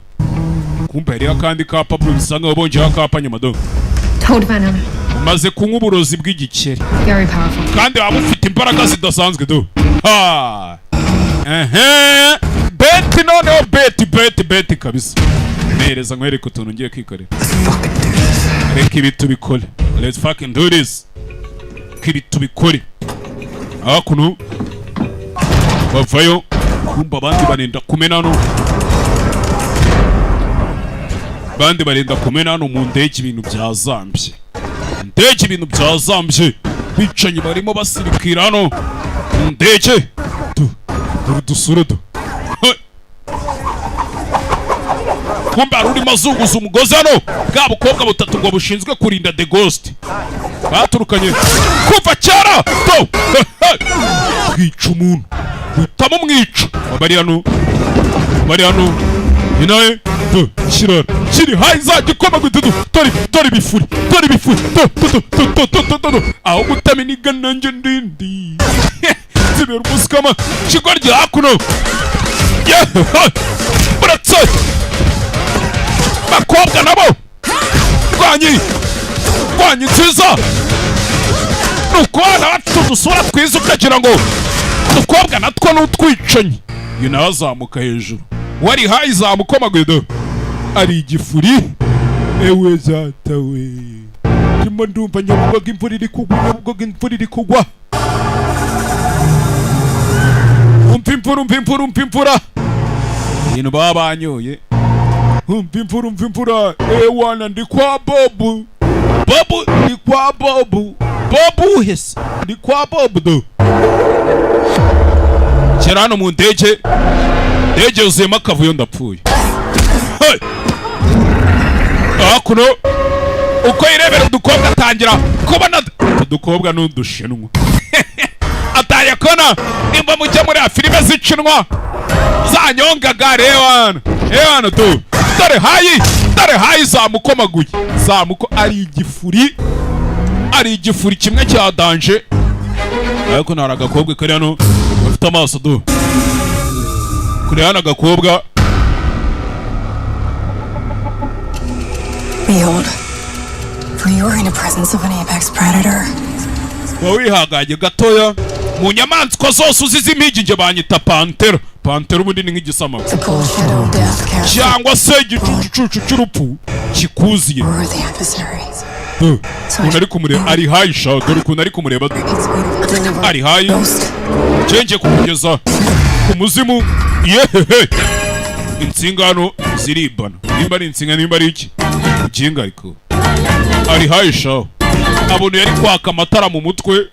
Kumpa yari akandi ka Pablo bisanga wabonje akapa nyuma do. Toad venom. Maze kunywa uburozi bw'igikeri. Very powerful. Kandi waba ufite imbaraga zidasanzwe do. Beti kabisa. Nereza nkwereke utuntu ngiye kwikorera. Reka ibi tubikore. Let's fucking do this. Kibi tubikore. Hakuno bavayo kumba abandi barenda kumena hano. Bandi barenda kumena hano mu ndege ibintu byazambye. Ndege ibintu byazambye. Bicanyi barimo basirikira hano. Mu ndege. kumbe hari urimo azunguza umugozi hano. Bwa bukobwa butatu ngo bushinzwe kurinda The Ghost baturukanye kuva kera to kwica umuntu uhitamo umwica. bari hano inaye kirara kiri hayi za gikoma gududu tori bifuri aho gutaminiga nanjye ndindi zibera umusikama kigo rya hakuno buratse bakobwa nabo rwanyi nziza nukubana bafite udusura twiza ukagira ngo udukobwa natwo n'utwicanyi uyu nawe azamuka hejuru wari hayi zamukomagudo ari igifuri ewe zatawe ndimo ndumva Nyabugogo imvura iri kugwa umva imvura ibintu baba banyoye umva imvura ewana ndi kwa Bobu ndi kwa Bobu uhese ndi kwa Bobu do kera hano mu ndege yuzuyemo akavuyo ndapfuye. Hakuno uko irebera udukobwa atangira kubona udukobwa n'udushinwa ataya kona nimba mujya muri filime z'icinwa zanyongaga ewana tu dore hayi zamukomaguye ari igifuri kimwe cya danje. Ariko nari agakobwa kari hano gafite amaso do kuri hano agakobwa. Behold, for you are in the presence of an apex predator. Wihagaye gatoya mu nyamaswa zose uzize impigi nje banyita pantera ubundi ni nk'igisama cyangwa se igicucu cy'urupfu kikuziye. ukuntu ari kumureba ari hayi shaho dore ukuntu ari kumureba ari hayi cenje kugeza ku muzimu yehehe insingano ziribana nimba ari insinga nimba ari iki ukinga ariko ari hayi shaho abone yari kwaka amatara mu mutwe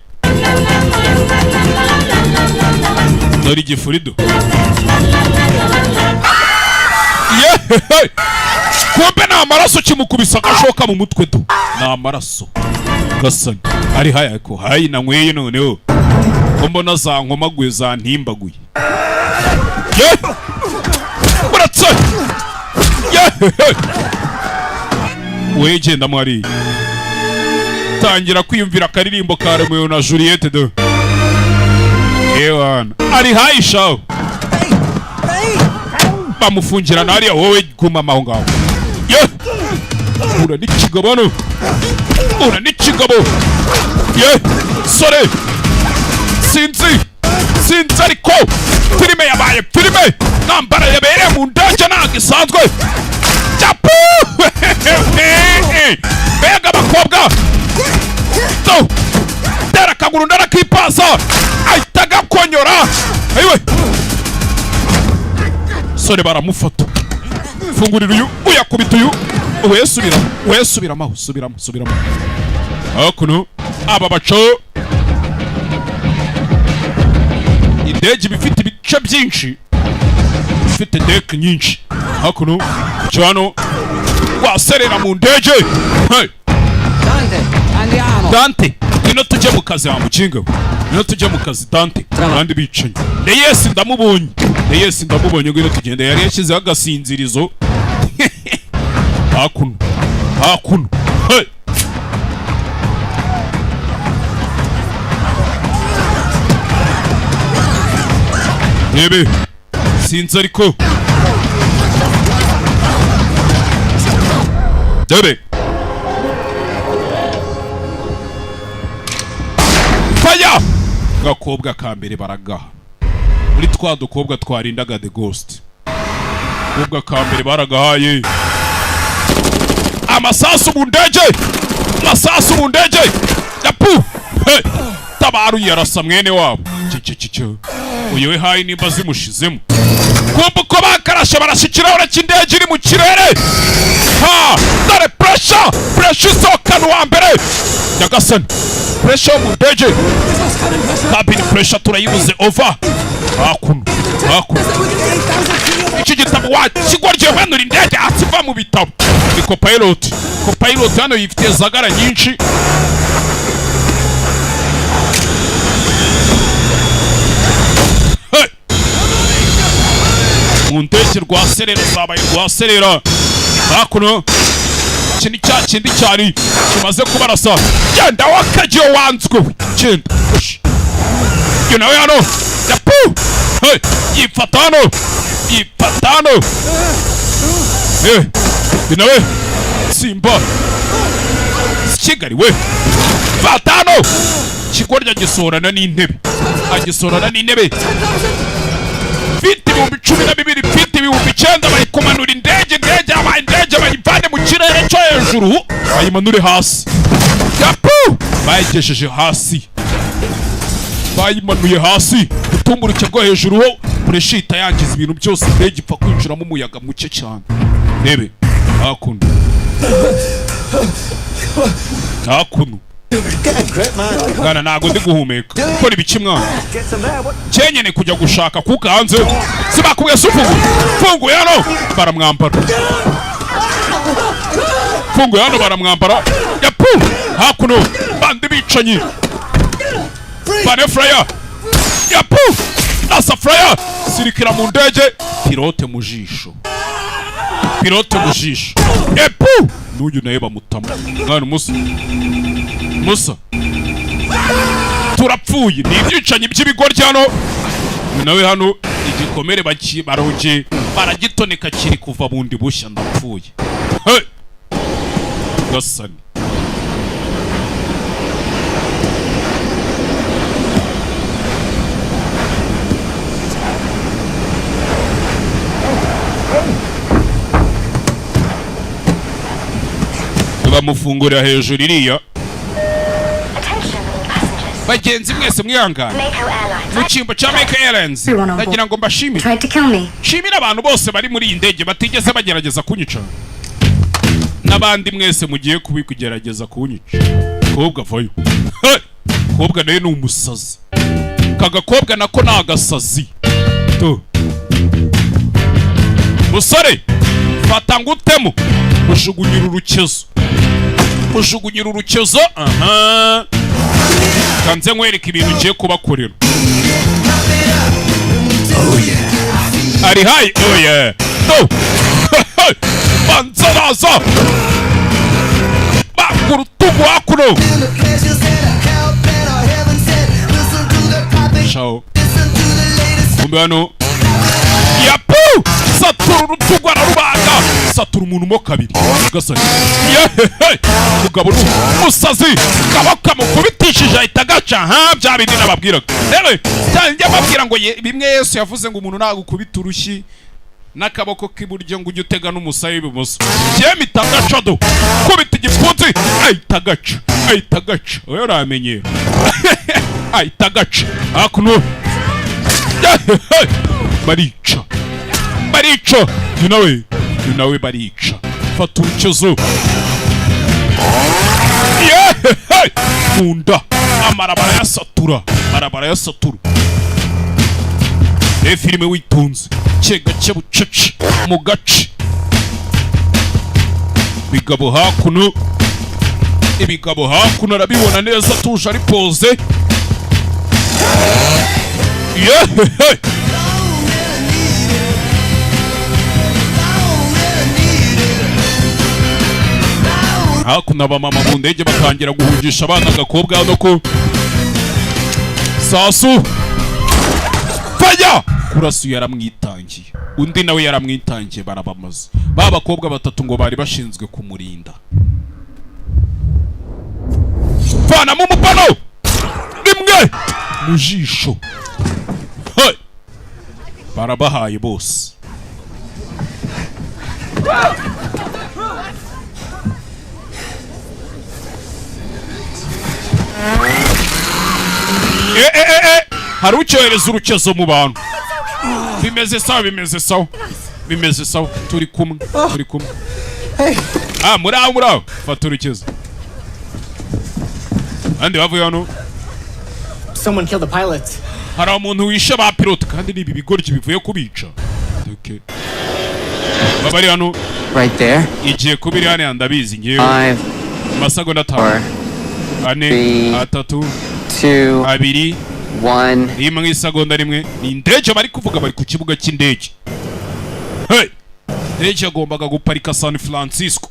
dore igifurido yehehe kumbe na amaraso kimukubisa agashoka mu mutwe do na amaraso gasani ari hayi ko hayi na nkweye noneho ko mbona za nkomaguye za ntimbaguye buratse wegenda mwari tangira kwiyumvira akaririmbo ka Romeo na Juliette do ewana ari hayi shaho bamufungira nariya wowe guma maho ngaho ura n'ikigabo sore sinzi ariko filime yabaye filime nambara yabereye mu ndege ntabwo isanzwe japu mbega abakobwa tera akaguru ndarakipasa ahita agakonyora ayiwe sore baramufata fungurira uyu uyakubita uyu subiramo hakuno aba baco indege bifite ibice byinshi bifite deck nyinshi hakuno cyano waserera mu ndege Dante ino tujye mu kazi hamukinga ino tujye mu kazi Dante kandi bicanye Yes ndamubonye ngo ino tugende yari yashyizeho agasinzirizo hakuno Nebe sinzi ariko Debe faya gakobwa ka mbere baragaha muri twa dukobwa twarindaga The Ghost gakobwa ka mbere baragahaye amasasu mu ndege yapu tabaru yarasa mwene wabo uyewe hayi nimba zimushizemo kumva uko bakarashe barashikira urakindege iri mu kirere dore pressure isokana uwa mbere nyagasani pressure mu ndege cabin pressure turayibuze over hakuno iki gitabo wa kigoryi umanura indege hasi iva mu bitabo ni copilot hano yifitiye zagara nyinshi mu ndege rwaserera zabaye rwaserera hakuno kindi cya kindi cyari kimaze kubarasa genda wakagiye wanzwe genda you know hano yapu yifatano binawe simba Kigali we fatano kigorya gisorana n'intebe agisorana n'intebe fiti ibihumbi 12 fiti ibihumbi 9 bari kumanura indege bayivane mu kirere cyo hejuru bayimanure hasi yapu bayigesheje hasi bayimanuye hasi utumburuke bwo hejuru ho preshita yangiza ibintu byose indege ipfa kwinjiramo umuyaga muke cyane rebe hakuno Gana nago ndi guhumeka ko nibiki mwana cyenyene kujya gushaka kuka hanze sibakuye fungu yano baramwambara yapu hakuno bandi bicanyi bane fryer yapu nasa fryer sirikira mu ndege pilote mu jisho yapu n'uyu naye bamutama mwana musa turapfuye ni ibyicanyi by'ibigoryi hano nawe hano igikomere baronge baragitoneka kiri kuva bundi bushya ndapfuye gasani bamufungurira hejuru iriya bagenzi mwese mwihangane mu cyimbo cya Mako Airlines ndagira ngo mbashimire shimira abantu bose bari muri iyi ndege batigeze bagerageza kunyica n'abandi mwese mugiye kubikugerageza kunyica kobwa vayo kobwa naye ni umusazi kagakobwa nako ni agasazi to musore fata ngutemo ujugunyira urukezo aha kanze nkwereka ibintu ugiye kubakorera ari hayi no banzaraza bakurutugu hakuno ciao kumbe hano yapu satura urutugu ararubaga satura umuntu mo kabiri gasani mugabo n'umusazi kabaka mukubitishije ahita gaca bya bindi nababwiraga rero cyane ababwira ngo bimwe Yesu yavuze ngo umuntu nagukubita urushyi n'akaboko k'iburyo ngo ujye utega n'umusaya w'ibumoso cyemita gaca do kubita igipfunsi ahita gaca oyo uramenyera ahita gaca hakuno barica you know barica fata urukezo munda amarabara yasatura filime witonze gake bucece mu gace ibigabo hakuno arabibona neza tuje ari pose hakuno abamama mu ndege batangira guhungisha abana agakobwa hano ko sasu faya kurasuye yaramwitangiye undi nawe yaramwitangiye barabamaze bakobwa batatu ngo bari bashinzwe kumurinda fana mu mupano rimwe mu jisho barabahaye bose hari ucyohereza urukezo mu bantu bimeze sawa turi kumwe muraho fata urukezo andi bavuye hano someone killed the pilot. hari umuntu wishe ba pilot kandi ni ibi bigoryi bivuye kubica okay babari hano Right there. igiye kubiri hano ndabizi ngewe 5, amasegonda 5 4, 4 3 2, 2 1. rimwe isegonda rimwe. Ni indege bari kuvuga, bari ku kibuga cy'indege. Hey, indege yagombaga guparika San Francisco.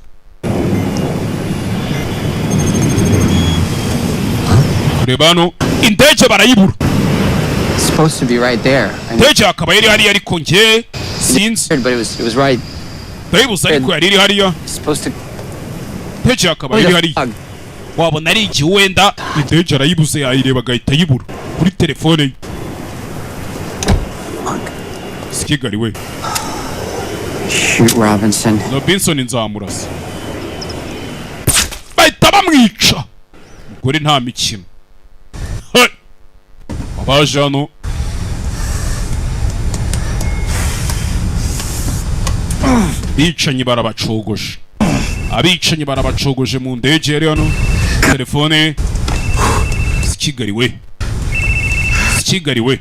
Reba hano indege barayibura. Supposed to be right there. Indege akaba yari hariya ariko nge sinzi. But it was right. Ndayibuza ariko yari iri hariya. Supposed to. Indege akaba yari hariya. Wabona ari iki wenda indege arayibuze yayireba agahita yibura kuri telefone ye. Sikigari we. Shoot Robinson. Robinson nzamurasa. Bahita bamwica. Umugore nta mikino. Hey. Abaje hano. Bicanyi barabacogoje. Abicanyi barabacogoje mu ndege yari hano. Telefone. Sikigari we. Sikigari we.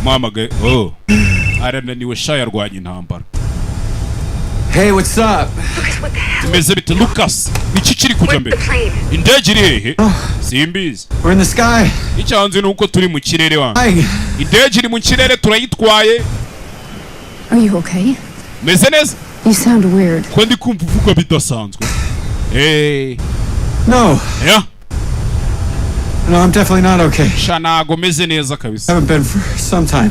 Mamage. Oh. Arananiwe sha yarwanye intambara. Hey, what's up? Tumeze bite Lucas? Iki kiri kuja mbere? Indege iri hehe? Simbizi. We're in the sky. Icyanze nuko turi mu kirere wa. Indege iri mu kirere turayitwaye. Are you okay? Meze neza? You sound weird. Ko ndi kumva uvuga bidasanzwe. Hey. No. Yeah. No, I'm definitely not okay. Shanago meze neza kabisa. Haven't been for some time.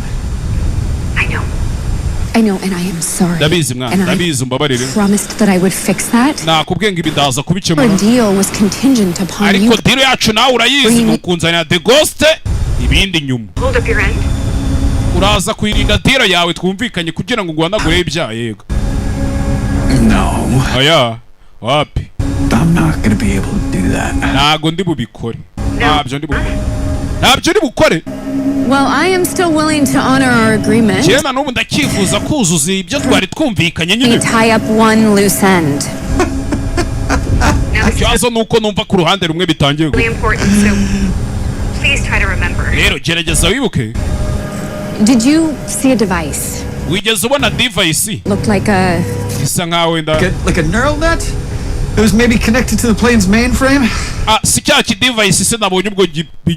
I know, and I am sorry. Ndabizi mwana, ndabizi mbabarire. Promised that I would fix that. Nakubwiye ngo ibidaza kubikemura. Our deal was contingent upon you. Ariko deal yacu nawe urayizi nukunzanira The Ghost ibindi nyuma. Hold up your end. Uraza kwirinda deal yawe twumvikanye kugira ngo ngwanagure ibyaha yego. No. Aya, wapi? I'm not going to be able to do that. Ntago ndi bubikore. Ntabyo ndi bukore. Ntabyo ndi bukore. Well, I am still willing to honor our agreement. Jena n'ubu ndakifuza kuzuza ibyo twari twumvikanye nyine. Tie up one loose end. Ikibazo nuko numva ku ruhande rumwe bitangiye. Rero gerageza wibuke. Did you see a device? Wigeze ubona device? Looked like a... Isa nkaho wenda. Like a neural net? It was maybe connected to the plane's mainframe? Si cya ki device se nabonye ubwo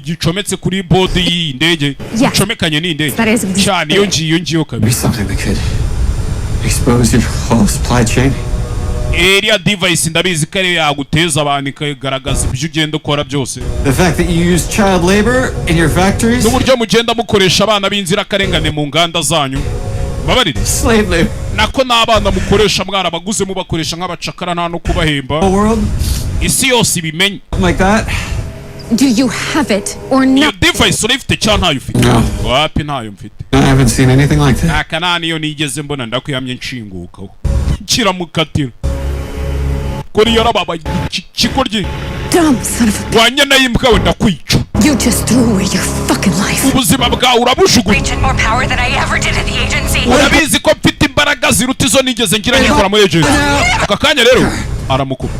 gicometse kuri board y'indege. Gicomekanye n'indege. Cyane iyo ngiyo kabisa. Something that could expose your whole supply chain. Area device ndabizi kare yaguteza abantu ikagaragaza ibyo ugenda ukora byose. The fact that you use child labor in your factories? N'uburyo mugenda mukoresha abana b'inzira karengane mu nganda zanyu. Babarire. Slave labor. Nako n'abana mukoresha mwana baguze mubakoresha nk'abacakara nta no kubahemba. The world? Isi yose ibimenye. Like that? Do you have it or not? Your device urifite cyangwa ntayo ufite? No. Wapi ntayo mfite? I haven't seen anything like that. Aka niyo nigeze mbona ndakwiyamye nshinguka. Kiramukatira. Kuri yarababa kikorye. Dumb son of a... Wanyana yimbwa wenda kwica. You just threw away your fucking life. Ubuzima bwawe urabushuguye. Reaching more power than I ever did at the agency. Urabizi ko mfite imbaraga ziruta izo nigeze ngira nkikora muri agency. Aka kanya rero aramukuba.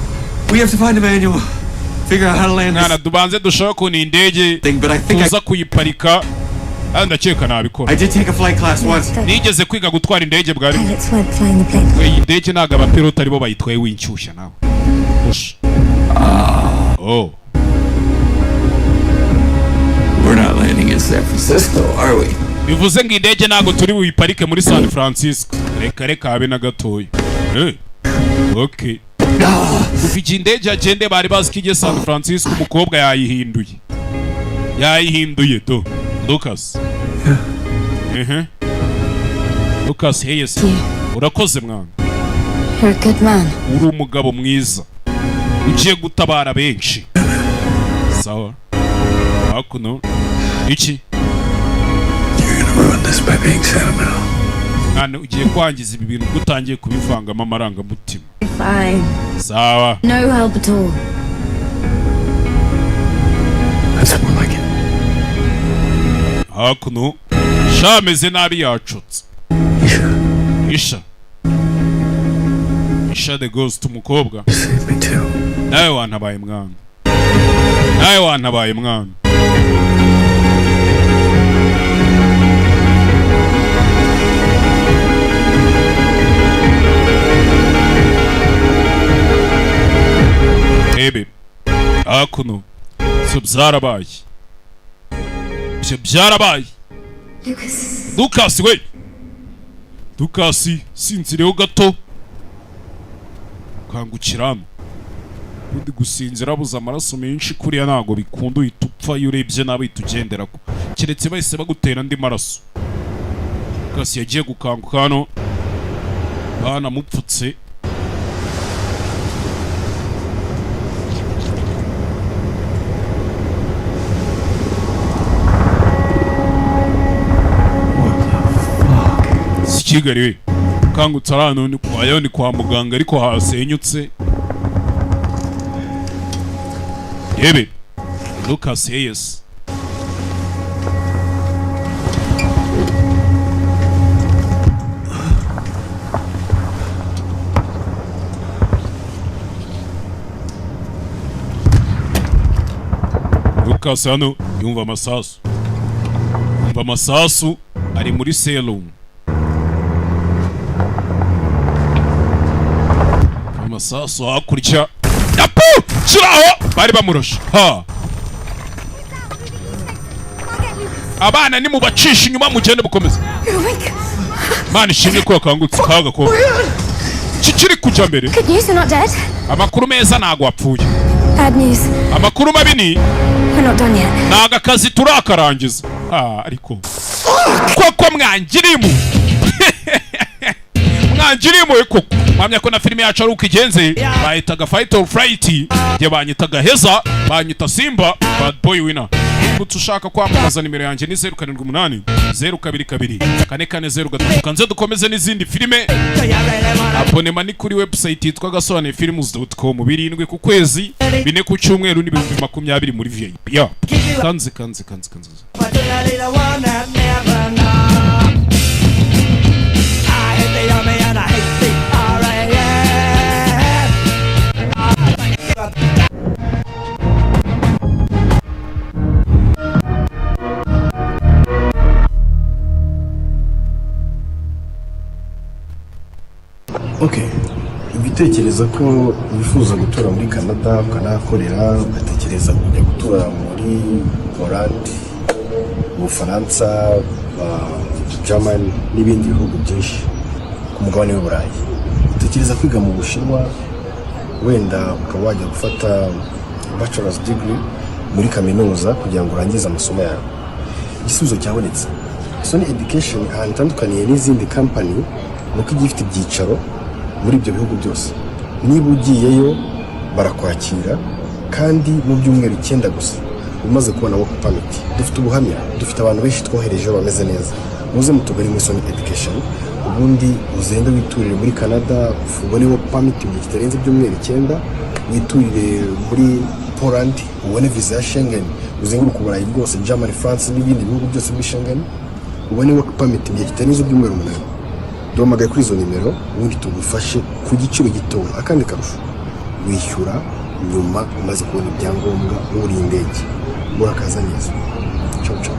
We have to find a manual. Figure out how to land this. Dubanze dushaka ko ni indege. Tuza kuyiparika. Ndakeka nabikora. I did take a flight class once. Nigeze kwiga gutwara indege bwari. Pilots weren't flying the plane. Iyi ndege ntago abapiloti aribo bayitwaye winshyushya nawe. Ush. Oh. We're not landing in San Francisco, are we? Bivuze ngo indege ntago turi buyiparike muri San Francisco. Reka habe na gatoya. Okay. Kuva indege agende bari bazi ko igiye San Francisco umukobwa yayihinduye do. Lucas. Lucas Hayes. Urakoze mwana. You're a good man. Uri umugabo mwiza. Ugiye gutabara benshi. Sawa. Hakuno. Iki? You're gonna ruin this by being sentimental. Nane ugiye kwangiza ibi bintu gutangiye kubivangamo amarangamutima. Fine. Sawa. No help at all. That's more like it. Hakuno. Shameze nabi yacutse. Isha. Isha the Ghost umukobwa. Save me too. Nawe wantabaye mwana. Nawe wantabaye mwana. urebe hakuno ibyo byarabaye ibyo byarabaye Lucas we Lucas sinzireho gato kangukiramo undi gusinzira buza amaraso menshi kuriya ntago bikunda uhita upfa iyo urebye nabi tugendera ko keretse bahise bagutera andi maraso Lucas yagiye gukanguka hano banamupfutse Kigali we kangutse arano ni kwa muganga ariko hasenyutse yebe Lucas Hayes Lucas hano yumva amasasu ari muri serum amasasu hakurya yapu kiraho bari bamuroshe ha abana ni mubacisha inyuma mugende bukomeza Mana ishimwe ko yakangutse kaga ko kikiri kujya mbere Good news, you're not dead. amakuru meza ntago wapfuye Bad news. amakuru mabi ni We're not done yet. ntago akazi turakarangiza ariko koko mwangirimu mwangirimu koko mwamya ko na filime yacu ari uko igenze bahitaga Fight or Flight igihe banyitaga Heza banyita Simba Bad Boy Winner Kutse ushaka kwamamaza nimero yanjye ni 078 022 4403 kanze dukomeze n'izindi filime abonema ni kuri website yitwa gasobanefilms.com 7 ku kwezi 4 ku cyumweru ni 2020 muri VIP ya kanze Okay, ubitekereza ko wifuza gutura muri Canada ukanahakorera ugatekereza kujya gutura muri Poland, Ubufaransa, Germany n'ibindi bihugu byinshi ku mugabane w'Uburayi. Utekereza kwiga mu Bushinwa wenda ukaba wajya gufata bachelor's degree muri kaminuza kugira ngo urangize amasomo yawe. Igisubizo cyabonetse. Sony Education ahantu itandukaniye n'izindi company nuko igifite ibyicaro muri ibyo bihugu byose. Niba ugiyeyo barakwakira kandi mu byumweru 9 gusa umaze kubona work permit. Dufite ubuhamya, dufite abantu benshi twohereje bameze neza. Muze mutugari muri Sony Education ubundi uzende witurire muri Canada ubone work permit mu gihe kitarenze ibyumweru 9, witurire muri Poland ubone visa ya Schengen, uzenguruka Uburayi bwose, Germany, France n'ibindi bihugu byose muri Schengen ubone work permit mu gihe kitarenze ibyumweru 8. Duhamagaye kuri izo nimero ubundi tugufashe ku giciro gito. Akandi karusho wishyura nyuma umaze kubona ibyangombwa muri indege. Murakaza neza. Ciao ciao.